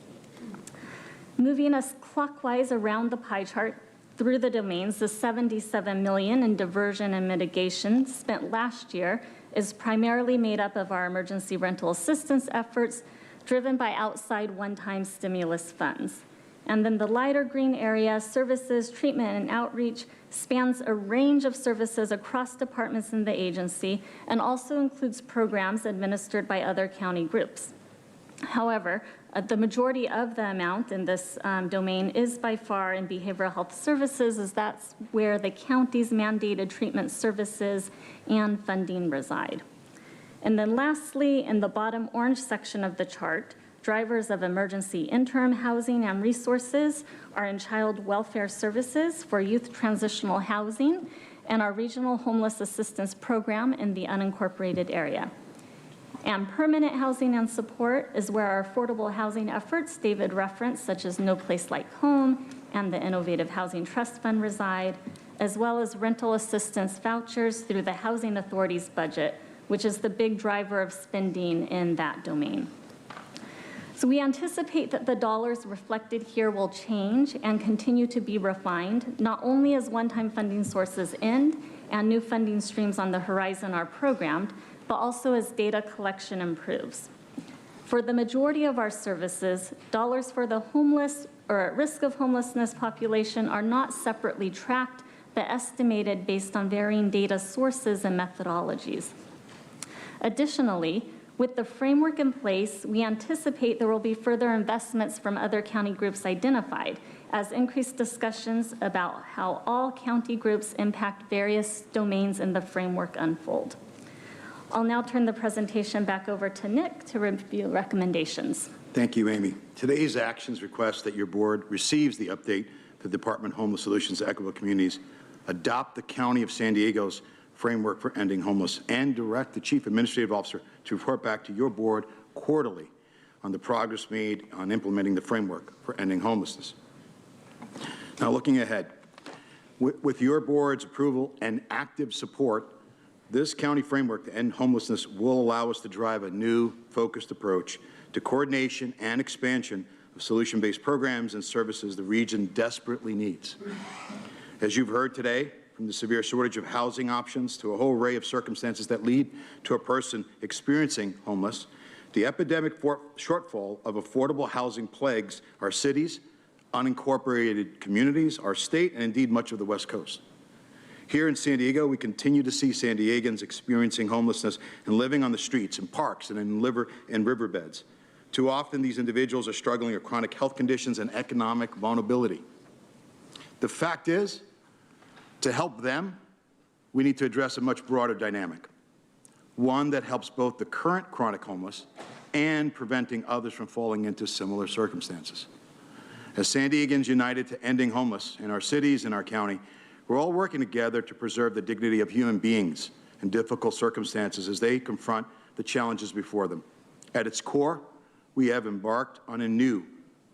Moving us clockwise around the pie chart through the domains, the $77 million in diversion and mitigation spent last year is primarily made up of our emergency rental assistance efforts driven by outside one-time stimulus funds. And then the lighter green area, services, treatment, and outreach, spans a range of services across departments in the agency and also includes programs administered by other county groups. However, the majority of the amount in this domain is by far in behavioral health services, as that's where the county's mandated treatment services and funding reside. And then lastly, in the bottom orange section of the chart, drivers of emergency interim housing and resources are in child welfare services for youth transitional housing and our regional homeless assistance program in the unincorporated area. And permanent housing and support is where our affordable housing efforts David referenced, such as No Place Like Home and the Innovative Housing Trust Fund reside, as well as rental assistance vouchers through the Housing Authority's budget, which is the big driver of spending in that domain. So we anticipate that the dollars reflected here will change and continue to be refined, not only as one-time funding sources end and new funding streams on the horizon are programmed, but also as data collection improves. For the majority of our services, dollars for the homeless or at risk of homelessness population are not separately tracked, but estimated based on varying data sources and methodologies. Additionally, with the framework in place, we anticipate there will be further investments from other county groups identified as increased discussions about how all county groups impact various domains in the framework unfold. I'll now turn the presentation back over to Nick to review recommendations. Thank you, Amy. Today's actions request that your board receives the update to the Department of Homeless Solutions to Equitable Communities, adopt the County of San Diego's framework for ending homeless, and direct the Chief Administrative Officer to report back to your board quarterly on the progress made on implementing the framework for ending homelessness. Now, looking ahead, with your board's approval and active support, this county framework to end homelessness will allow us to drive a new, focused approach to coordination and expansion of solution-based programs and services the region desperately needs. As you've heard today, from the severe shortage of housing options to a whole array of circumstances that lead to a person experiencing homeless, the epidemic shortfall of affordable housing plagues our cities, unincorporated communities, our state, and indeed much of the West Coast. Here in San Diego, we continue to see San Diegans experiencing homelessness and living on the streets, in parks, and in riverbeds. Too often, these individuals are struggling with chronic health conditions and economic vulnerability. The fact is, to help them, we need to address a much broader dynamic, one that helps both the current chronic homeless and preventing others from falling into similar circumstances. As San Diegans united to ending homeless in our cities and our county, we're all working together to preserve the dignity of human beings in difficult circumstances as they confront the challenges before them. At its core, we have embarked on a new,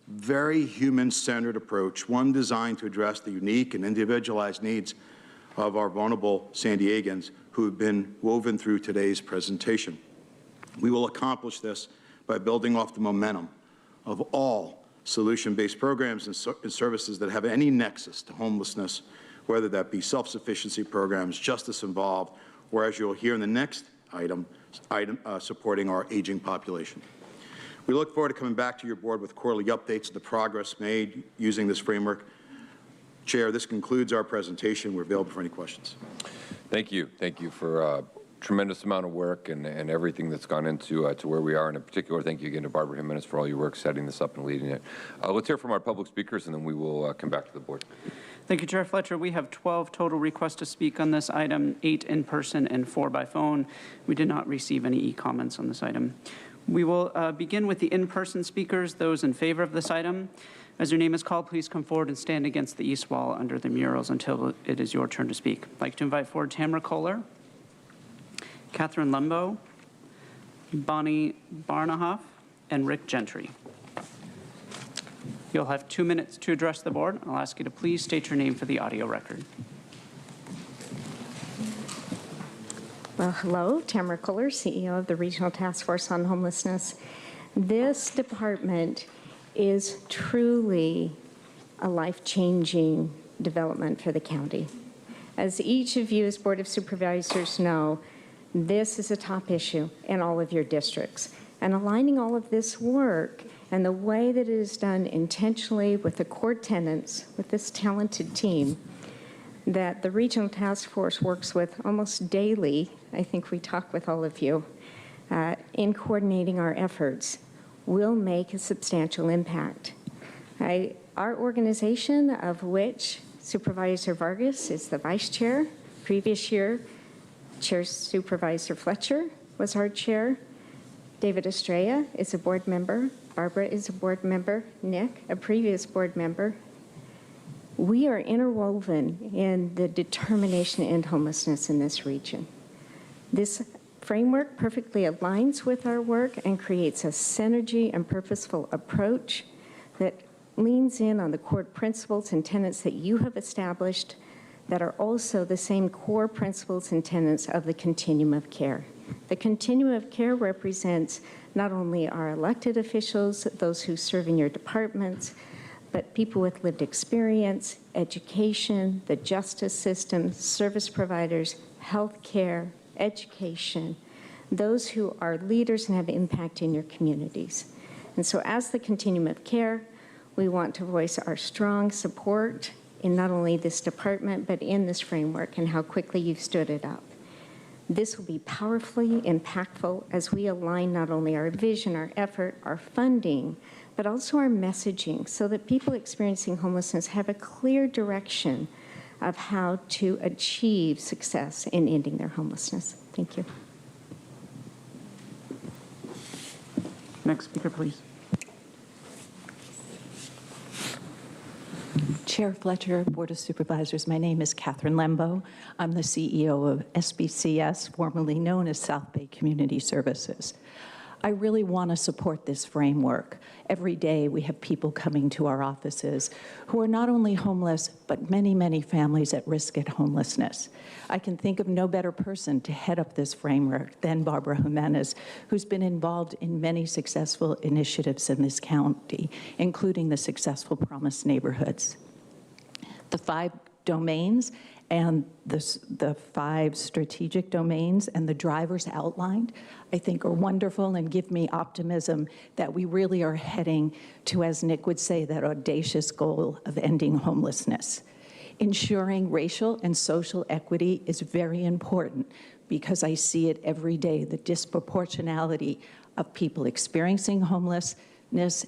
very human-centered approach, one designed to address the unique and individualized needs of our vulnerable San Diegans who have been woven through today's presentation. We will accomplish this by building off the momentum of all solution-based programs and services that have any nexus to homelessness, whether that be self-sufficiency programs, justice involved, or as you'll hear in the next item supporting our aging population. We look forward to coming back to your board with quarterly updates of the progress made using this framework. Chair, this concludes our presentation. We're available for any questions. Thank you. Thank you for a tremendous amount of work and everything that's gone into to where we are. And in particular, thank you again to Barbara Jimenez for all your work setting this up and leading it. Let's hear from our public speakers, and then we will come back to the board. Thank you, Chair Fletcher. We have 12 total requests to speak on this item, 8 in person and 4 by phone. We did not receive any e-comments on this item. We will begin with the in-person speakers, those in favor of this item. As your name is called, please come forward and stand against the east wall under the murals until it is your turn to speak. I'd like to invite forward Tamara Kohler, Catherine Lembo, Bonnie Barnahoff, and Rick Gentry. You'll have 2 minutes to address the board. I'll ask you to please state your name for the audio record. Well, hello, Tamara Kohler, CEO of the Regional Task Force on Homelessness. This department is truly a life-changing development for the county. As each of you as Board of Supervisors know, this is a top issue in all of your districts. And aligning all of this work and the way that it is done intentionally with the core tenants, with this talented team that the Regional Task Force works with almost daily, I think we talk with all of you, in coordinating our efforts, will make a substantial impact. Our organization, of which Supervisor Vargas is the vice chair, previous year, Chair Supervisor Fletcher was our chair, David Estrella is a board member, Barbara is a board member, Nick, a previous board member. We are interwoven in the determination to end homelessness in this region. This framework perfectly aligns with our work and creates a synergy and purposeful approach that leans in on the core principles and tenets that you have established that are also the same core principles and tenets of the continuum of care. The continuum of care represents not only our elected officials, those who serve in your departments, but people with lived experience, education, the justice system, service providers, health care, education, those who are leaders and have impact in your communities. And so as the continuum of care, we want to voice our strong support in not only this department, but in this framework and how quickly you've stood it up. This will be powerfully impactful as we align not only our vision, our effort, our funding, but also our messaging so that people experiencing homelessness have a clear direction of how to achieve success in ending their homelessness. Thank you. Next speaker, please. Chair Fletcher, Board of Supervisors, my name is Catherine Lembo. I'm the CEO of SBCS, formerly known as South Bay Community Services. I really want to support this framework. Every day we have people coming to our offices who are not only homeless, but many, many families at risk at homelessness. I can think of no better person to head up this framework than Barbara Jimenez, who's been involved in many successful initiatives in this county, including the successful Promise Neighborhoods. The 5 domains and the 5 strategic domains and the drivers outlined, I think are wonderful and give me optimism that we really are heading to, as Nick would say, that audacious goal of ending homelessness. Ensuring racial and social equity is very important because I see it every day, the disproportionality of people experiencing homelessness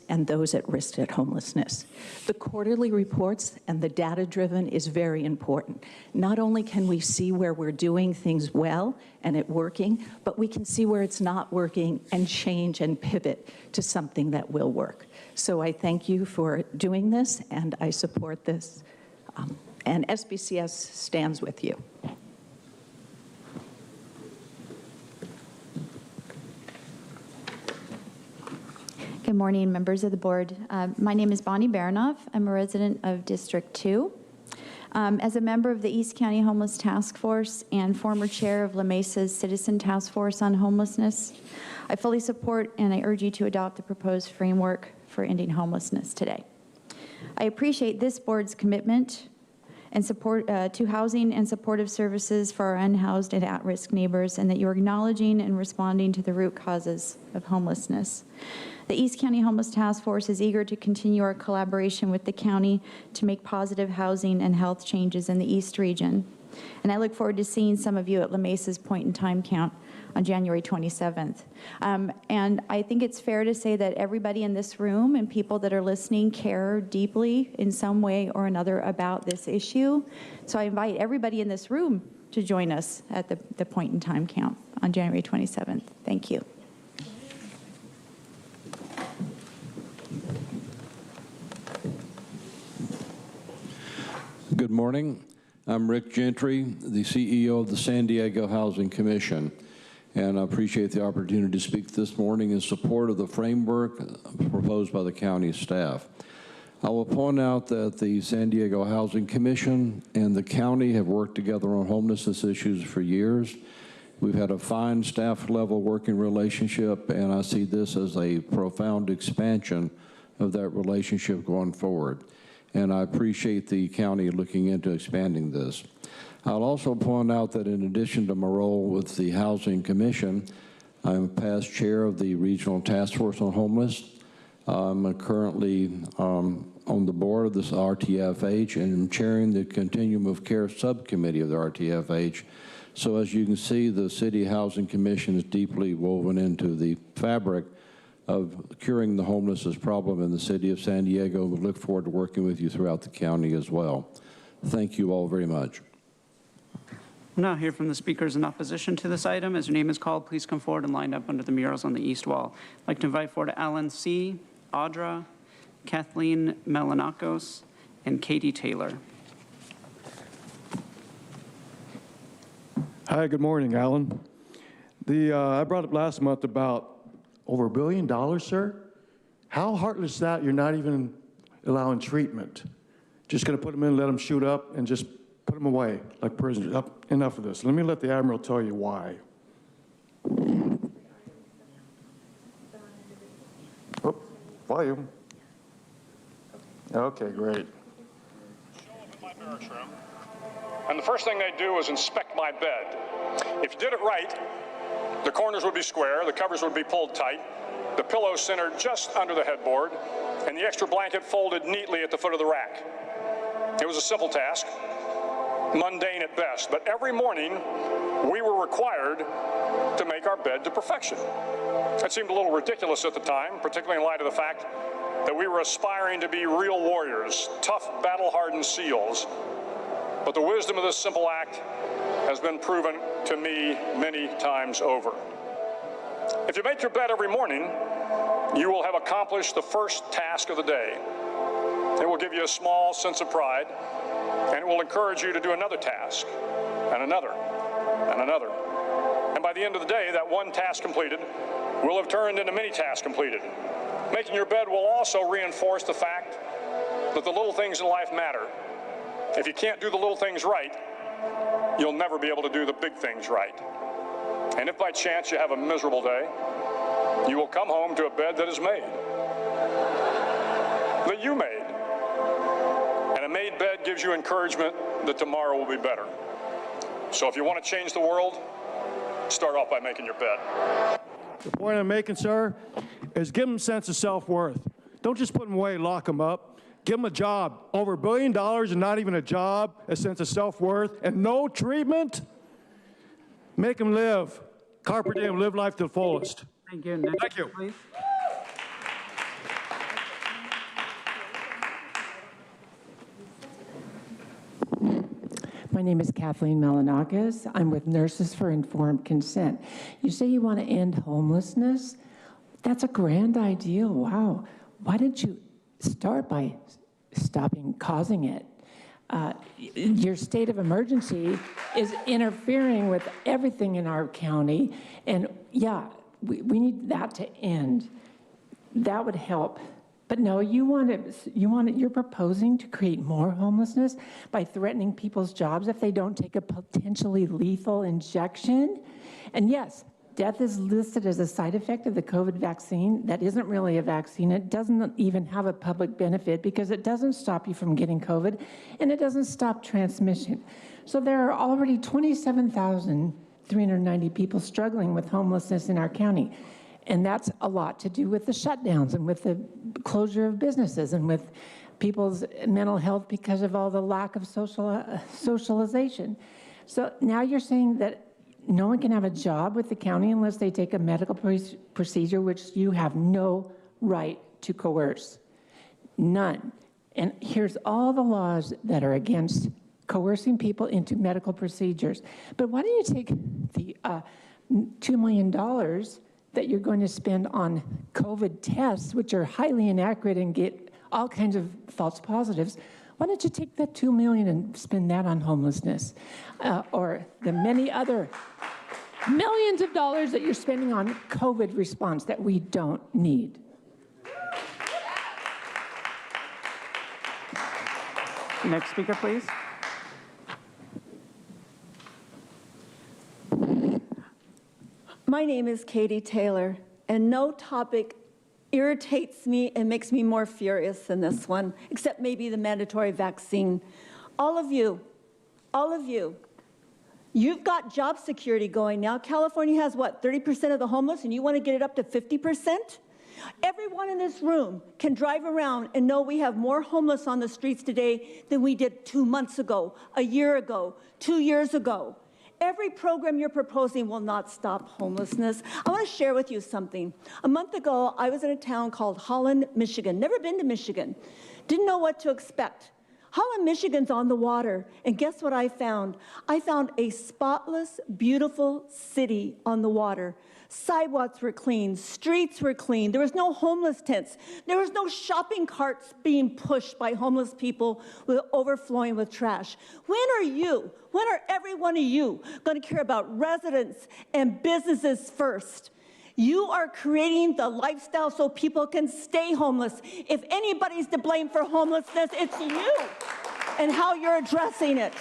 and those at risk at homelessness. The quarterly reports and the data-driven is very important. Not only can we see where we're doing things well and it working, but we can see where it's not working and change and pivot to something that will work. So I thank you for doing this and I support this. And SBCS stands with you. Good morning, members of the board. My name is Bonnie Baranoff. I'm a resident of District 2. As a member of the East County Homeless Task Force and former chair of La Mesa's Citizen Task Force on Homelessness, I fully support and I urge you to adopt the proposed framework for ending homelessness today. I appreciate this board's commitment and support to housing and supportive services for our unhoused and at-risk neighbors, and that you're acknowledging and responding to the root causes of homelessness. The East County Homeless Task Force is eager to continue our collaboration with the county to make positive housing and health changes in the East region. And I look forward to seeing some of you at La Mesa's point in time count on January 27th. And I think it's fair to say that everybody in this room and people that are listening care deeply in some way or another about this issue. So I invite everybody in this room to join us at the point in time count on January 27th. Thank you. Good morning. I'm Rick Gentry, the CEO of the San Diego Housing Commission, and I appreciate the opportunity to speak this morning in support of the framework proposed by the county staff. I will point out that the San Diego Housing Commission and the county have worked together on homelessness issues for years, We've had a fine staff level working relationship, and I see this as a profound expansion of that relationship going forward. And I appreciate the county looking into expanding this. I'll also point out that in addition to my role with the Housing Commission, I'm past chair of the Regional Task Force on Homeless. I'm currently on the board of this RTFH and I'm chairing the Continuum of Care Subcommittee of the RTFH. So as you can see, the City Housing Commission is deeply woven into the fabric of curing the homelessness problem in the city of San Diego. We look forward to working with you throughout the county as well. Thank you all very much. We'll now hear from the speakers in opposition to this item. As your name is called, please come forward and line up under the murals on the east wall. I'd like to invite forward Alan C., Audra, Kathleen Melanakos, and Katie Taylor. Hi, good morning, Alan. I brought up last month about over $1 billion, sir. How heartless is that you're not even allowing treatment? Just going to put them in, let them shoot up, and just put them away like prisoners. Enough of this. Let me let the Admiral tell you why. Oh, volume. Okay, great. And the first thing they do is inspect my bed. If you did it right, the corners would be square, the covers would be pulled tight, the pillow centered just under the headboard, and the extra blanket folded neatly at the foot of the rack. It was a simple task, mundane at best, but every morning we were required to make our bed to perfection. It seemed a little ridiculous at the time, particularly in light of the fact that we were aspiring to be real warriors, tough, battle-hardened SEALs. But the wisdom of this simple act has been proven to me many times over. If you make your bed every morning, you will have accomplished the first task of the day. It will give you a small sense of pride, and it will encourage you to do another task, and another, and another. And by the end of the day, that one task completed will have turned into many tasks completed. Making your bed will also reinforce the fact that the little things in life matter. If you can't do the little things right, you'll never be able to do the big things right. And if by chance you have a miserable day, you will come home to a bed that is made, that you made. And a made bed gives you encouragement that tomorrow will be better. So if you want to change the world, start off by making your bed. The point I'm making, sir, is give them a sense of self-worth. Don't just put them away and lock them up. Give them a job. Over $1 billion and not even a job, a sense of self-worth, and no treatment. Make them live. Carpe diem, live life to the fullest. Thank you. Next, Thank you. Please. My name is Kathleen Melanakis. I'm with Nurses for Informed Consent. You say you want to end homelessness? That's a grand ideal. Wow. Why didn't you start by stopping causing it? Your state of emergency is interfering with everything in our county. And yeah, we need that to end. That would help. But no, you're proposing to create more homelessness by threatening people's jobs if they don't take a potentially lethal injection. And yes, death is listed as a side effect of the COVID vaccine. That isn't really a vaccine. It doesn't even have a public benefit because it doesn't stop you from getting COVID and it doesn't stop transmission. So there are already 27,390 people struggling with homelessness in our county. And that's a lot to do with the shutdowns and with the closure of businesses and with people's mental health because of all the lack of socialization. So now you're saying that no one can have a job with the county unless they take a medical procedure, which you have no right to coerce. None. And here's all the laws that are against coercing people into medical procedures. But why don't you take the $2 million that you're going to spend on COVID tests, which are highly inaccurate and get all kinds of false positives? Why don't you take that $2 million and spend that on homelessness? Or the many other millions of dollars that you're spending on COVID response that we don't need. Next speaker, please. My name is Katie Taylor, and no topic irritates me and makes me more furious than this one, except maybe the mandatory vaccine. All of you, you've got job security going now. California has, what, 30% of the homeless, and you want to get it up to 50%? Everyone in this room can drive around and know we have more homeless on the streets today than we did 2 months ago, a year ago, 2 years ago. Every program you're proposing will not stop homelessness. I want to share with you something. A month ago, I was in a town called Holland, Michigan. Never been to Michigan. Didn't know what to expect. Holland, Michigan's on the water, and guess what I found? I found a spotless, beautiful city on the water. Sidewalks were clean, streets were clean, there was no homeless tents, there was no shopping carts being pushed by homeless people overflowing with trash. When are every one of you going to care about residents and businesses first? You are creating the lifestyle so people can stay homeless. If anybody's to blame for homelessness, it's you and how you're addressing it.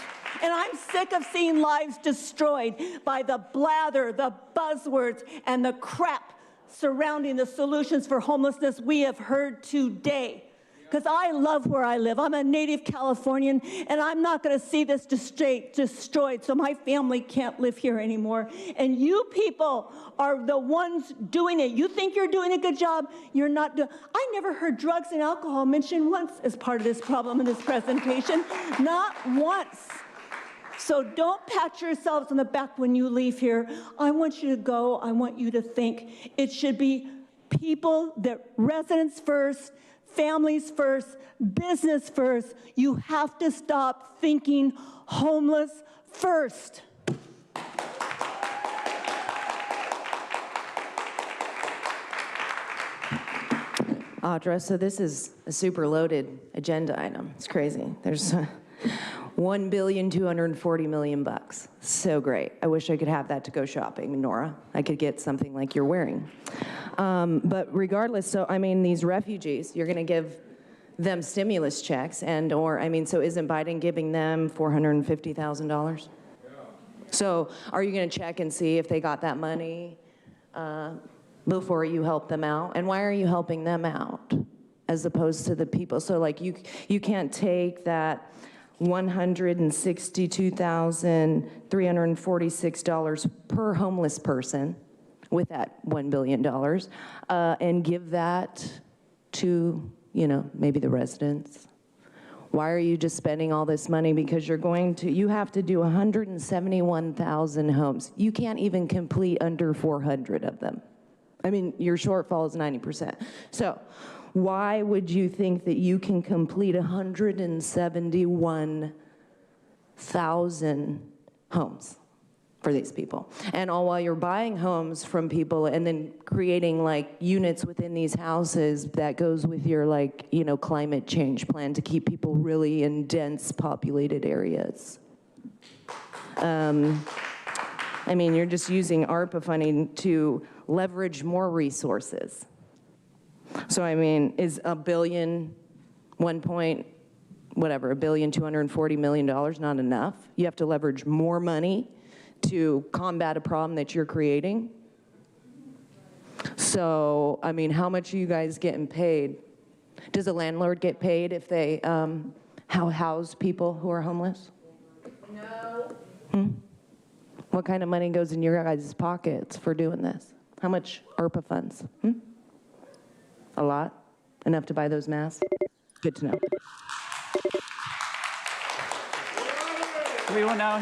And I'm sick of seeing lives destroyed by the blather, the buzzwords, and the crap surrounding the solutions for homelessness we have heard today. Because I love where I live. I'm a native Californian, and I'm not going to see this destroyed so my family can't live here anymore. And you people are the ones doing it. You think you're doing a good job? You're not doing. I never heard drugs and alcohol mentioned once as part of this problem in this presentation. Not once. So don't pat yourselves on the back when you leave here. I want you to go. I want you to think. It should be people, residents first, families first, business first. You have to stop thinking homeless first. Audra, so this is a super loaded agenda item. It's crazy. There's $1,240,000,000. So great. I wish I could have that to go shopping, Nora. I could get something like you're wearing. But regardless, so I mean, these refugees, you're going to give them stimulus checks, so isn't Biden giving them $450,000? Yeah. So are you going to check and see if they got that money before you help them out? And why are you helping them out as opposed to the people? So like you can't take that $162,346 per homeless person with that $1 billion and give that to, maybe the residents. Why are you just spending all this money? Because you have to do 171,000 homes. You can't even complete under 400 of them. I mean, your shortfall is 90%. So why would you think that you can complete 171,000 homes for these people? And all while you're buying homes from people and then creating like units within these houses that goes with your climate change plan to keep people really in dense populated areas. You're just using ARPA funding to leverage more resources. So is $1,240,000,000 not enough? You have to leverage more money to combat a problem that you're creating. So, how much are you guys getting paid? Does a landlord get paid if they house people who are homeless? No. What kind of money goes in your guys' pockets for doing this? How much ARPA funds? A lot? Enough to buy those masks? Good to know. We will now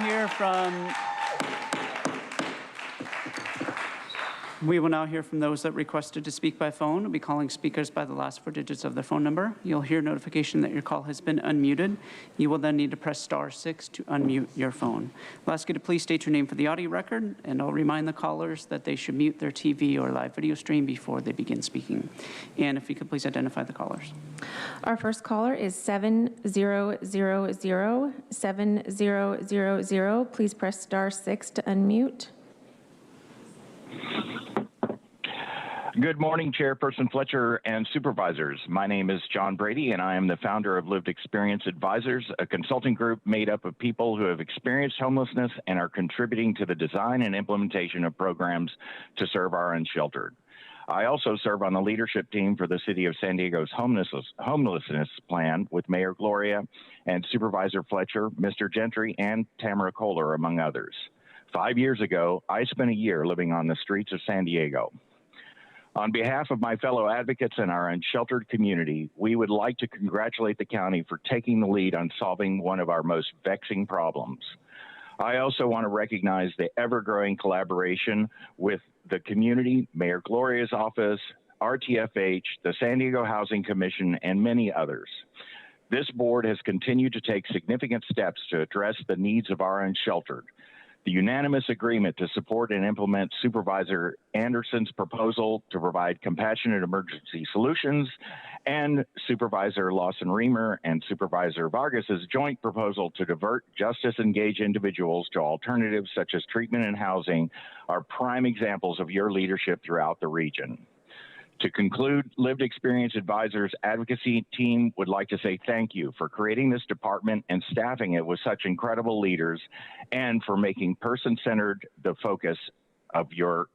hear from those that requested to speak by phone. We'll be calling speakers by the last 4 digits of their phone number. You'll hear notification that your call has been unmuted. You will then need to press *6 to unmute your phone. I'll ask you to please state your name for the audio record, and I'll remind the callers that they should mute their TV or live video stream before they begin speaking. And if you could please identify the callers. Our first caller is 70007000. Please press *6 to unmute. Good morning, Chairperson Fletcher and Supervisors. My name is John Brady, and I am the founder of Lived Experience Advisors, a consulting group made up of people who have experienced homelessness and are contributing to the design and implementation of programs to serve our unsheltered. I also serve on the leadership team for the City of San Diego's homelessness plan with Mayor Gloria and Supervisor Fletcher, Mr. Gentry, and Tamara Kohler, among others. 5 years ago, I spent a year living on the streets of San Diego. On behalf of my fellow advocates and our unsheltered community, we would like to congratulate the county for taking the lead on solving one of our most vexing problems. I also want to recognize the ever-growing collaboration with the community, Mayor Gloria's office, RTFH, the San Diego Housing Commission, and many others. This board has continued to take significant steps to address the needs of our unsheltered. The unanimous agreement to support and implement Supervisor Anderson's proposal to provide compassionate emergency solutions and Supervisor Lawson-Remer and Supervisor Vargas's joint proposal to divert justice-engaged individuals to alternatives such as treatment and housing are prime examples of your leadership throughout the region. To conclude, Lived Experience Advisors advocacy team would like to say thank you for creating this department and staffing it with such incredible leaders, and for making person-centered the focus of your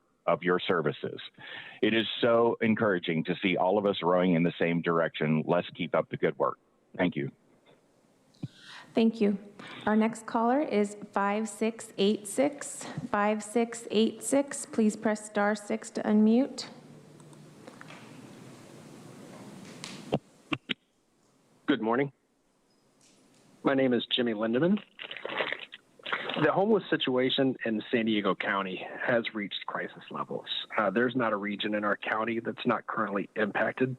services. It is so encouraging to see all of us rowing in the same direction. Let's keep up the good work. Thank you. Thank you. Our next caller is 5686. 5686. Please press *6 to unmute. Good morning. My name is Jimmy Lindeman. The homeless situation in San Diego County has reached crisis levels. There's not a region in our county that's not currently impacted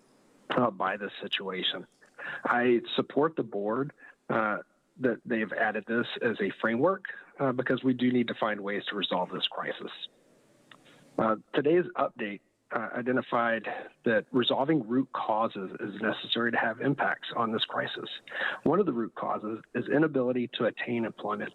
by this situation. I support the board that they've added this as a framework because we do need to find ways to resolve this crisis. Today's update identified that resolving root causes is necessary to have impacts on this crisis. One of the root causes is inability to attain employment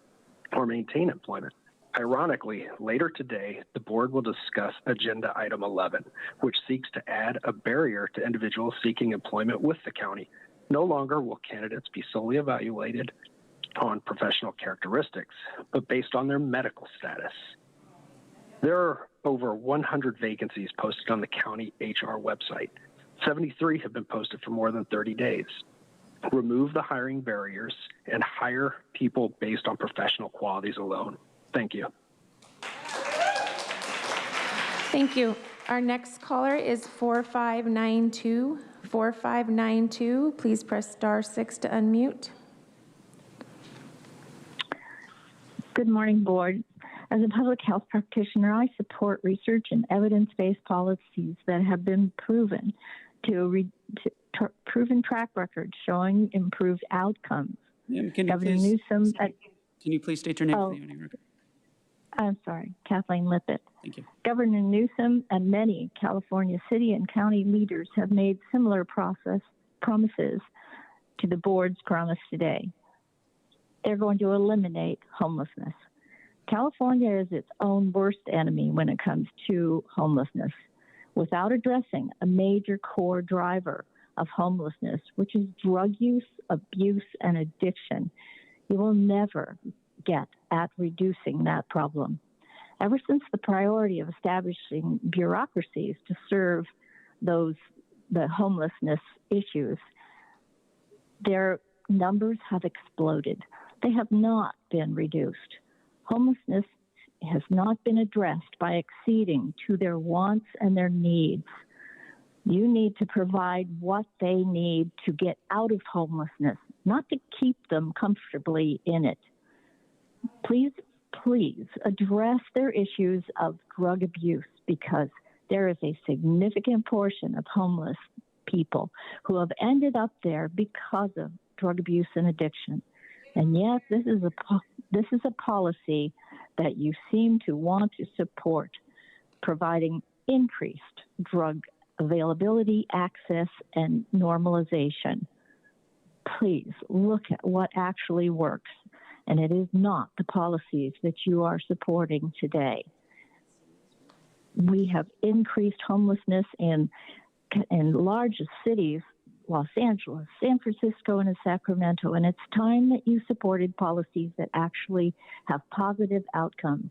or maintain employment. Ironically, later today, the board will discuss Agenda Item 11, which seeks to add a barrier to individuals seeking employment with the county. No longer will candidates be solely evaluated on professional characteristics, but based on their medical status. There are over 100 vacancies posted on the county HR website. 73 have been posted for more than 30 days. Remove the hiring barriers and hire people based on professional qualities alone. Thank you. Thank you. Our next caller is 4592. 4592. Please press *6 to unmute. Good morning, Board. As a public health practitioner, I support research and evidence-based policies that have been proven proven track records showing improved outcomes. Governor Newsom. Can you please state your name for the record? I'm sorry, Kathleen Lippitt. Thank you. Governor Newsom and many California city and county leaders have made similar promises to the board's promise today. They're going to eliminate homelessness. California is its own worst enemy when it comes to homelessness, without addressing a major core driver of homelessness, which is drug use, abuse, and addiction. You will never get at reducing that problem. Ever since the priority of establishing bureaucracies to serve the homelessness issues, their numbers have exploded. They have not been reduced. Homelessness has not been addressed by acceding to their wants and their needs. You need to provide what they need to get out of homelessness, not to keep them comfortably in it. Please address their issues of drug abuse, because there is a significant portion of homeless people who have ended up there because of drug abuse and addiction. And yet, this is a policy that you seem to want to support, providing increased drug availability, access, and normalization. Please look at what actually works, and it is not the policies that you are supporting today. We have increased homelessness in large cities, Los Angeles, San Francisco, and Sacramento, and it's time that you supported policies that actually have positive outcomes.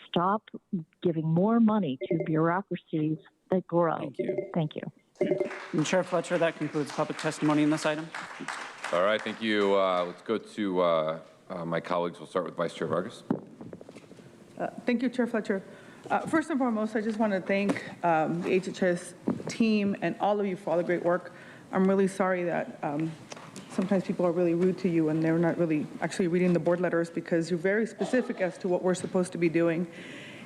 Stop giving more money to bureaucracies that grow. Thank you. Thank you. And Chair Fletcher, that concludes public testimony in this item. All right, thank you. Let's go to my colleagues. We'll start with Vice Chair Vargas. Thank you, Chair Fletcher. First and foremost, I just want to thank the HHS team and all of you for all the great work. I'm really sorry that sometimes people are really rude to you and they're not really actually reading the board letters, because you're very specific as to what we're supposed to be doing.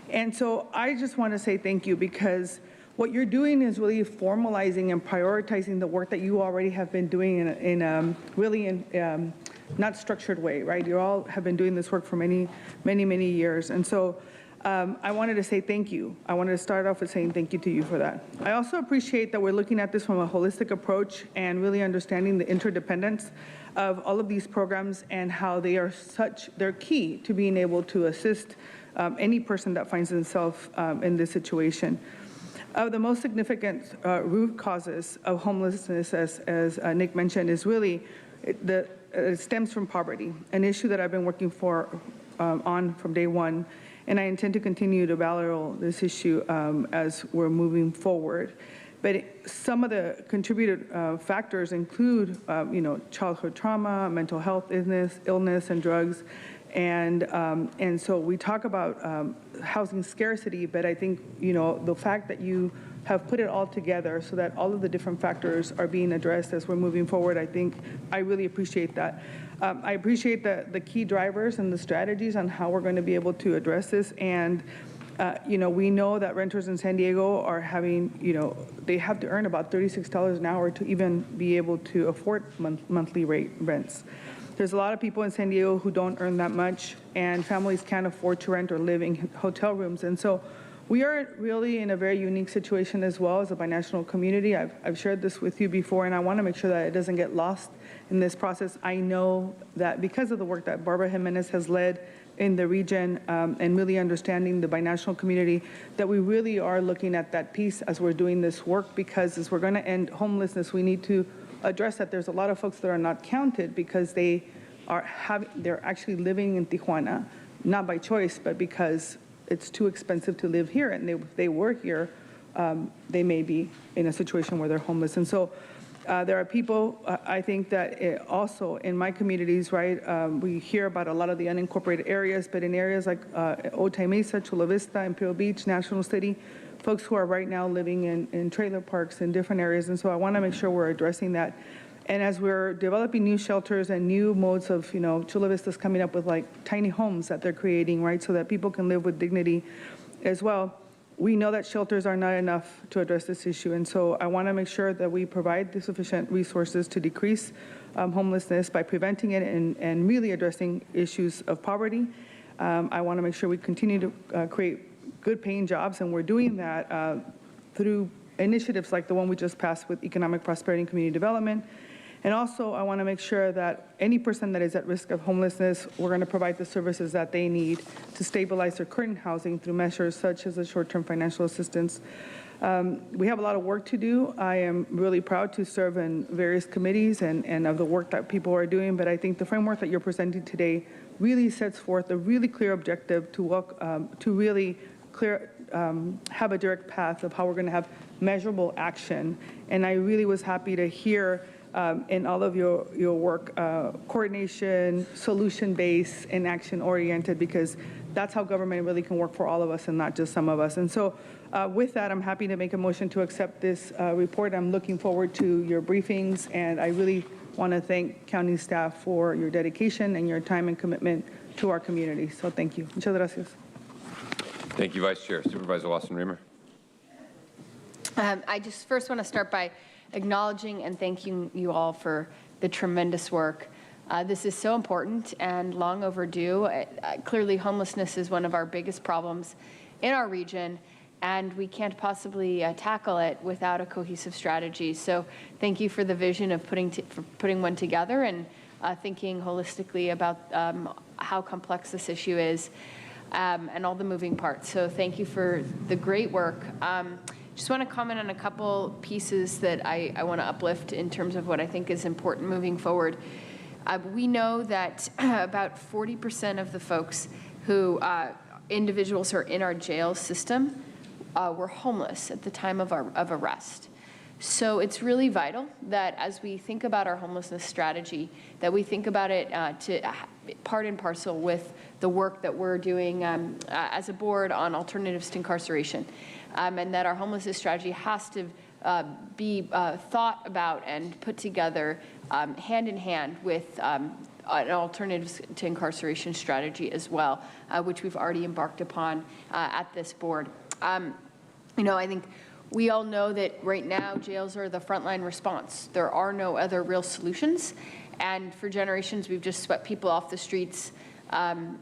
And so I just want to say thank you, because what you're doing is really formalizing and prioritizing the work that you already have been doing in really not structured way, right? You all have been doing this work for many years. And so I wanted to say thank you. I wanted to start off with saying thank you to you for that. I also appreciate that we're looking at this from a holistic approach and really understanding the interdependence of all of these programs and how they're key to being able to assist any person that finds themselves in this situation. The most significant root causes of homelessness, as Nick mentioned, is really it stems from poverty, an issue that I've been working on from day one. And I intend to continue to battle this issue as we're moving forward. But some of the contributed factors include, childhood trauma, mental health illness, and drugs. And so we talk about housing scarcity, but I think, the fact that you have put it all together so that all of the different factors are being addressed as we're moving forward, I really appreciate that. I appreciate the key drivers and the strategies on how we're going to be able to address this. And, we know that renters in San Diego are having, they have to earn about $36 an hour to even be able to afford monthly rents. There's a lot of people in San Diego who don't earn that much, and families can't afford to rent or live in hotel rooms. And so we are really in a very unique situation as well as a binational community. I've shared this with you before, and I want to make sure that it doesn't get lost in this process. I know that because of the work that Barbara Jimenez has led in the region and really understanding the binational community, that we really are looking at that piece as we're doing this work, because as we're going to end homelessness, we need to address that there's a lot of folks that are not counted because they're actually living in Tijuana, not by choice, but because it's too expensive to live here. And if they were here, they may be in a situation where they're homeless. And so there are people, I think that also in my communities, right, we hear about a lot of the unincorporated areas, but in areas like Otay Mesa, Chula Vista, Imperial Beach, National City, folks who are right now living in trailer parks in different areas. And so I want to make sure we're addressing that. And as we're developing new shelters and new modes of, Chula Vista's coming up with like tiny homes that they're creating, right, so that people can live with dignity as well. We know that shelters are not enough to address this issue. And so I want to make sure that we provide the sufficient resources to decrease homelessness by preventing it and really addressing issues of poverty. I want to make sure we continue to create good paying jobs, and we're doing that through initiatives like the one we just passed with economic prosperity and community development. And also, I want to make sure that any person that is at risk of homelessness, we're going to provide the services that they need to stabilize their current housing through measures such as the short-term financial assistance. We have a lot of work to do. I am really proud to serve in various committees and of the work that people are doing, but I think the framework that you're presenting today really sets forth a really clear objective to really have a direct path of how we're going to have measurable action. And I really was happy to hear in all of your work, coordination, solution-based, and action-oriented, because that's how government really can work for all of us and not just some of us. And so with that, I'm happy to make a motion to accept this report. I'm looking forward to your briefings, and I really want to thank county staff for your dedication and your time and commitment to our community. So thank you. Muchas gracias. Thank you, Vice Chair. Supervisor Lawson-Remer. I just first want to start by acknowledging and thanking you all for the tremendous work. This is so important and long overdue. Clearly, homelessness is one of our biggest problems in our region, and we can't possibly tackle it without a cohesive strategy. So thank you for the vision of putting one together and thinking holistically about how complex this issue is. and all the moving parts. So thank you for the great work. Just want to comment on a couple pieces that I want to uplift in terms of what I think is important moving forward. We know that about 40% of the folks who, individuals who are in our jail system, were homeless at the time of arrest. So it's really vital that as we think about our homelessness strategy, that we think about it part and parcel with the work that we're doing as a board on alternatives to incarceration, and that our homelessness strategy has to be thought about and put together hand in hand with an alternatives to incarceration strategy as well, which we've already embarked upon at this board. You know, I think we all know that right now jails are the frontline response. There are no other real solutions. And for generations, we've just swept people off the streets,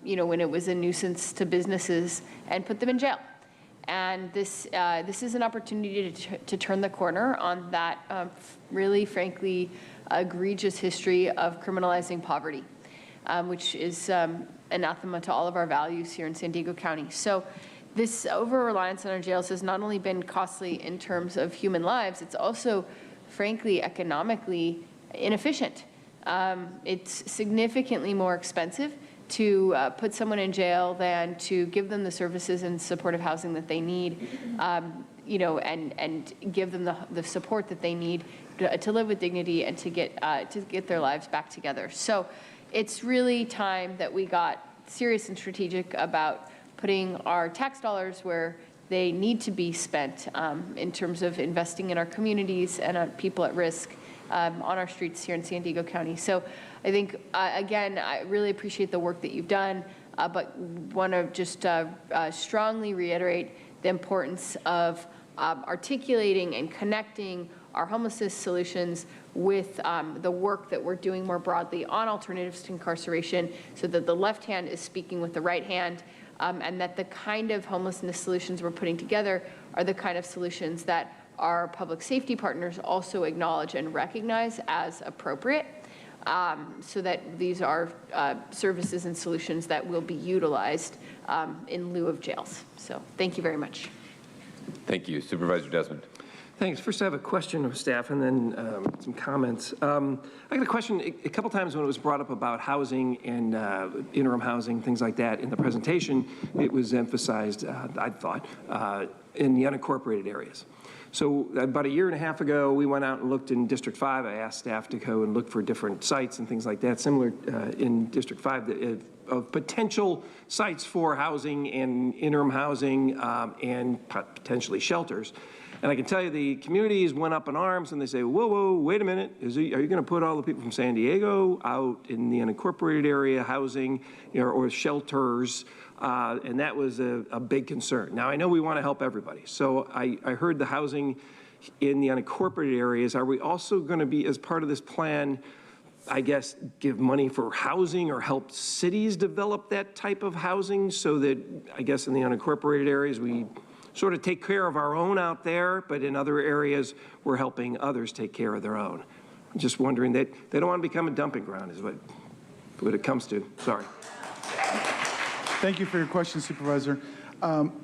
you know, when it was a nuisance to businesses, and put them in jail. And this is an opportunity to turn the corner on that really, frankly, egregious history of criminalizing poverty, which is anathema to all of our values here in San Diego County. So this over-reliance on our jails has not only been costly in terms of human lives, it's also, frankly, economically inefficient. It's significantly more expensive to put someone in jail than to give them the services and supportive housing that they need, you know, and give them the support that they need to live with dignity and to get their lives back together. So it's really time that we got serious and strategic about putting our tax dollars where they need to be spent in terms of investing in our communities and on people at risk on our streets here in San Diego County. So I think, again, I really appreciate the work that you've done, but want to just strongly reiterate the importance of articulating and connecting our homelessness solutions with the work that we're doing more broadly on alternatives to incarceration, so that the left hand is speaking with the right hand, and that the kind of homelessness solutions we're putting together are the kind of solutions that our public safety partners also acknowledge and recognize as appropriate, so that these are services and solutions that will be utilized in lieu of jails. So thank you very much. Thank you. Supervisor Desmond. Thanks. First, I have a question of staff and then some comments. I got a question a couple times when it was brought up about housing and interim housing, things like that. In the presentation, it was emphasized, I thought, in the unincorporated areas. So about a year and a half ago, we went out and looked in District 5. I asked staff to go and look for different sites and things like that, similar in District 5 of potential sites for housing and interim housing and potentially shelters. And I can tell you the communities went up in arms and they say, whoa, whoa, wait a minute. Are you going to put all the people from San Diego out in the unincorporated area housing, you know, or shelters? And that was a big concern. Now, I know we want to help everybody. So I heard the housing in the unincorporated areas. Are we also going to be, as part of this plan, I guess, give money for housing or help cities develop that type of housing so that, I guess, in the unincorporated areas, we sort of take care of our own out there, but in other areas, we're helping others take care of their own? I'm just wondering that they don't want to become a dumping ground is what it comes to. Sorry. Thank you for your question, Supervisor.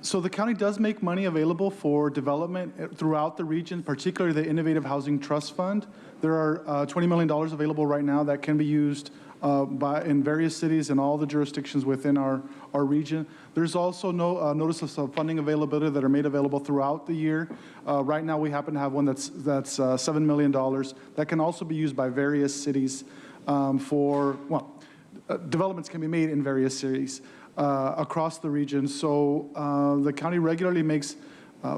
So the county does make money available for development throughout the region, particularly the Innovative Housing Trust Fund. There are $20 million available right now that can be used in various cities and all the jurisdictions within our region. There's also notices of funding availability that are made available throughout the year. Right now we happen to have one that's $7 million that can also be used by various cities developments can be made in various cities across the region. So the county regularly makes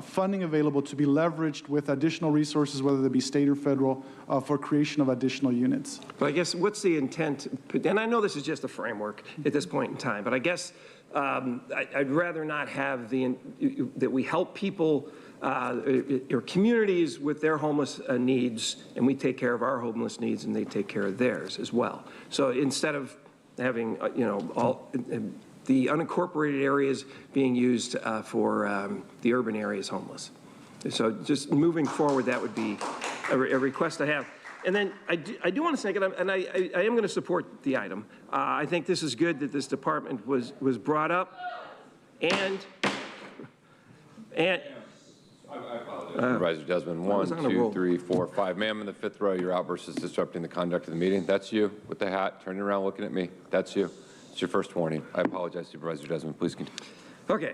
funding available to be leveraged with additional resources, whether they be state or federal, for creation of additional units. But I guess what's the intent? And I know this is just a framework at this point in time, but I guess I'd rather not have that we help people or communities with their homeless needs, and we take care of our homeless needs, and they take care of theirs as well. So instead of having all the unincorporated areas being used for the urban areas homeless. So just moving forward, that would be a request I have. And then I do want to say, and I am going to support the item. I think this is good that this department was brought up. And Supervisor Desmond, 1, 2, 3, 4, 5. Ma'am, in the 5th row, your outburst is disrupting the conduct of the meeting. That's you with the hat, turning around, looking at me. That's you. It's your first warning. I apologize, Supervisor Desmond. Please continue. Okay.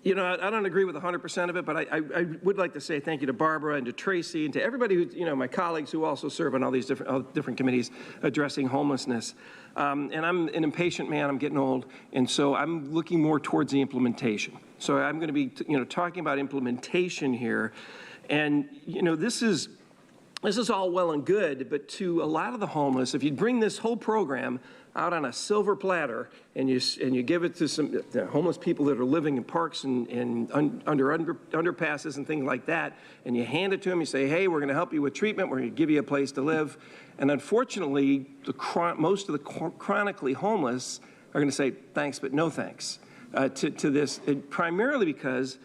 You know, I don't agree with 100% of it, but I would like to say thank you to Barbara and to Tracy and to everybody who, you know, my colleagues who also serve on all these different committees addressing homelessness. And I'm an impatient man. I'm getting old, and so I'm looking more towards the implementation. So I'm going to be, you know, talking about implementation here, and you know, this is all well and good, but to a lot of the homeless, if you bring this whole program out on a silver platter and you give it to some homeless people that are living in parks and under underpasses and things like that, and you hand it to them, you say, hey, we're going to help you with treatment, we're going to give you a place to live. And unfortunately, most of the chronically homeless are going to say thanks, but no thanks to this, primarily because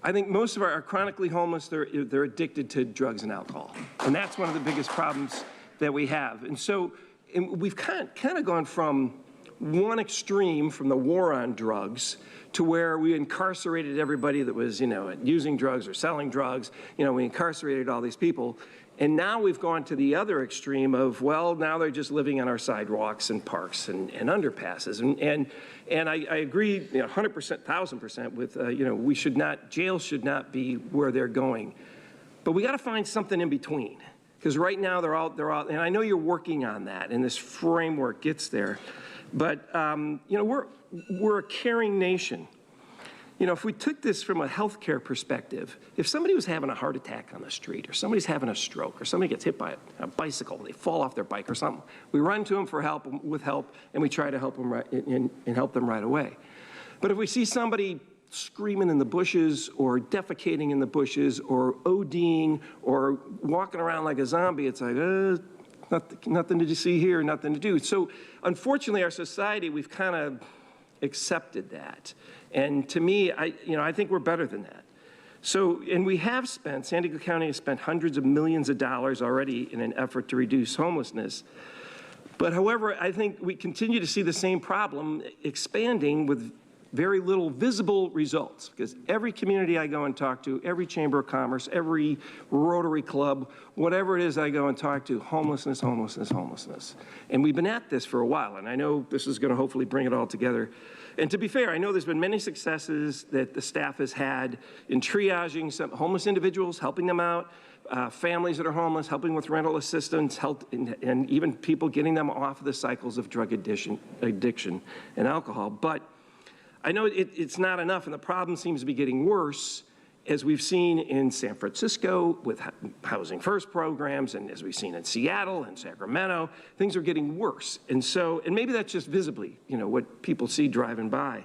I think most of our chronically homeless, they're addicted to drugs and alcohol. And that's one of the biggest problems that we have. And so we've kind of gone from one extreme, from the war on drugs, to where we incarcerated everybody that was, you know, using drugs or selling drugs. You know, we incarcerated all these people. And now we've gone to the other extreme of, well, now they're just living on our sidewalks and parks and underpasses. And I agree, you know, 100%, 1,000% with, you know, jail should not be where they're going. But we got to find something in between. Because right now they're all, and I know you're working on that, and this framework gets there. But, you know, we're a caring nation. You know, if we took this from a healthcare perspective, if somebody was having a heart attack on the street, or somebody's having a stroke, or somebody gets hit by a bicycle, they fall off their bike or something, we run to them for help, and we try to help them and help them right away. But if we see somebody screaming in the bushes, or defecating in the bushes, or ODing, or walking around like a zombie, it's like, nothing to see here, nothing to do. So unfortunately, our society, we've kind of accepted that. And to me, I think we're better than that. So, and we have spent, San Diego County has spent hundreds of millions of dollars already in an effort to reduce homelessness. But however, I think we continue to see the same problem expanding with very little visible results, because every community I go and talk to, every Chamber of Commerce, every Rotary Club, whatever it is I go and talk to, homelessness, homelessness, homelessness. And we've been at this for a while, and I know this is going to hopefully bring it all together. And to be fair, I know there's been many successes that the staff has had in triaging some homeless individuals, helping them out, families that are homeless, helping with rental assistance, and even people getting them off of the cycles of drug addiction and alcohol. But I know it's not enough, and the problem seems to be getting worse, as we've seen in San Francisco with Housing First programs, and as we've seen in Seattle and Sacramento, things are getting worse. And so, and maybe that's just visibly, you know, what people see driving by.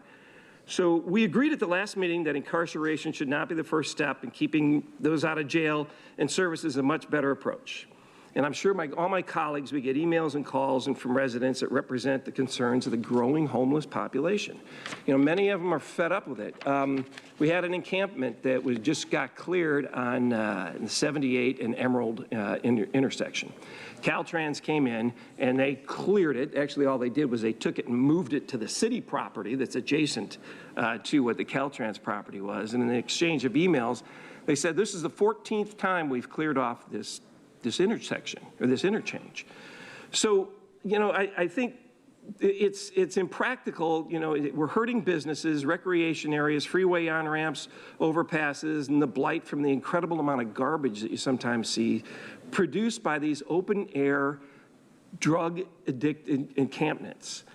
So we agreed at the last meeting that incarceration should not be the first step, and keeping those out of jail and service is a much better approach. And I'm sure all my colleagues, we get emails and calls and from residents that represent the concerns of the growing homeless population. You know, many of them are fed up with it. We had an encampment that just got cleared on the 78 and Emerald intersection. Caltrans came in and they cleared it. Actually, all they did was they took it and moved it to the city property that's adjacent to what the Caltrans property was. And in the exchange of emails, they said, this is the 14th time we've cleared off this intersection, or this interchange. So, you know, I think it's impractical. You know, we're hurting businesses, recreation areas, freeway on-ramps, overpasses, and the blight from the incredible amount of garbage that you sometimes see produced by these open-air, drug-addicted encampments.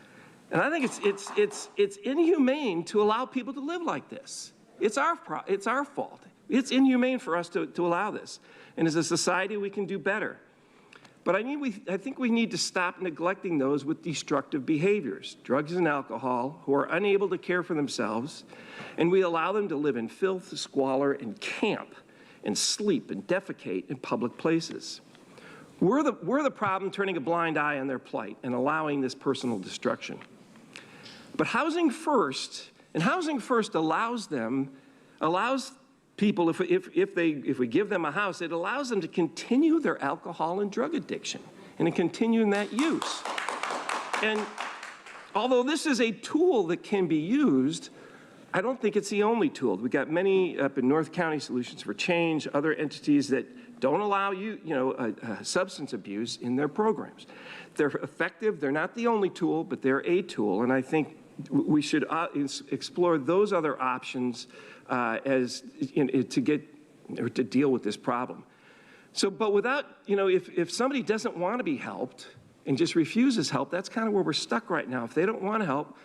And I think it's inhumane to allow people to live like this. It's our fault. It's inhumane for us to allow this. And as a society, we can do better. But I think we need to stop neglecting those with destructive behaviors, drugs and alcohol, who are unable to care for themselves, and we allow them to live in filth, squalor, and camp, and sleep and defecate in public places. We're the problem, turning a blind eye on their plight and allowing this personal destruction. But Housing First allows people, if we give them a house, it allows them to continue their alcohol and drug addiction and to continue in that use. And although this is a tool that can be used, I don't think it's the only tool. We've got many up in North County, Solutions for Change, other entities that don't allow substance abuse in their programs. They're effective. They're not the only tool, but they're a tool. And I think we should explore those other options to deal with this problem. So, but without, if somebody doesn't want to be helped and just refuses help, that's kind of where we're stuck right now. If they don't want help,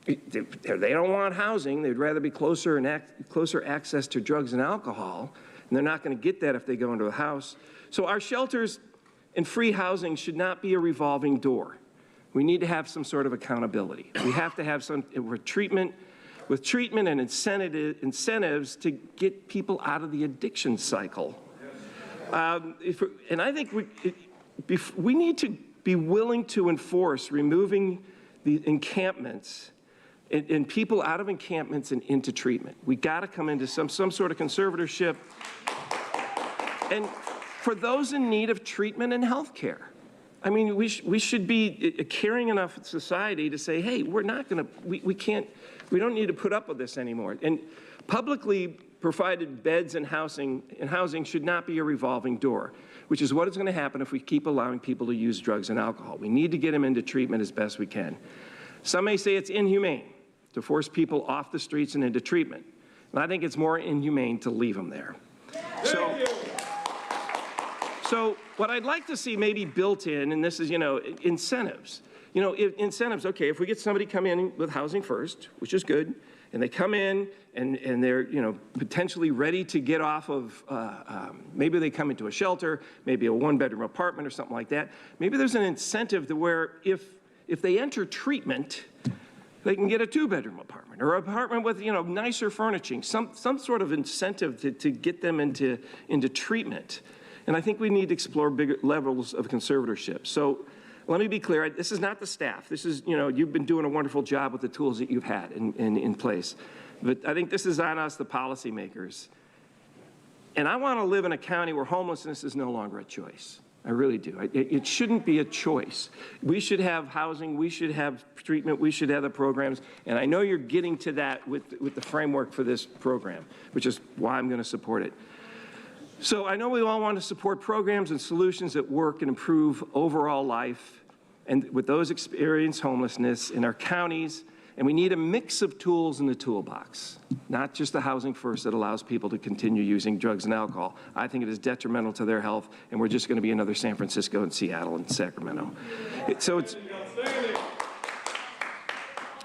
they don't want housing, they'd rather be closer access to drugs and alcohol, and they're not going to get that if they go into a house. So our shelters and free housing should not be a revolving door. We need to have some sort of accountability. We have to have some treatment and incentives to get people out of the addiction cycle. And I think we need to be willing to enforce removing the encampments and people out of encampments and into treatment. We got to come into some sort of conservatorship. And for those in need of treatment and health care, I mean, we should be a caring enough society to say, hey, we're not going to, we don't need to put up with this anymore. And publicly provided beds and housing should not be a revolving door, which is what is going to happen if we keep allowing people to use drugs and alcohol. We need to get them into treatment as best we can. Some may say it's inhumane to force people off the streets and into treatment. And I think it's more inhumane to leave them there. So what I'd like to see maybe built in, and this is, incentives. Incentives, okay, if we get somebody come in with housing first, which is good, and they come in and they're, potentially ready to get off of, maybe they come into a shelter, maybe a one-bedroom apartment or something like that. Maybe there's an incentive to where if they enter treatment, they can get a two-bedroom apartment or an apartment with, nicer furnishing, some sort of incentive to get them into treatment. And I think we need to explore bigger levels of conservatorship. So let me be clear, this is not the staff. This is, you've been doing a wonderful job with the tools that you've had in place. But I think this is on us, the policymakers. And I want to live in a county where homelessness is no longer a choice. I really do. It shouldn't be a choice. We should have housing, we should have treatment, we should have the programs. And I know you're getting to that with the framework for this program, which is why I'm going to support it. So I know we all want to support programs and solutions that work and improve overall life and with those experience homelessness in our counties, and we need a mix of tools in the toolbox, not just the housing first that allows people to continue using drugs and alcohol. I think it is detrimental to their health, and we're just going to be another San Francisco and Seattle and Sacramento.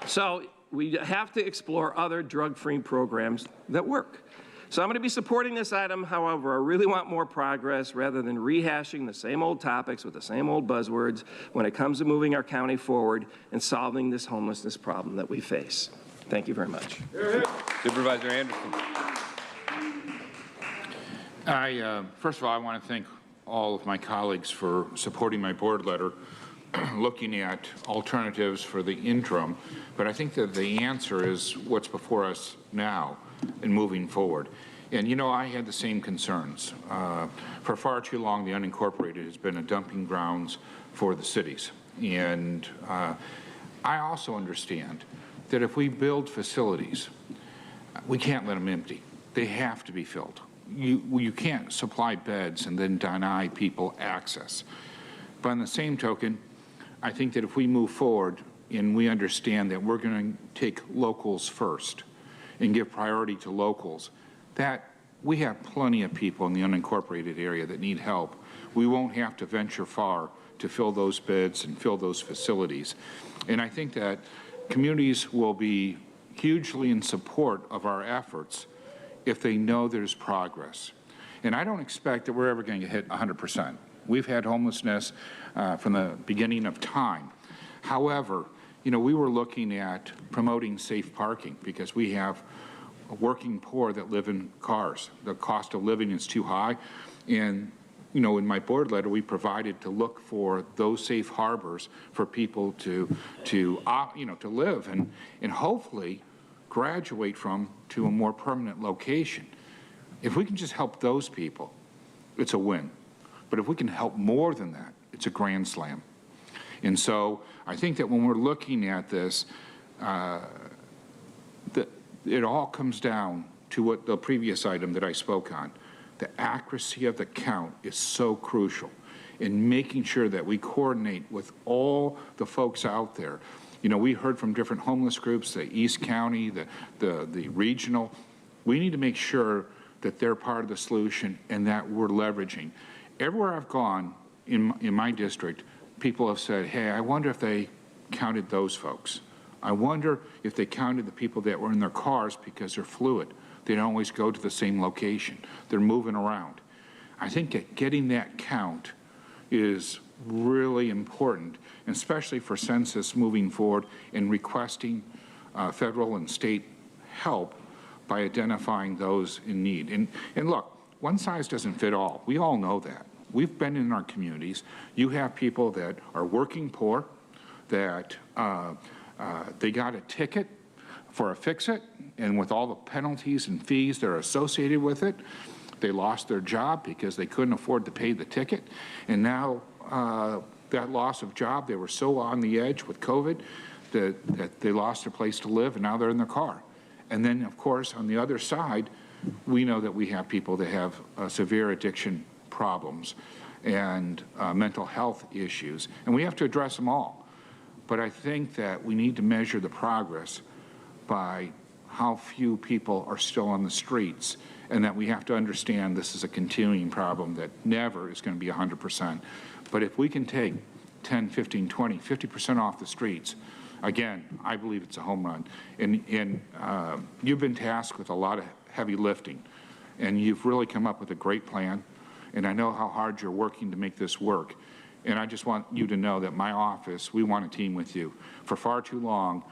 So we have to explore other drug-free programs that work. So I'm going to be supporting this item. However, I really want more progress rather than rehashing the same old topics with the same old buzzwords when it comes to moving our county forward and solving this homelessness problem that we face. Thank you very much. Supervisor Anderson. First of all, I want to thank all of my colleagues for supporting my board letter, looking at alternatives for the interim, but I think that the answer is what's before us now and moving forward. And I had the same concerns. For far too long, the unincorporated has been a dumping grounds for the cities. And I also understand that if we build facilities, we can't let them empty. They have to be filled. You can't supply beds and then deny people access. But on the same token, I think that if we move forward and we understand that we're going to take locals first and give priority to locals, that we have plenty of people in the unincorporated area that need help. We won't have to venture far to fill those beds and fill those facilities. And I think that communities will be hugely in support of our efforts if they know there's progress. And I don't expect that we're ever going to hit 100%. We've had homelessness from the beginning of time. However, we were looking at promoting safe parking because we have working poor that live in cars. The cost of living is too high. And, in my board letter, we provided to look for those safe harbors for people to live and hopefully graduate from to a more permanent location. If we can just help those people, it's a win. But if we can help more than that, it's a grand slam. And so I think that when we're looking at this, it all comes down to what the previous item that I spoke on. The accuracy of the count is so crucial in making sure that we coordinate with all the folks out there. You know, we heard from different homeless groups, the East County, the regional. We need to make sure that they're part of the solution and that we're leveraging. Everywhere I've gone in my district, people have said, hey, I wonder if they counted those folks. I wonder if they counted the people that were in their cars because they're fluid. They don't always go to the same location. They're moving around. I think that getting that count is really important, especially for census moving forward and requesting federal and state help by identifying those in need. And look, one size doesn't fit all. We all know that. We've been in our communities. You have people that are working poor, that they got a ticket for a fix-it, and with all the penalties and fees that are associated with it, they lost their job because they couldn't afford to pay the ticket. And now that loss of job, they were so on the edge with COVID that they lost their place to live, and now they're in their car. And then, of course, on the other side, we know that we have people that have severe addiction problems and mental health issues, and we have to address them all. But I think that we need to measure the progress by how few people are still on the streets, and that we have to understand this is a continuing problem that never is going to be 100%. But if we can take 10, 15, 20, 50% off the streets, again, I believe it's a home run. And you've been tasked with a lot of heavy lifting, and you've really come up with a great plan, and I know how hard you're working to make this work. And I just want you to know that my office, we want a team with you. For far too long,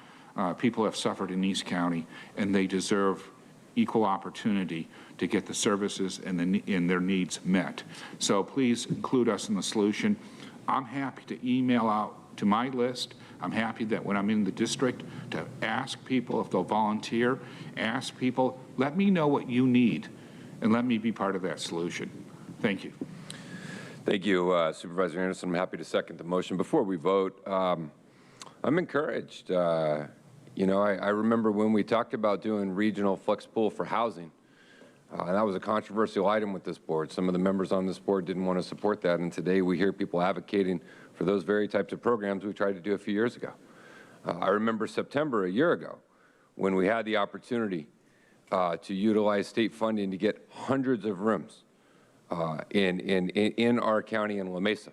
people have suffered in East County, and they deserve equal opportunity to get the services and their needs met. So please include us in the solution. I'm happy to email out to my list. I'm happy that when I'm in the district to ask people if they'll volunteer, ask people, let me know what you need, and let me be part of that solution. Thank you. Thank you, Supervisor Anderson. I'm happy to second the motion. Before we vote, I'm encouraged. You know, I remember when we talked about doing regional flex pool for housing, that was a controversial item with this board. Some of the members on this board didn't want to support that, and today we hear people advocating for those very types of programs we tried to do a few years ago. I remember September a year ago when we had the opportunity to utilize state funding to get hundreds of rooms in our county in La Mesa.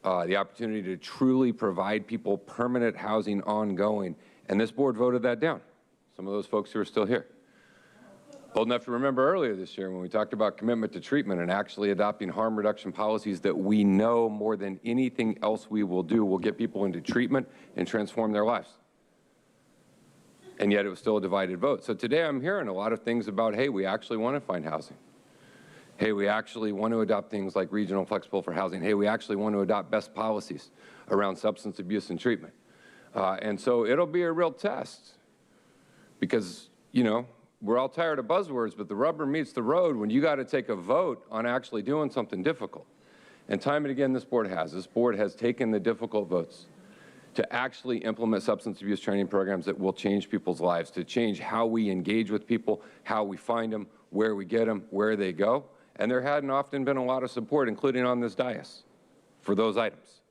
The opportunity to truly provide people permanent housing ongoing, and this board voted that down. Some of those folks who are still here. Old enough to remember earlier this year when we talked about commitment to treatment and actually adopting harm reduction policies that we know more than anything else we will do will get people into treatment and transform their lives. And yet it was still a divided vote. So today I'm hearing a lot of things about, hey, we actually want to find housing. Hey, we actually want to adopt things like regional flexible for housing. Hey, we actually want to adopt best policies around substance abuse and treatment. And so it'll be a real test because, you know, we're all tired of buzzwords, but the rubber meets the road when you got to take a vote on actually doing something difficult. And time and again, this board has taken the difficult votes to actually implement substance abuse training programs that will change people's lives, to change how we engage with people, how we find them, where we get them, where they go. And there hadn't often been a lot of support, including on this dais, for those items.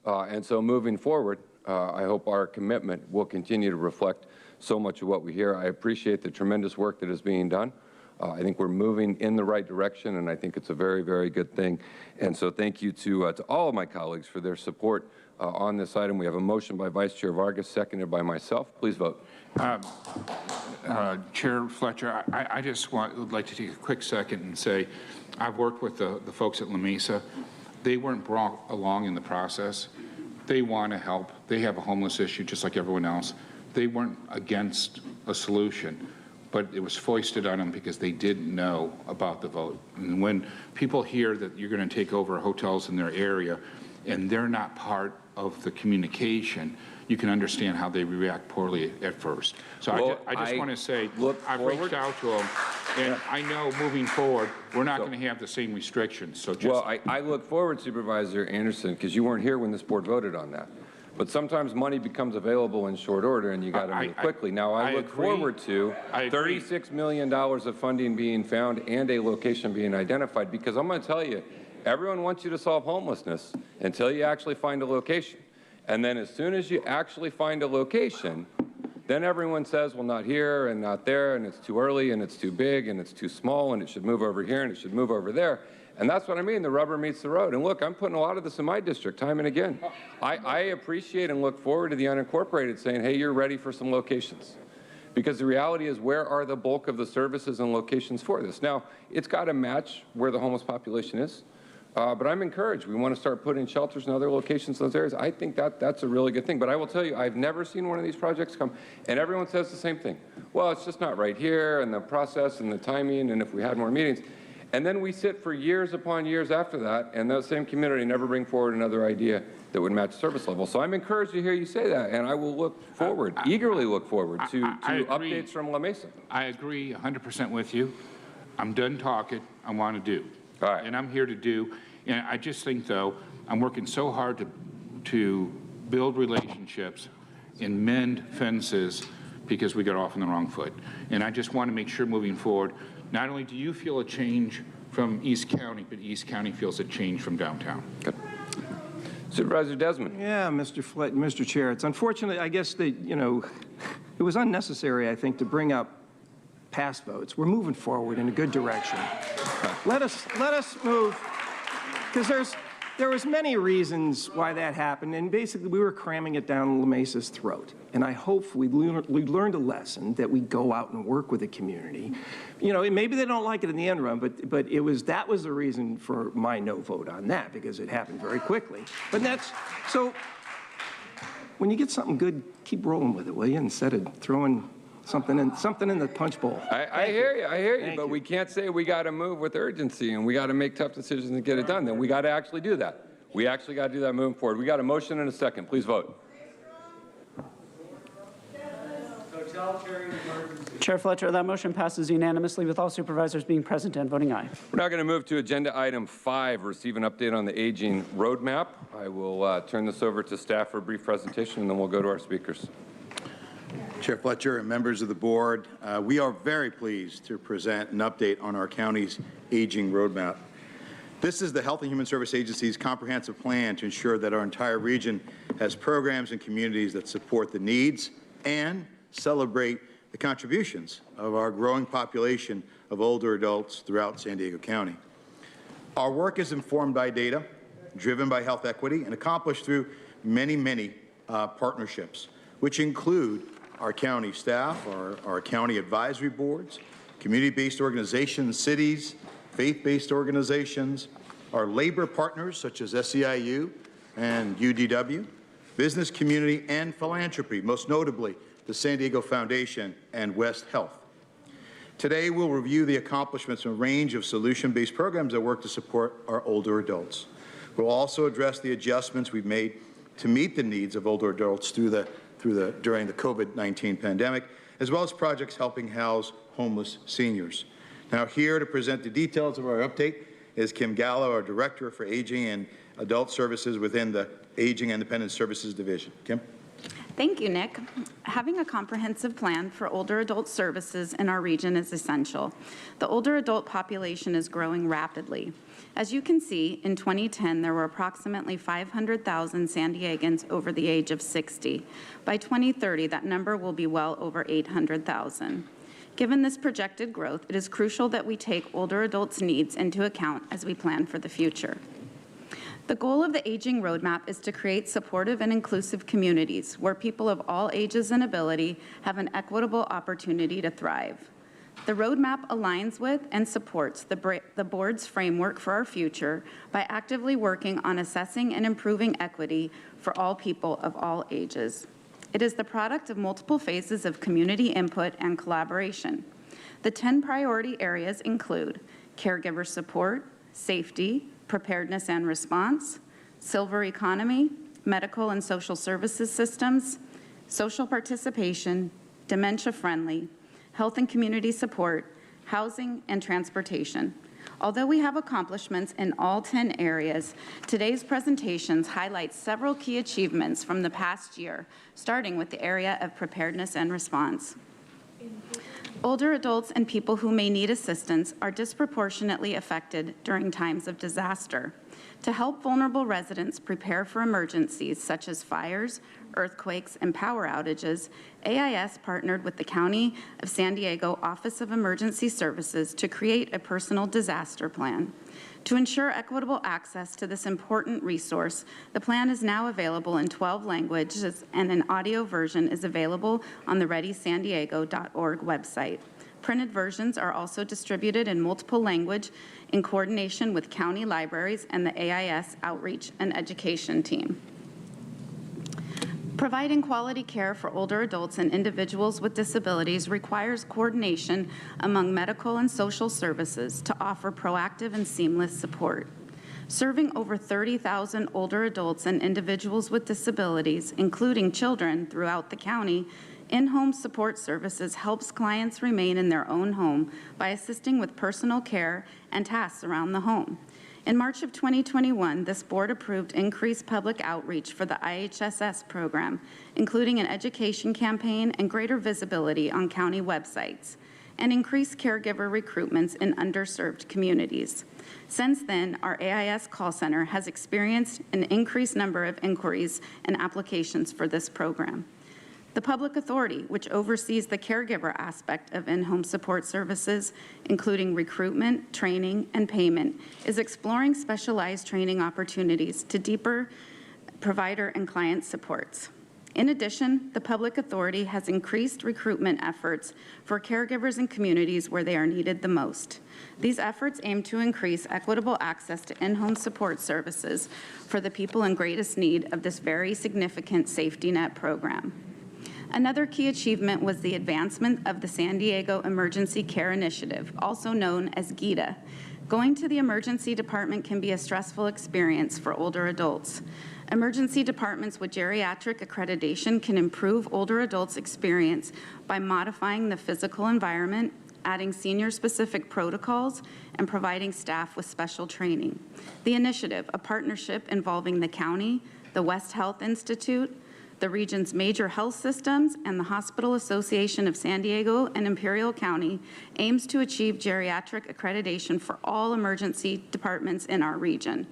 And so moving forward, I hope our commitment will continue to reflect so much of what we hear. I appreciate the tremendous work that is being done. I think we're moving in the right direction, and I think it's a very, very good thing. And so thank you to all of my colleagues for their support on this item. We have a motion by Vice Chair Vargas, seconded by myself. Please vote. Chair Fletcher, I just would like to take a quick second and say I've worked with the folks at La Mesa. They weren't brought along in the process. They want to help. They have a homeless issue just like everyone else. They weren't against a solution, but it was foisted on them because they didn't know about the vote. And when people hear that you're going to take over hotels in their area and they're not part of the communication, you can understand how they react poorly at first. So I just want to say, I've reached out to them. And I know moving forward, we're not going to have the same restrictions, so just... Well, I look forward, Supervisor Anderson, because you weren't here when this board voted on that. But sometimes money becomes available in short order, and you got to move quickly. Now, I look forward to $36 million of funding being found and a location being identified, because I'm going to tell you, everyone wants you to solve homelessness until you actually find a location. And then as soon as you actually find a location, then everyone says, well, not here and not there, and it's too early, and it's too big, and it's too small, and it should move over here, and it should move over there. And that's what I mean, the rubber meets the road. And look, I'm putting a lot of this in my district time and again. I appreciate and look forward to the unincorporated saying, hey, you're ready for some locations. Because the reality is, where are the bulk of the services and locations for this? Now, it's got to match where the homeless population is. But I'm encouraged. We want to start putting shelters in other locations in those areas. I think that's a really good thing. But I will tell you, I've never seen one of these projects come, and everyone says the same thing. Well, it's just not right here, and the process and the timing, and if we had more meetings. And then we sit for years upon years after that, and that same community never bring forward another idea that would match service level. So I'm encouraged to hear you say that, and I will look forward, eagerly look forward to updates from La Mesa. I agree 100% with you. I'm done talking. I want to do. All right. And I'm here to do. And I just think, though, I'm working so hard to build relationships and mend fences because we got off on the wrong foot. And I just want to make sure moving forward, not only do you feel a change from East County, but East County feels a change from downtown. Good. Supervisor Desmond. Yeah, Mr. Chair, it's unfortunate, I guess that, it was unnecessary, I think, to bring up past votes. We're moving forward in a good direction. Let us move, because there was many reasons why that happened, and basically we were cramming it down La Mesa's throat. And I hope we learned a lesson that we go out and work with the community. Maybe they don't like it in the interim, but that was the reason for my no vote on that, because it happened very quickly. But so when you get something good, keep rolling with it, will you? Instead of throwing something in the punch bowl. I hear you, but we can't say we got to move with urgency and we got to make tough decisions and get it done. Then we got to actually do that. We actually got to do that moving forward. We got a motion and a second. Please vote. Chair Fletcher, that motion passes unanimously with all supervisors being present and voting aye. We're now going to move to agenda item 5, receive an update on the aging roadmap. I will turn this over to staff for a brief presentation, and then we'll go to our speakers. Chair Fletcher and members of the board, we are very pleased to present an update on our county's aging roadmap. This is the Health and Human Service Agency's comprehensive plan to ensure that our entire region has programs and communities that support the needs and celebrate the contributions of our growing population of older adults throughout San Diego County. Our work is informed by data, driven by health equity, and accomplished through many partnerships, which include our county staff, our county advisory boards, community-based organizations, cities, faith-based organizations, our labor partners such as SEIU and UDW, business community, and philanthropy, most notably the San Diego Foundation and West Health. Today, we'll review the accomplishments of a range of solution-based programs that work to support our older adults. We'll also address the adjustments we've made to meet the needs of older adults during the COVID-19 pandemic, as well as projects helping house homeless seniors. Now, here to present the details of our update is Kim Gallo, our Director for Aging and Adult Services within the Aging and Dependent Services Division. Kim? Thank you, Nick. Having a comprehensive plan for older adult services in our region is essential. The older adult population is growing rapidly. As you can see, in 2010, there were approximately 500,000 San Diegans over the age of 60. By 2030, that number will be well over 800,000. Given this projected growth, it is crucial that we take older adults' needs into account as we plan for the future. The goal of the Aging Roadmap is to create supportive and inclusive communities where people of all ages and ability have an equitable opportunity to thrive. The roadmap aligns with and supports the board's framework for our future by actively working on assessing and improving equity for all people of all ages. It is the product of multiple phases of community input and collaboration. The 10 priority areas include caregiver support, safety, preparedness and response, silver economy, medical and social services systems, social participation, dementia-friendly, health and community support, housing, and transportation. Although we have accomplishments in all 10 areas, today's presentations highlight several key achievements from the past year, starting with the area of preparedness and response. Older adults and people who may need assistance are disproportionately affected during times of disaster. To help vulnerable residents prepare for emergencies such as fires, earthquakes, and power outages, AIS partnered with the County of San Diego Office of Emergency Services to create a personal disaster plan. To ensure equitable access to this important resource, the plan is now available in 12 languages, and an audio version is available on the readysandiego.org website. Printed versions are also distributed in multiple languages in coordination with county libraries and the AIS Outreach and Education team. Providing quality care for older adults and individuals with disabilities requires coordination among medical and social services to offer proactive and seamless support. Serving over 30,000 older adults and individuals with disabilities, including children, throughout the county, in-home support services helps clients remain in their own home by assisting with personal care and tasks around the home. In March of 2021, this board approved increased public outreach for the IHSS program, including an education campaign and greater visibility on county websites, and increased caregiver recruitments in underserved communities. Since then, our AIS call center has experienced an increased number of inquiries and applications for this program. The public authority, which oversees the caregiver aspect of in-home support services, including recruitment, training, and payment, is exploring specialized training opportunities to deeper provider and client supports. In addition, the public authority has increased recruitment efforts for caregivers in communities where they are needed the most. These efforts aim to increase equitable access to in-home support services for the people in greatest need of this very significant safety net program. Another key achievement was the advancement of the San Diego Emergency Care Initiative, also known as GETA. Going to the emergency department can be a stressful experience for older adults. Emergency departments with geriatric accreditation can improve older adults' experience by modifying the physical environment, adding senior-specific protocols, and providing staff with special training. The initiative, a partnership involving the county, the West Health Institute, the region's major health systems, and the Hospital Association of San Diego and Imperial County, aims to achieve geriatric accreditation for all emergency departments in our region.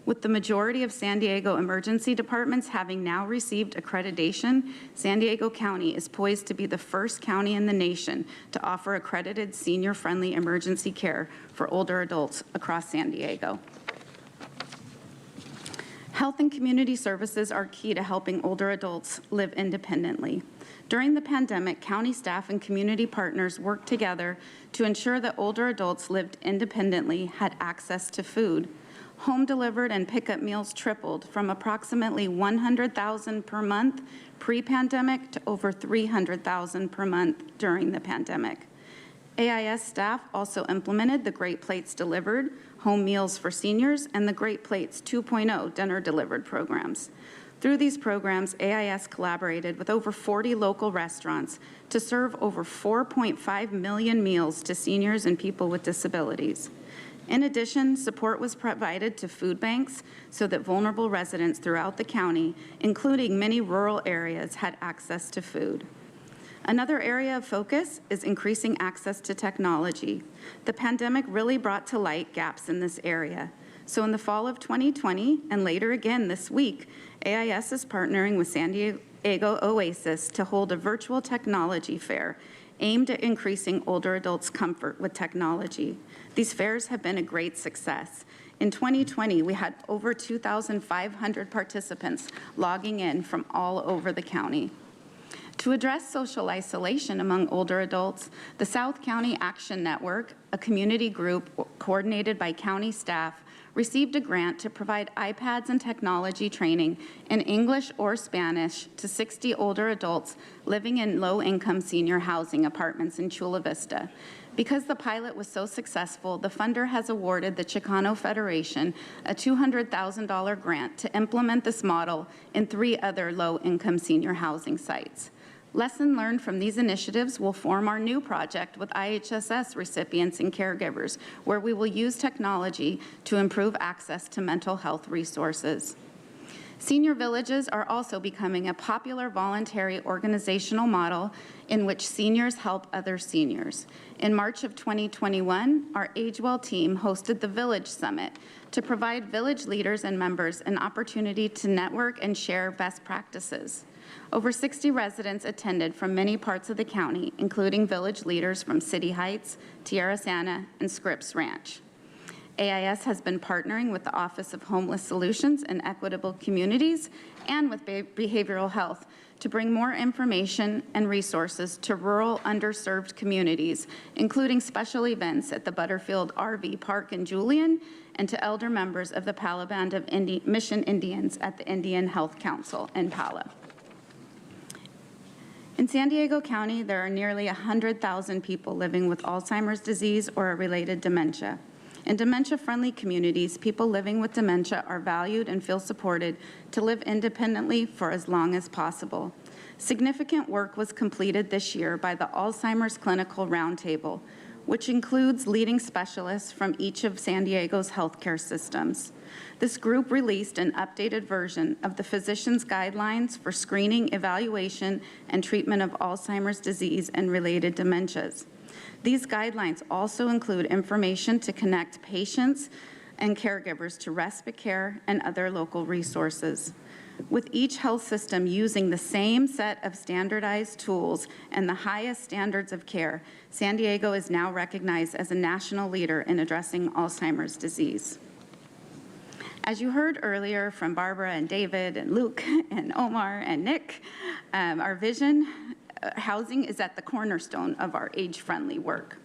With the majority of San Diego emergency departments having now received accreditation, San Diego County is poised to be the first county in the nation to offer accredited senior-friendly emergency care for older adults across San Diego. Health and community services are key to helping older adults live independently. During the pandemic, county staff and community partners worked together to ensure that older adults lived independently had access to food. Home-delivered and pickup meals tripled from approximately 100,000 per month pre-pandemic to over 300,000 per month during the pandemic. AIS staff also implemented the Great Plates Delivered, Home Meals for Seniors, and the Great Plates 2.0 Dinner Delivered programs. Through these programs, AIS collaborated with over 40 local restaurants to serve over 4.5 million meals to seniors and people with disabilities. In addition, support was provided to food banks so that vulnerable residents throughout the county, including many rural areas, had access to food. Another area of focus is increasing access to technology. The pandemic really brought to light gaps in this area. So in the fall of 2020, and later again this week, AIS is partnering with San Diego Oasis to hold a virtual technology fair aimed at increasing older adults' comfort with technology. These fairs have been a great success. In 2020, we had over 2,500 participants logging in from all over the county. To address social isolation among older adults, the South County Action Network, a community group coordinated by county staff, received a grant to provide iPads and technology training in English or Spanish to 60 older adults living in low-income senior housing apartments in Chula Vista. Because the pilot was so successful, the funder has awarded the Chicano Federation a $200,000 grant to implement this model in 3 other low-income senior housing sites. Lesson learned from these initiatives will form our new project with IHSS recipients and caregivers, where we will use technology to improve access to mental health resources. Senior villages are also becoming a popular voluntary organizational model in which seniors help other seniors. In March of 2021, our AgeWell team hosted the Village Summit to provide village leaders and members an opportunity to network and share best practices. Over 60 residents attended from many parts of the county, including village leaders from City Heights, Tierra Santa, and Scripps Ranch. AIS has been partnering with the Office of Homeless Solutions and Equitable Communities and with Behavioral Health to bring more information and resources to rural underserved communities, including special events at the Butterfield RV Park in Julian and to elder members of the Palo Band of Mission Indians at the Indian Health Council in Palo. In San Diego County, there are nearly 100,000 people living with Alzheimer's disease or a related dementia. In dementia-friendly communities, people living with dementia are valued and feel supported to live independently for as long as possible. Significant work was completed this year by the Alzheimer's Clinical Roundtable, which includes leading specialists from each of San Diego's healthcare systems. This group released an updated version of the physician's guidelines for screening, evaluation, and treatment of Alzheimer's disease and related dementias. These guidelines also include information to connect patients and caregivers to respite care and other local resources. With each health system using the same set of standardized tools and the highest standards of care, San Diego is now recognized as a national leader in addressing Alzheimer's disease. As you heard earlier from Barbara and David and Luke and Omar and Nick, our vision, housing is at the cornerstone of our age-friendly work.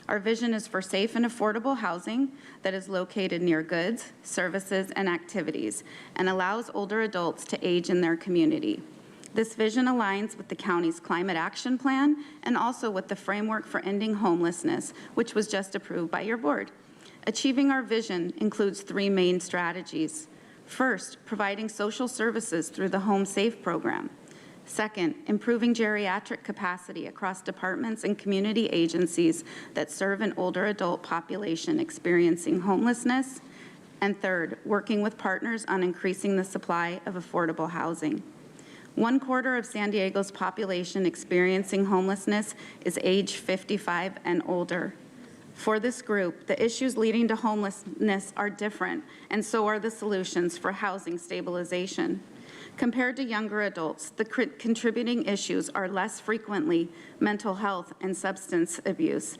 Our vision is for safe and affordable housing that is located near goods, services, and activities, and allows older adults to age in their community. This vision aligns with the county's climate action plan and also with the framework for ending homelessness, which was just approved by your board. Achieving our vision includes 3 main strategies. First, providing social services through the Home Safe program. Second, improving geriatric capacity across departments and community agencies that serve an older adult population experiencing homelessness. And third, working with partners on increasing the supply of affordable housing. 1/4 of San Diego's population experiencing homelessness is age 55 and older. For this group, the issues leading to homelessness are different, and so are the solutions for housing stabilization. Compared to younger adults, the contributing issues are less frequently mental health and substance abuse.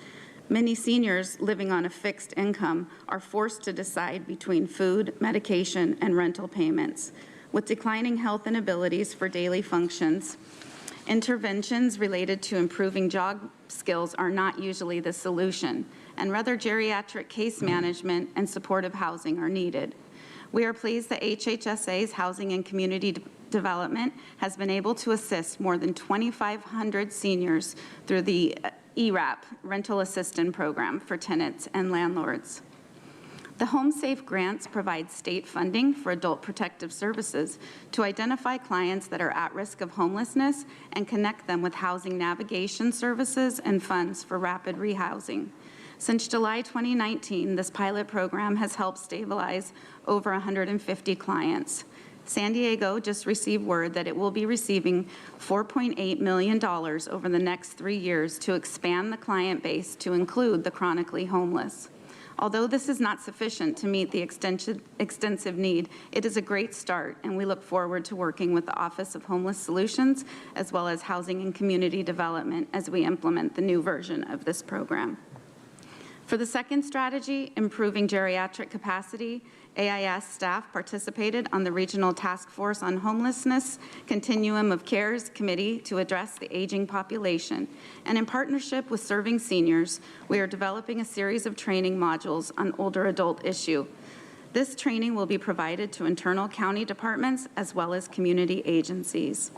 Many seniors living on a fixed income are forced to decide between food, medication, and rental payments. With declining health and abilities for daily functions, interventions related to improving job skills are not usually the solution, and rather geriatric case management and supportive housing are needed. We are pleased that HHSA's Housing and Community Development has been able to assist more than 2,500 seniors through the ERAP, Rental Assistance Program for tenants and landlords. The Home Safe grants provide state funding for adult protective services to identify clients that are at risk of homelessness and connect them with housing navigation services and funds for rapid rehousing. Since July 2019, this pilot program has helped stabilize over 150 clients. San Diego just received word that it will be receiving $4.8 million over the next 3 years to expand the client base to include the chronically homeless. Although this is not sufficient to meet the extensive need, it is a great start, and we look forward to working with the Office of Homeless Solutions as well as Housing and Community Development as we implement the new version of this program. For the second strategy, improving geriatric capacity, AIS staff participated on the Regional Task Force on Homelessness Continuum of Cares Committee to address the aging population. And in partnership with Serving Seniors, we are developing a series of training modules on older adult issue. This training will be provided to internal county departments as well as community agencies.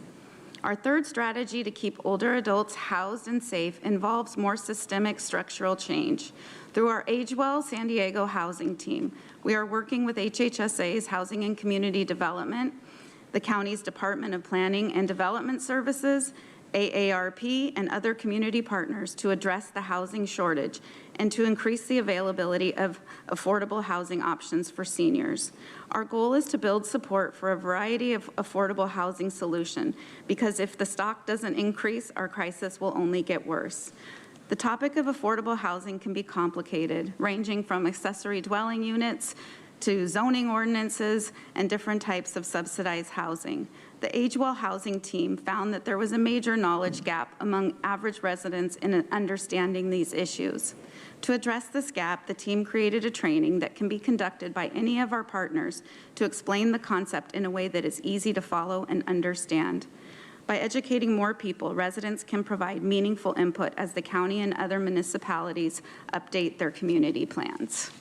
Our third strategy to keep older adults housed and safe involves more systemic structural change. Through our AgeWell San Diego housing team, we are working with HHSA's Housing and Community Development, the county's Department of Planning and Development Services, AARP, and other community partners to address the housing shortage and to increase the availability of affordable housing options for seniors. Our goal is to build support for a variety of affordable housing solutions, because if the stock doesn't increase, our crisis will only get worse. The topic of affordable housing can be complicated, ranging from accessory dwelling units to zoning ordinances and different types of subsidized housing. The Age Well Housing team found that there was a major knowledge gap among average residents in understanding these issues. To address this gap, the team created a training that can be conducted by any of our partners to explain the concept in a way that is easy to follow and understand. By educating more people, residents can provide meaningful input as the county and other municipalities update their community plans.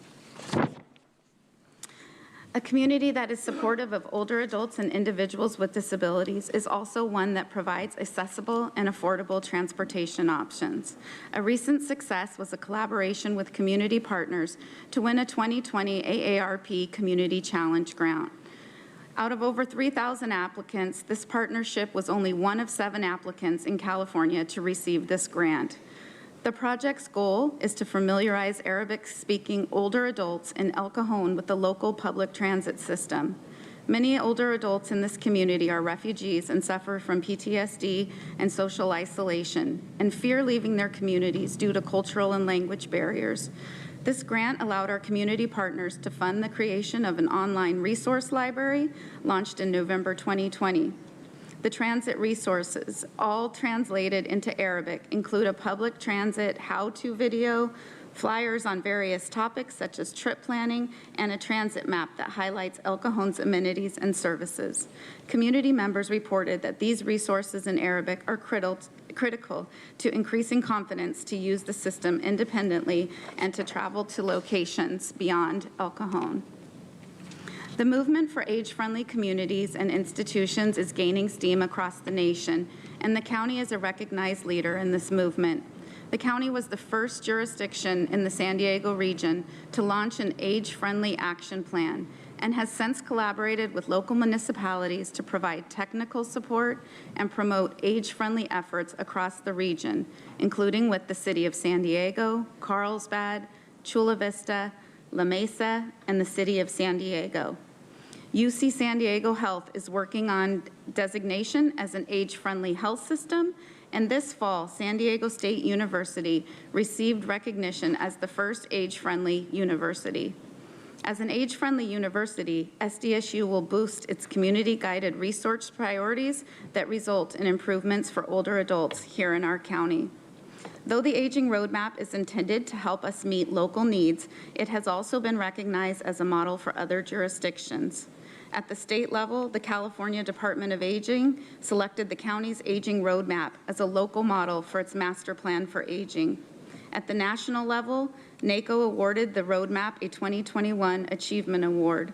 A community that is supportive of older adults and individuals with disabilities is also one that provides accessible and affordable transportation options. A recent success was a collaboration with community partners to win a 2020 AARP Community Challenge grant. Out of over 3,000 applicants, this partnership was only one of 7 applicants in California to receive this grant. The project's goal is to familiarize Arabic-speaking older adults in El Cajon with the local public transit system. Many older adults in this community are refugees and suffer from PTSD and social isolation and fear leaving their communities due to cultural and language barriers. This grant allowed our community partners to fund the creation of an online resource library launched in November 2020. The transit resources, all translated into Arabic, include a public transit how-to video, flyers on various topics such as trip planning, and a transit map that highlights El Cajon's amenities and services. Community members reported that these resources in Arabic are critical to increasing confidence to use the system independently and to travel to locations beyond El Cajon. The movement for age-friendly communities and institutions is gaining steam across the nation, and the county is a recognized leader in this movement. The county was the first jurisdiction in the San Diego region to launch an age-friendly action plan and has since collaborated with local municipalities to provide technical support and promote age-friendly efforts across the region, including with the City of San Diego, Carlsbad, Chula Vista, La Mesa, and the City of San Diego. UC San Diego Health is working on designation as an age-friendly health system, and this fall, San Diego State University received recognition as the first age-friendly university. As an age-friendly university, SDSU will boost its community-guided research priorities that result in improvements for older adults here in our county. Though the Aging Roadmap is intended to help us meet local needs, it has also been recognized as a model for other jurisdictions. At the state level, the California Department of Aging selected the county's Aging Roadmap as a local model for its master plan for aging. At the national level, NACO awarded the roadmap a 2021 Achievement Award.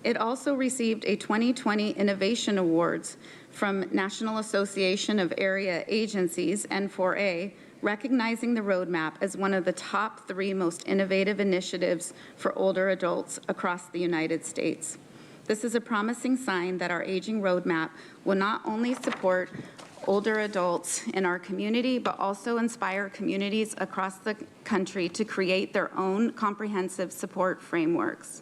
It also received a 2020 Innovation Awards from National Association of Area Agencies, N4A, recognizing the roadmap as one of the top 3 most innovative initiatives for older adults across the United States. This is a promising sign that our Aging Roadmap will not only support older adults in our community, but also inspire communities across the country to create their own comprehensive support frameworks.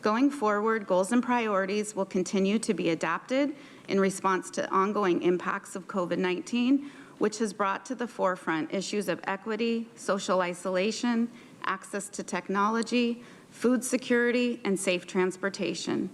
Going forward, goals and priorities will continue to be adapted in response to ongoing impacts of COVID-19, which has brought to the forefront issues of equity, social isolation, access to technology, food security, and safe transportation.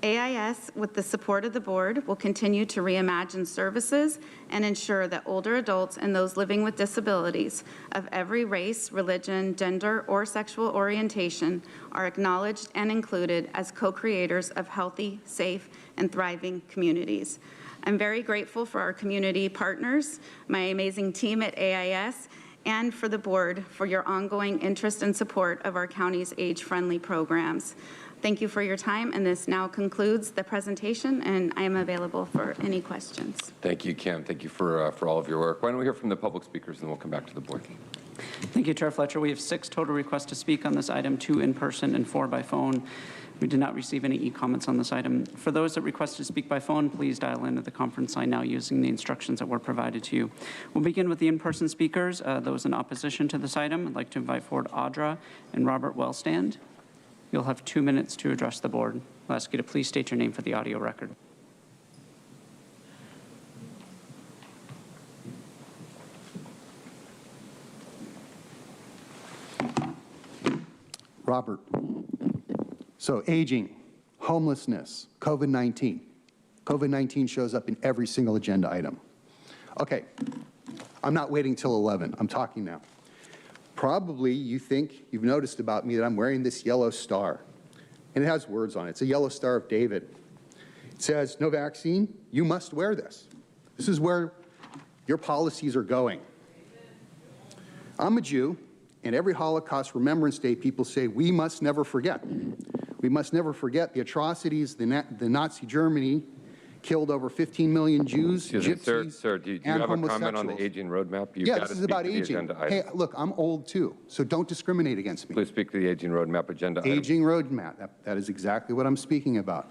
AIS, with the support of the board, will continue to reimagine services and ensure that older adults and those living with disabilities of every race, religion, gender, or sexual orientation are acknowledged and included as co-creators of healthy, safe, and thriving communities. I'm very grateful for our community partners, my amazing team at AIS, and for the board for your ongoing interest and support of our county's age-friendly programs. Thank you for your time, and this now concludes the presentation, and I am available for any questions. Thank you, Kim. Thank you for all of your work. Why don't we hear from the public speakers, and then we'll come back to the board. Thank you, Chair Fletcher. We have 6 total requests to speak on this item, 2 in person and 4 by phone. We did not receive any e-comments on this item. For those that request to speak by phone, please dial into the conference line now using the instructions that were provided to you. We'll begin with the in-person speakers. Those in opposition to this item, I'd like to invite forward Audra and Robert Wellstand. You'll have 2 minutes to address the board. I'll ask you to please state your name for the audio record. Robert. So aging, homelessness, COVID-19. COVID-19 shows up in every single agenda item. Okay, I'm not waiting till 11, I'm talking now. Probably you think you've noticed about me that I'm wearing this yellow star. And it has words on it. It's a yellow Star of David. It says, no vaccine, you must wear this. This is where your policies are going. I'm a Jew, and every Holocaust Remembrance Day, people say, we must never forget. We must never forget the atrocities the Nazi Germany killed over 15 million Jews, gypsies, sir, do you and have a comment on the homosexuals. aging roadmap? You've Yeah, got this to is about speak to the aging. agenda Hey, item. look, I'm old too, so don't discriminate against me. Please speak to the aging roadmap agenda item. Aging roadmap, that is exactly what I'm speaking about.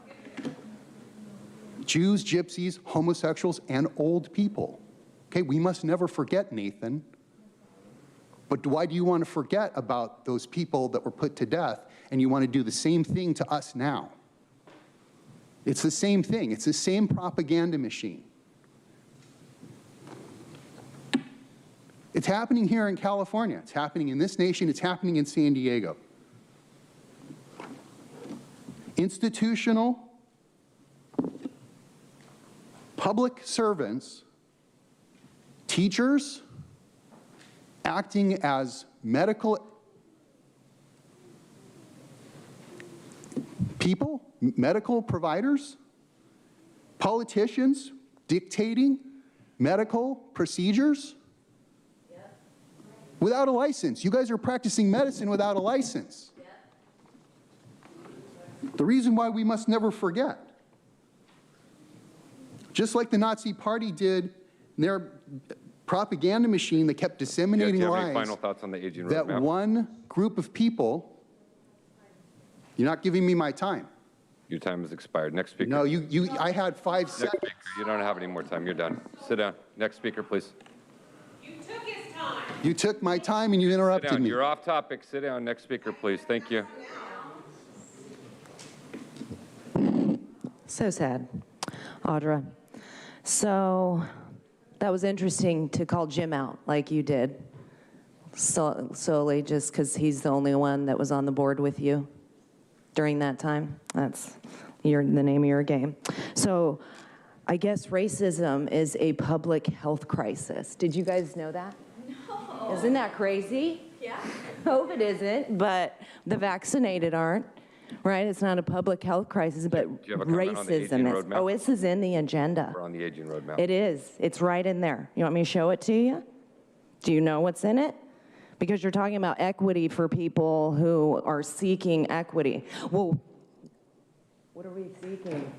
Jews, gypsies, homosexuals, and old people. Okay, we must never forget, Nathan. But why do you want to forget about those people that were put to death, and you want to do the same thing to us now? It's the same thing. It's the same propaganda machine. It's happening here in California. It's happening in this nation. It's happening in San Diego. Institutional public servants, teachers, acting as medical people, medical providers, politicians dictating medical procedures without a license. You guys are practicing medicine without a license. The reason why we must never forget. Just like the Nazi Party did in their propaganda machine that kept disseminating Do you have lies. any final thoughts on the aging That roadmap? one group of people, you're not giving me my time. Your time has expired. Next speaker. No, I had 5 Next seconds. speaker. You don't have any more time. You're done. Sit down. Next speaker, please. You took my time and you Sit interrupted down. me. You're off topic. Sit down. Next speaker, please. Thank you. So sad. Audra. So that was interesting to call Jim out like you did, solely just because he's the only one that was on the board with you during that time. That's the name of your game. So I guess racism is a public health crisis. Did you guys know that? No. Isn't that crazy? Yeah. COVID isn't, but the vaccinated aren't. Right, it's not a public health crisis, but Do you have a comment on the aging racism is. roadmap? Oh, this is in the agenda. We're on the aging roadmap. It is. It's right in there. You want me to show it to you? Do you know what's in it? Because you're talking about equity for people who are seeking equity. Well, what are we seeking?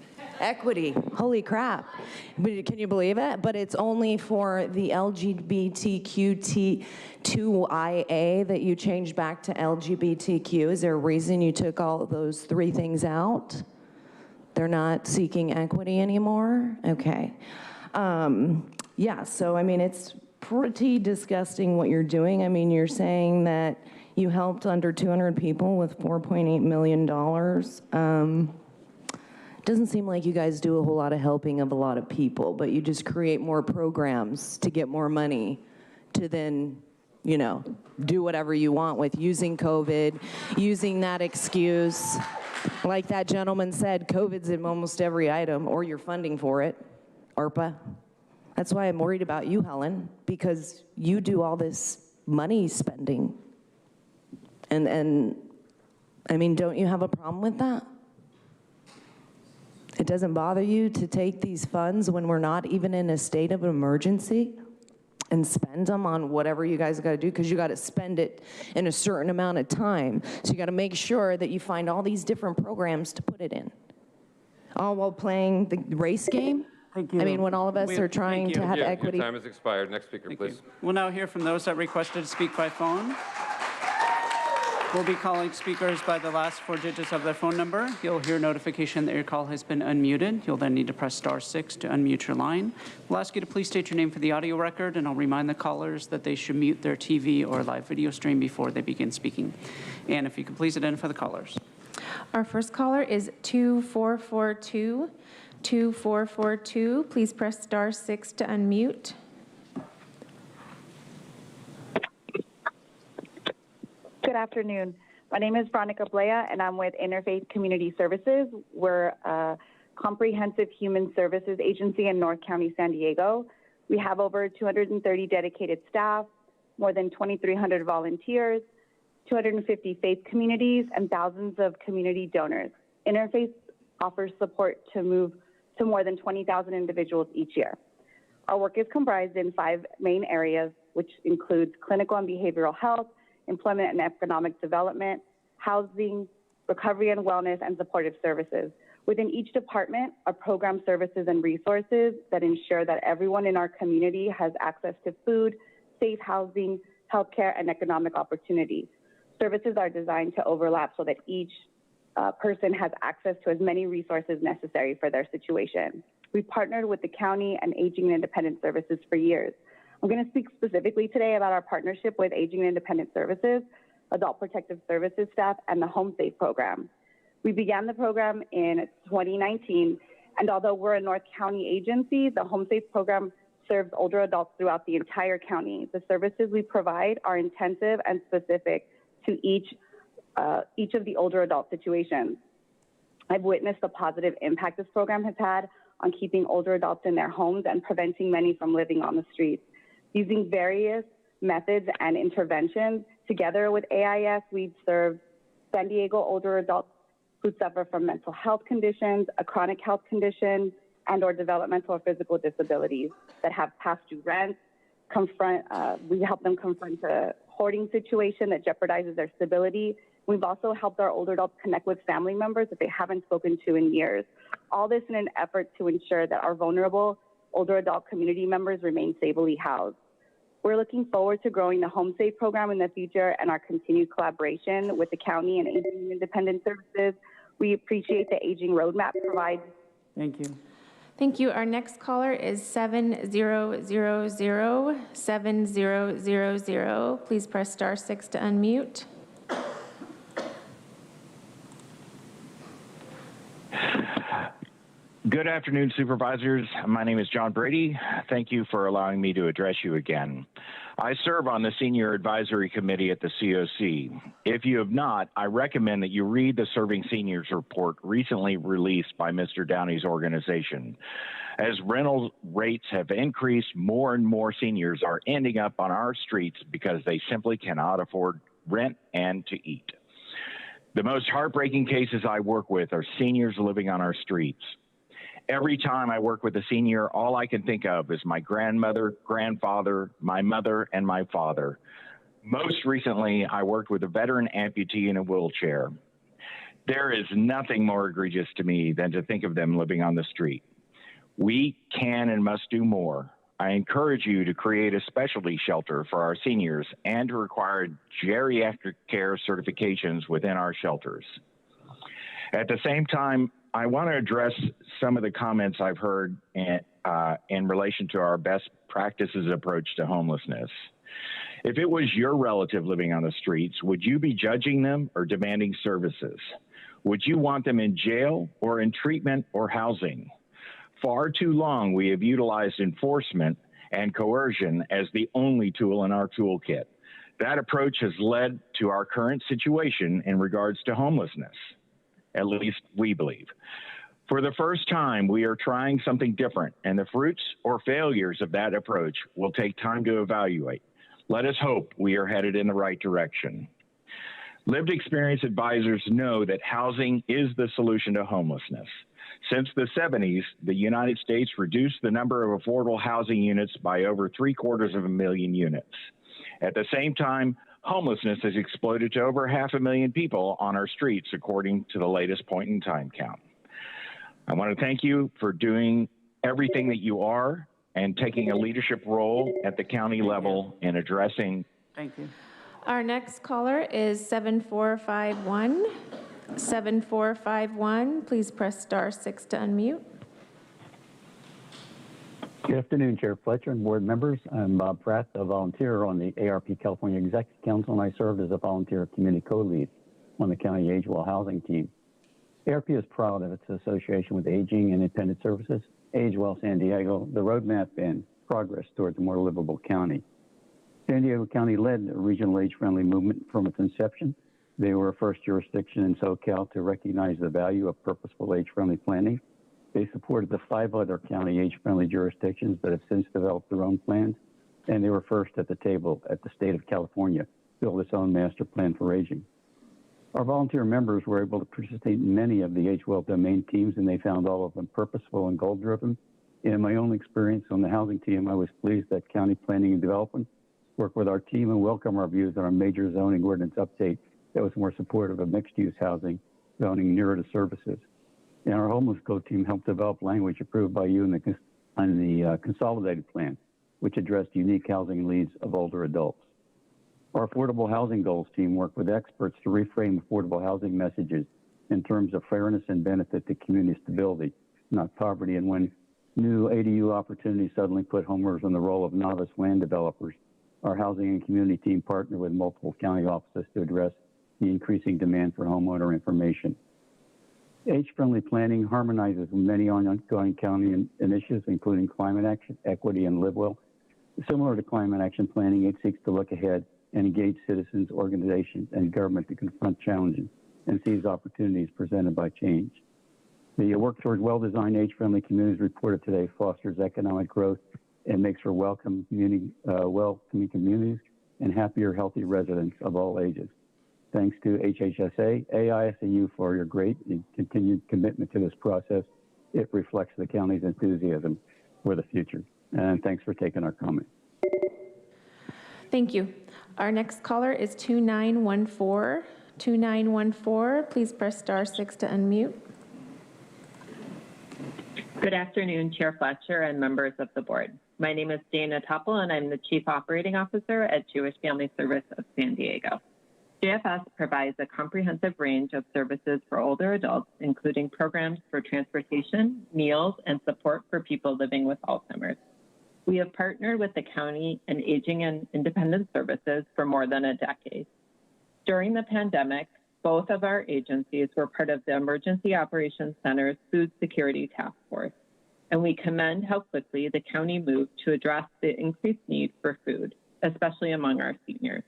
Equity. Holy crap. But can you believe it? But it's only for the LGBTQ2IA that you changed back to LGBTQ. Is there a reason you took all those 3 things out? They're not seeking equity anymore? Okay. Yeah, so I mean, it's pretty disgusting what you're doing. I mean, you're saying that you helped under 200 people with $4.8 million. Doesn't seem like you guys do a whole lot of helping of a lot of people, but you just create more programs to get more money to then, you know, do whatever you want with using COVID, using that excuse. Like that gentleman said, COVID's in almost every item, or you're funding for it, ARPA. That's why I'm worried about you, Helen, because you do all this money spending. And I mean, don't you have a problem with that? It doesn't bother you to take these funds when we're not even in a state of emergency and spend them on whatever you guys got to do, because you got to spend it in a certain amount of time. So you got to make sure that you find all these different programs to put it in. All while playing the race game? Thank you. I mean, when all of us are trying to have Yeah, equity. your time has expired. Next speaker, Thank please. you. We'll now hear from those that requested to speak by phone. We'll be calling speakers by the last 4 digits of their phone number. You'll hear notification that your call has been unmuted. You'll then need to press *6 to unmute your line. We'll ask you to please state your name for the audio record, and I'll remind the callers that they should mute their TV or live video stream before they begin speaking. And if you could please identify the callers. Our first caller is 2442. 2442. Please press *6 to unmute. Good afternoon. My name is Veronica Blea, and I'm with Interfaith Community Services. We're a comprehensive human services agency in North County, San Diego. We have over 230 dedicated staff, more than 2,300 volunteers, 250 faith communities, and thousands of community donors. Interfaith offers support to move to more than 20,000 individuals each year. Our work is comprised in 5 main areas, which includes clinical and behavioral health, employment and economic development, housing, recovery and wellness, and supportive services. Within each department are program services and resources that ensure that everyone in our community has access to food, safe housing, healthcare, and economic opportunities. Services are designed to overlap so that each person has access to as many resources necessary for their situation. We've partnered with the county and Aging and Independent Services for years. I'm going to speak specifically today about our partnership with Aging and Independent Services, Adult Protective Services staff, and the Home Safe program. We began the program in 2019, and although we're a North County agency, the Home Safe program serves older adults throughout the entire county. The services we provide are intensive and specific to each of the older adult situations. I've witnessed the positive impact this program has had on keeping older adults in their homes and preventing many from living on the streets. Using various methods and interventions, together with AIS, we've served San Diego older adults who suffer from mental health conditions, a chronic health condition, and or developmental or physical disabilities that have past due rent. We help them confront a hoarding situation that jeopardizes their stability. We've also helped our older adults connect with family members that they haven't spoken to in years. All this in an effort to ensure that our vulnerable older adult community members remain stably housed. We're looking forward to growing the Home Safe program in the future and our continued collaboration with the county and Aging and Independent Services. We appreciate the Aging Roadmap provides. Thank you. Thank you. Our next caller is 70007000. Please press *6 to unmute. Good afternoon, supervisors. My name is John Brady. Thank you for allowing me to address you again. I serve on the Senior Advisory Committee at the COC. If you have not, I recommend that you read the Serving Seniors report recently released by Mr. Downey's organization. As rental rates have increased, more and more seniors are ending up on our streets because they simply cannot afford rent and to eat. The most heartbreaking cases I work with are seniors living on our streets. Every time I work with a senior, all I can think of is my grandmother, grandfather, my mother, and my father. Most recently, I worked with a veteran amputee in a wheelchair. There is nothing more egregious to me than to think of them living on the street. We can and must do more. I encourage you to create a specialty shelter for our seniors and to require geriatric care certifications within our shelters. At the same time, I want to address some of the comments I've heard in relation to our best practices approach to homelessness. If it was your relative living on the streets, would you be judging them or demanding services? Would you want them in jail or in treatment or housing? Far too long, we have utilized enforcement and coercion as the only tool in our toolkit. That approach has led to our current situation in regards to homelessness. At least we believe. For the first time, we are trying something different, and the fruits or failures of that approach will take time to evaluate. Let us hope we are headed in the right direction. Lived experience advisors know that housing is the solution to homelessness. Since the 70s, the United States reduced the number of affordable housing units by over 750,000 units. At the same time, homelessness has exploded to over 500,000 people on our streets, according to the latest point-in-time count. I want to thank you for doing everything that you are and taking a leadership role at the county level in addressing. Thank you. Our next caller is 7451. 7451, please press *6 to unmute. Good afternoon, Chair Fletcher and board members. I'm Bob Pratt, a volunteer on the ARP California Executive Council, and I served as a volunteer community co-lead on the county Age Well Housing team. ARP is proud of its association with Aging and Independent Services, Age Well San Diego, the roadmap and progress towards a more livable county. San Diego County led the regional age-friendly movement from its inception. They were a first jurisdiction in SoCal to recognize the value of purposeful age-friendly planning. They supported the 5 other county age-friendly jurisdictions that have since developed their own plans, and they were first at the table at the state of California, build its own master plan for aging. Our volunteer members were able to participate in many of the Age Well domain teams, and they found all of them purposeful and goal-driven. In my own experience on the housing team, I was pleased that County Planning and Development worked with our team and welcome our views on our major zoning ordinance update that was more supportive of mixed-use housing, zoning nearer to services. And our Homeless Code team helped develop language approved by you on the consolidated plan, which addressed unique housing needs of older adults. Our Affordable Housing Goals team worked with experts to reframe affordable housing messages in terms of fairness and benefit to community stability, not poverty. And when new ADU opportunities suddenly put homeowners in the role of novice land developers, our housing and community team partnered with multiple county offices to address the increasing demand for homeowner information. Age-friendly planning harmonizes many ongoing county initiatives, including climate action, equity, and live well. Similar to climate action planning, it seeks to look ahead and engage citizens, organizations, and government to confront challenges and seize opportunities presented by change. The work toward well-designed age-friendly communities reported today fosters economic growth and makes for welcoming communities and happier, healthy residents of all ages. Thanks to HHSA, AISAU for your great and continued commitment to this process. It reflects the county's enthusiasm for the future. And thanks for taking our comment. Thank you. Our next caller is 2914. 2914, please press *6 to unmute. Good afternoon, Chair Fletcher and members of the board. My name is Dana Tupple, and I'm the Chief Operating Officer at Jewish Family Service of San Diego. JFS provides a comprehensive range of services for older adults, including programs for transportation, meals, and support for people living with Alzheimer's. We have partnered with the county and Aging and Independent Services for more than a decade. During the pandemic, both of our agencies were part of the Emergency Operations Center's Food Security Task Force, and we commend how quickly the county moved to address the increased need for food, especially among our seniors.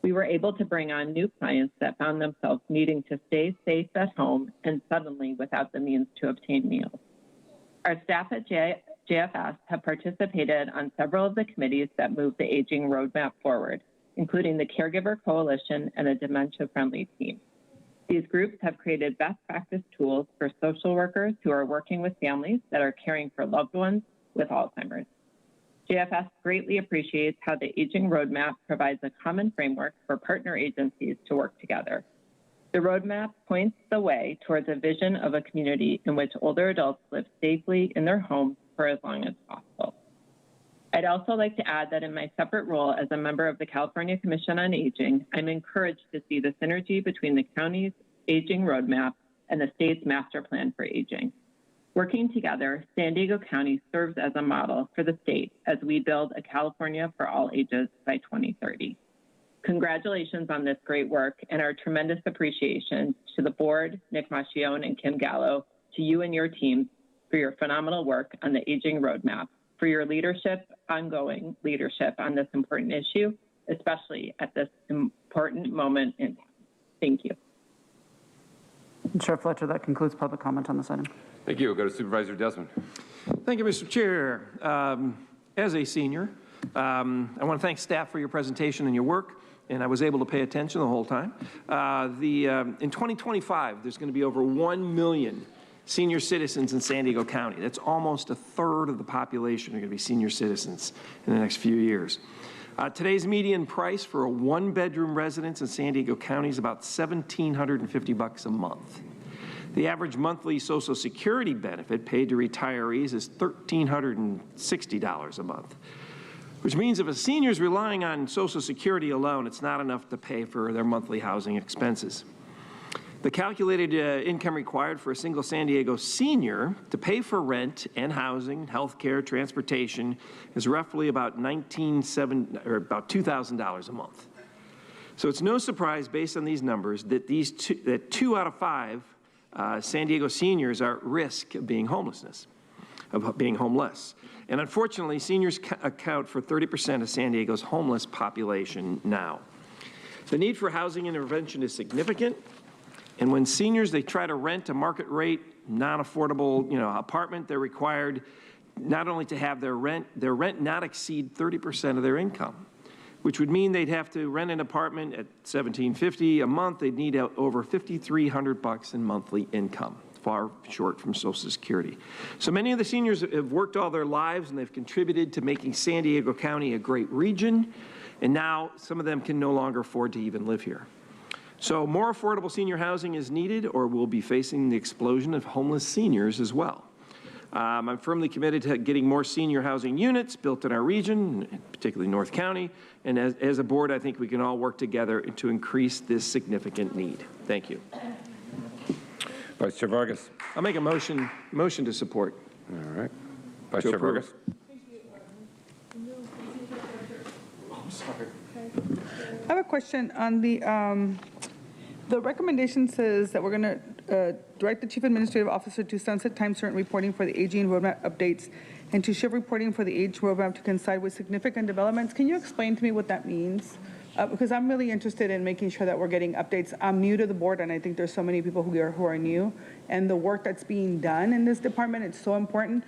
We were able to bring on new clients that found themselves needing to stay safe at home and suddenly without the means to obtain meals. Our staff at JFS have participated on several of the committees that moved the aging roadmap forward, including the Caregiver Coalition and a dementia-friendly team. These groups have created best practice tools for social workers who are working with families that are caring for loved ones with Alzheimer's. JFS greatly appreciates how the Aging Roadmap provides a common framework for partner agencies to work together. The roadmap points the way towards a vision of a community in which older adults live safely in their homes for as long as possible. I'd also like to add that in my separate role as a member of the California Commission on Aging, I'm encouraged to see the synergy between the county's Aging Roadmap and the state's Master Plan for Aging. Working together, San Diego County serves as a model for the state as we build a California for all ages by 2030. Congratulations on this great work and our tremendous appreciation to the board, Nick Machione and Kim Gallo, to you and your team for your phenomenal work on the Aging Roadmap, for your leadership, ongoing leadership on this important issue, especially at this important moment in time. Thank you. Chair Fletcher, that concludes public comment on this item. Thank you. We'll go to Supervisor Desmond. Thank you, Mr. Chair. As a senior, I want to thank staff for your presentation and your work, and I was able to pay attention the whole time. In 2025, there's going to be over 1 million senior citizens in San Diego County. That's almost a third of the population are going to be senior citizens in the next few years. Today's median price for a one-bedroom residence in San Diego County is about $1,750 a month. The average monthly Social Security benefit paid to retirees is $1,360 a month, which means if a senior is relying on Social Security alone, it's not enough to pay for their monthly housing expenses. The calculated income required for a single San Diego senior to pay for rent and housing, health care, transportation is roughly about $2,000 a month. So it's no surprise, based on these numbers, that that 2 out of 5 San Diego seniors are at risk of being homeless. And unfortunately, seniors account for 30% of San Diego's homeless population now. The need for housing intervention is significant. And when seniors, they try to rent a market rate, non-affordable, apartment, they're required not only to have their rent not exceed 30% of their income, which would mean they'd have to rent an apartment at $1,750 a month. They'd need over $5,300 in monthly income, far short from Social Security. So many of the seniors have worked all their lives and they've contributed to making San Diego County a great region. And now some of them can no longer afford to even live here. So more affordable senior housing is needed, or we'll be facing the explosion of homeless seniors as well. I'm firmly committed to getting more senior housing units built in our region, particularly North County. And as a board, I think we can all work together to increase this significant need. Thank you. Vice Chair Vargas. I'll make a motion to support. All right. Vice Chair Vargas. I have a question on the recommendation says that we're going to direct the Chief Administrative Officer to sunset time certain reporting for the aging roadmap updates and to shift reporting for the age roadmap to coincide with significant developments. Can you explain to me what that means? Because I'm really interested in making sure that we're getting updates. I'm new to the board, and I think there's so many people who are new, and the work that's being done in this department, it's so important.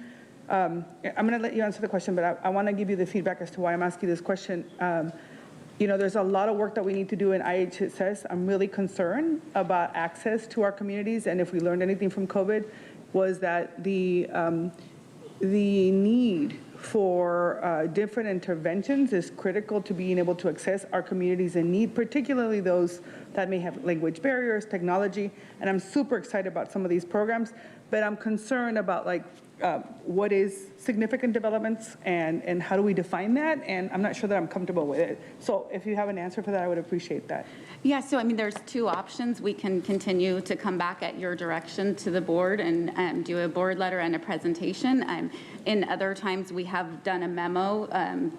I'm going to let you answer the question, but I want to give you the feedback as to why I'm asking this question. There's a lot of work that we need to do in IHSS. I'm really concerned about access to our communities, and if we learned anything from COVID, was that the need for different interventions is critical to being able to access our communities in need, particularly those that may have language barriers, technology, and I'm super excited about some of these programs, but I'm concerned about what is significant developments and how do we define that, and I'm not sure that I'm comfortable with it. So if you have an answer for that, I would appreciate that. Yeah, so there's two options. We can continue to come back at your direction to the board and do a board letter and a presentation. In other times, we have done a memo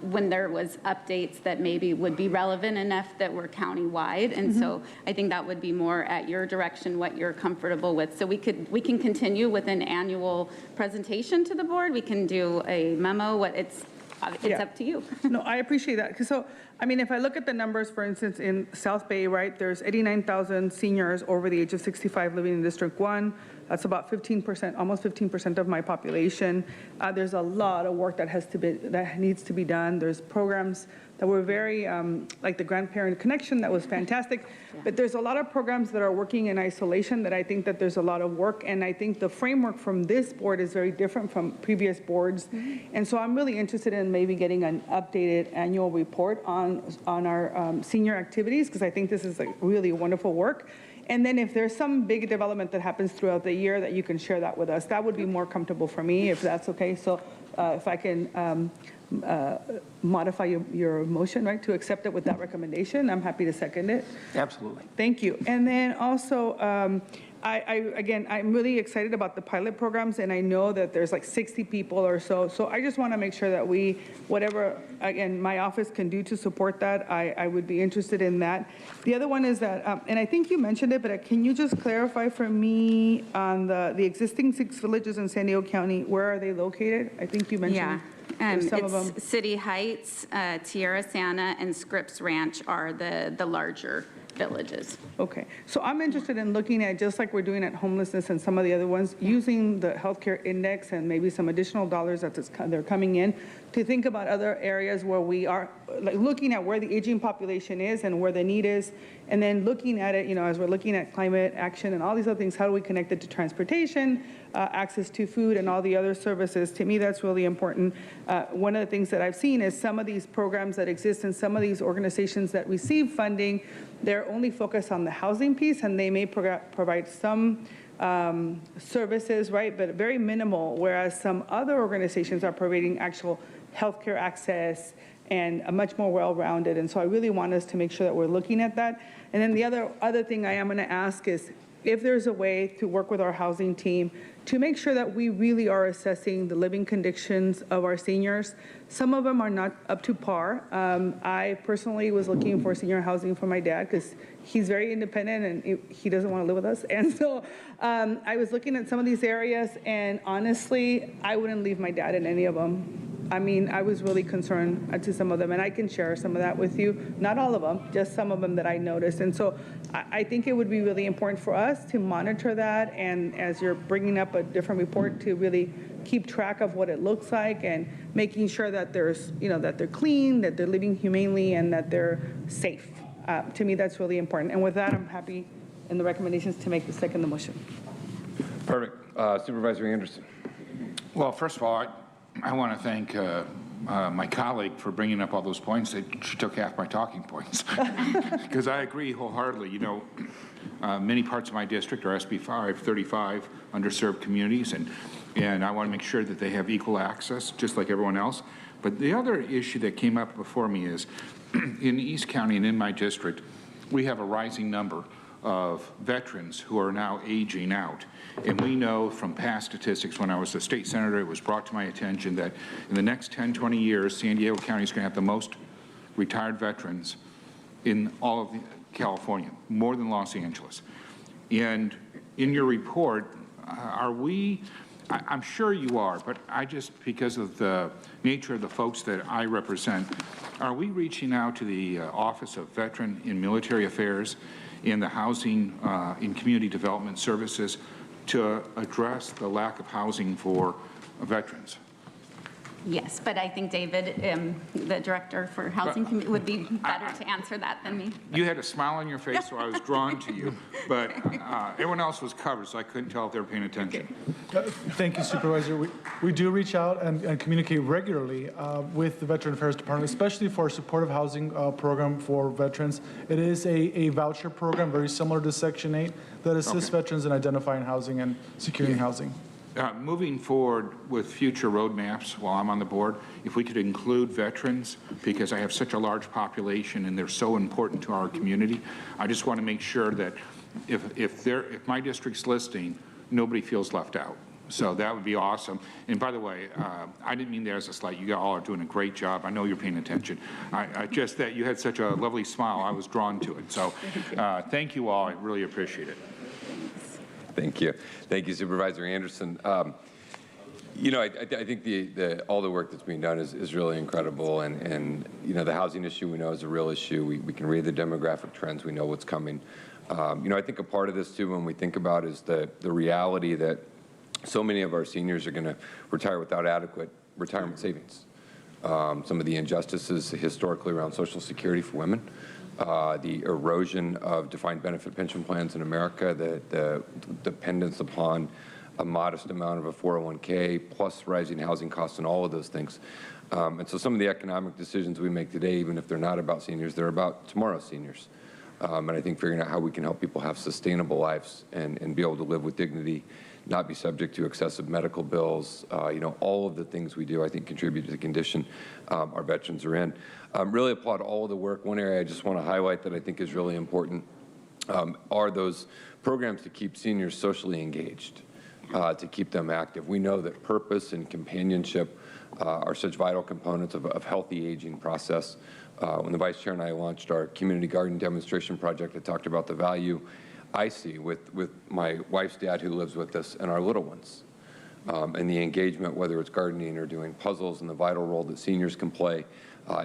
when there was updates that maybe would be relevant enough that were county-wide, and so I think that would be more at your direction, what you're comfortable with. So we can continue with an annual presentation to the board. We can do a memo. It's up to you. No, I appreciate that. So, if I look at the numbers, for instance, in South Bay, right, there's 89,000 seniors over the age of 65 living in District 1. That's about 15%, almost 15% of my population. There's a lot of work that needs to be done. There's programs that were very, like the Grandparent Connection, that was fantastic. But there's a lot of programs that are working in isolation that I think that there's a lot of work. And I think the framework from this board is very different from previous boards. And so I'm really interested in maybe getting an updated annual report on our senior activities, because I think this is really wonderful work. And then if there's some big development that happens throughout the year that you can share that with us, that would be more comfortable for me, if that's okay. So if I can modify your motion, right, to accept it with that recommendation, I'm happy to second it. Absolutely. Thank you. And then also, I'm really excited about the pilot programs, and I know that there's 60 people or so. So I just want to make sure that whatever, again, my office can do to support that, I would be interested in that. The other one is that, and I think you mentioned it, but can you just clarify for me on the existing 6 villages in San Diego County, where are they located? I think you mentioned some of them. City Heights, Tierra Santa, and Scripps Ranch are the larger villages. Okay, so I'm interested in looking at, just like we're doing at homelessness and some of the other ones, using the healthcare index and maybe some additional dollars that they're coming in to think about other areas where we are looking at where the aging population is and where the need is, and then looking at it, as we're looking at climate action and all these other things, how do we connect it to transportation, access to food and all the other services. To me, that's really important. One of the things that I've seen is some of these programs that exist in some of these organizations that receive funding, they're only focused on the housing piece, and they may provide some services, right, but very minimal, whereas some other organizations are providing actual healthcare access and a much more well-rounded. And so I really want us to make sure that we're looking at that. And then the other thing I am going to ask is if there's a way to work with our housing team to make sure that we really are assessing the living conditions of our seniors. Some of them are not up to par. I personally was looking for senior housing for my dad because he's very independent and he doesn't want to live with us. And so I was looking at some of these areas, and honestly, I wouldn't leave my dad in any of them. I mean, I was really concerned to some of them, and I can share some of that with you. Not all of them, just some of them that I noticed. And so I think it would be really important for us to monitor that, and as you're bringing up a different report, to really keep track of what it looks like and making sure that there's, that they're clean, that they're living humanely, and that they're safe. To me, that's really important. And with that, I'm happy in the recommendations to make the second motion. Perfect. Supervisor Anderson. Well, first of all, I want to thank my colleague for bringing up all those points. She took half my talking points because I agree wholeheartedly. Many parts of my district are SB 535 underserved communities, and I want to make sure that they have equal access, just like everyone else. But the other issue that came up before me is in East County and in my district, we have a rising number of veterans who are now aging out. And we know from past statistics, when I was a state senator, it was brought to my attention that in the next 10, 20 years, San Diego County is going to have the most retired veterans in all of California, more than Los Angeles. And in your report, I'm sure you are, but because of the nature of the folks that I represent, are we reaching out to the Office of Veteran in Military Affairs in the Housing and Community Development Services to address the lack of housing for veterans? Yes, but I think David, the director for housing, would be better to answer that than me. You had a smile on your face, so I was drawn to you, but everyone else was covered, so I couldn't tell if they were paying attention. Thank you, Supervisor. We do reach out and communicate regularly with the Veteran Affairs Department, especially for a supportive housing program for veterans. It is a voucher program, very similar to Section 8, that assists veterans in identifying housing and securing housing. Moving forward with future roadmaps while I'm on the board, if we could include veterans, because I have such a large population and they're so important to our community, I just want to make sure that if my district's listing, nobody feels left out. So that would be awesome. And by the way, I didn't mean that as a slight. You all are doing a great job. I know you're paying attention. Just that you had such a lovely smile, I was drawn to it. So thank you all. I really appreciate it. Thank you. Thank you, Supervisor Anderson. I think all the work that's being done is really incredible. And the housing issue we know is a real issue. We can read the demographic trends. We know what's coming. I think a part of this, too, when we think about is the reality that so many of our seniors are going to retire without adequate retirement savings. Some of the injustices historically around Social Security for women, the erosion of defined benefit pension plans in America, the dependence upon a modest amount of a 401k, plus rising housing costs and all of those things. And so some of the economic decisions we make today, even if they're not about seniors, they're about tomorrow's seniors. And I think figuring out how we can help people have sustainable lives and be able to live with dignity, not be subject to excessive medical bills, all of the things we do, I think, contribute to the condition our veterans are in. Really applaud all of the work. One area I just want to highlight that I think is really important are those programs to keep seniors socially engaged, to keep them active. We know that purpose and companionship are such vital components of healthy aging process. When the Vice Chair and I launched our community garden demonstration project, I talked about the value I see with my wife's dad who lives with us and our little ones. And the engagement, whether it's gardening or doing puzzles, and the vital role that seniors can play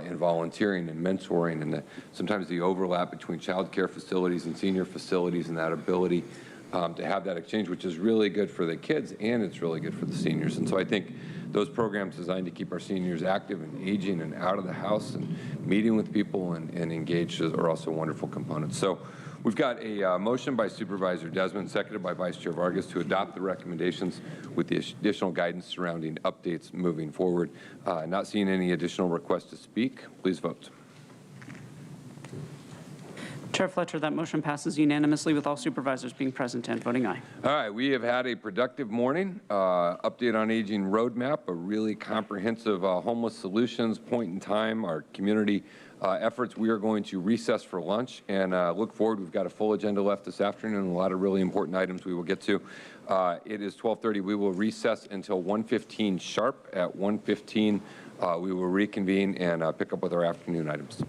in volunteering and mentoring, and sometimes the overlap between child care facilities and senior facilities, and that ability to have that exchange, which is really good for the kids and it's really good for the seniors. And so I think those programs designed to keep our seniors active and aging and out of the house and meeting with people and engaged are also wonderful components. So we've got a motion by Supervisor Desmond, seconded by Vice Chair Vargas, to adopt the recommendations with the additional guidance surrounding updates moving forward. Not seeing any additional requests to speak, please vote. Chair Fletcher, that motion passes unanimously with all supervisors being present and voting aye. All right, we have had a productive morning. Update on aging roadmap, a really comprehensive homeless solutions point in time, our community efforts. We are going to recess for lunch and look forward. We've got a full agenda left this afternoon and a lot of really important items we will get to. It is 12:30. We will recess until 1:15 sharp. At 1:15, we will reconvene and pick up with our afternoon items.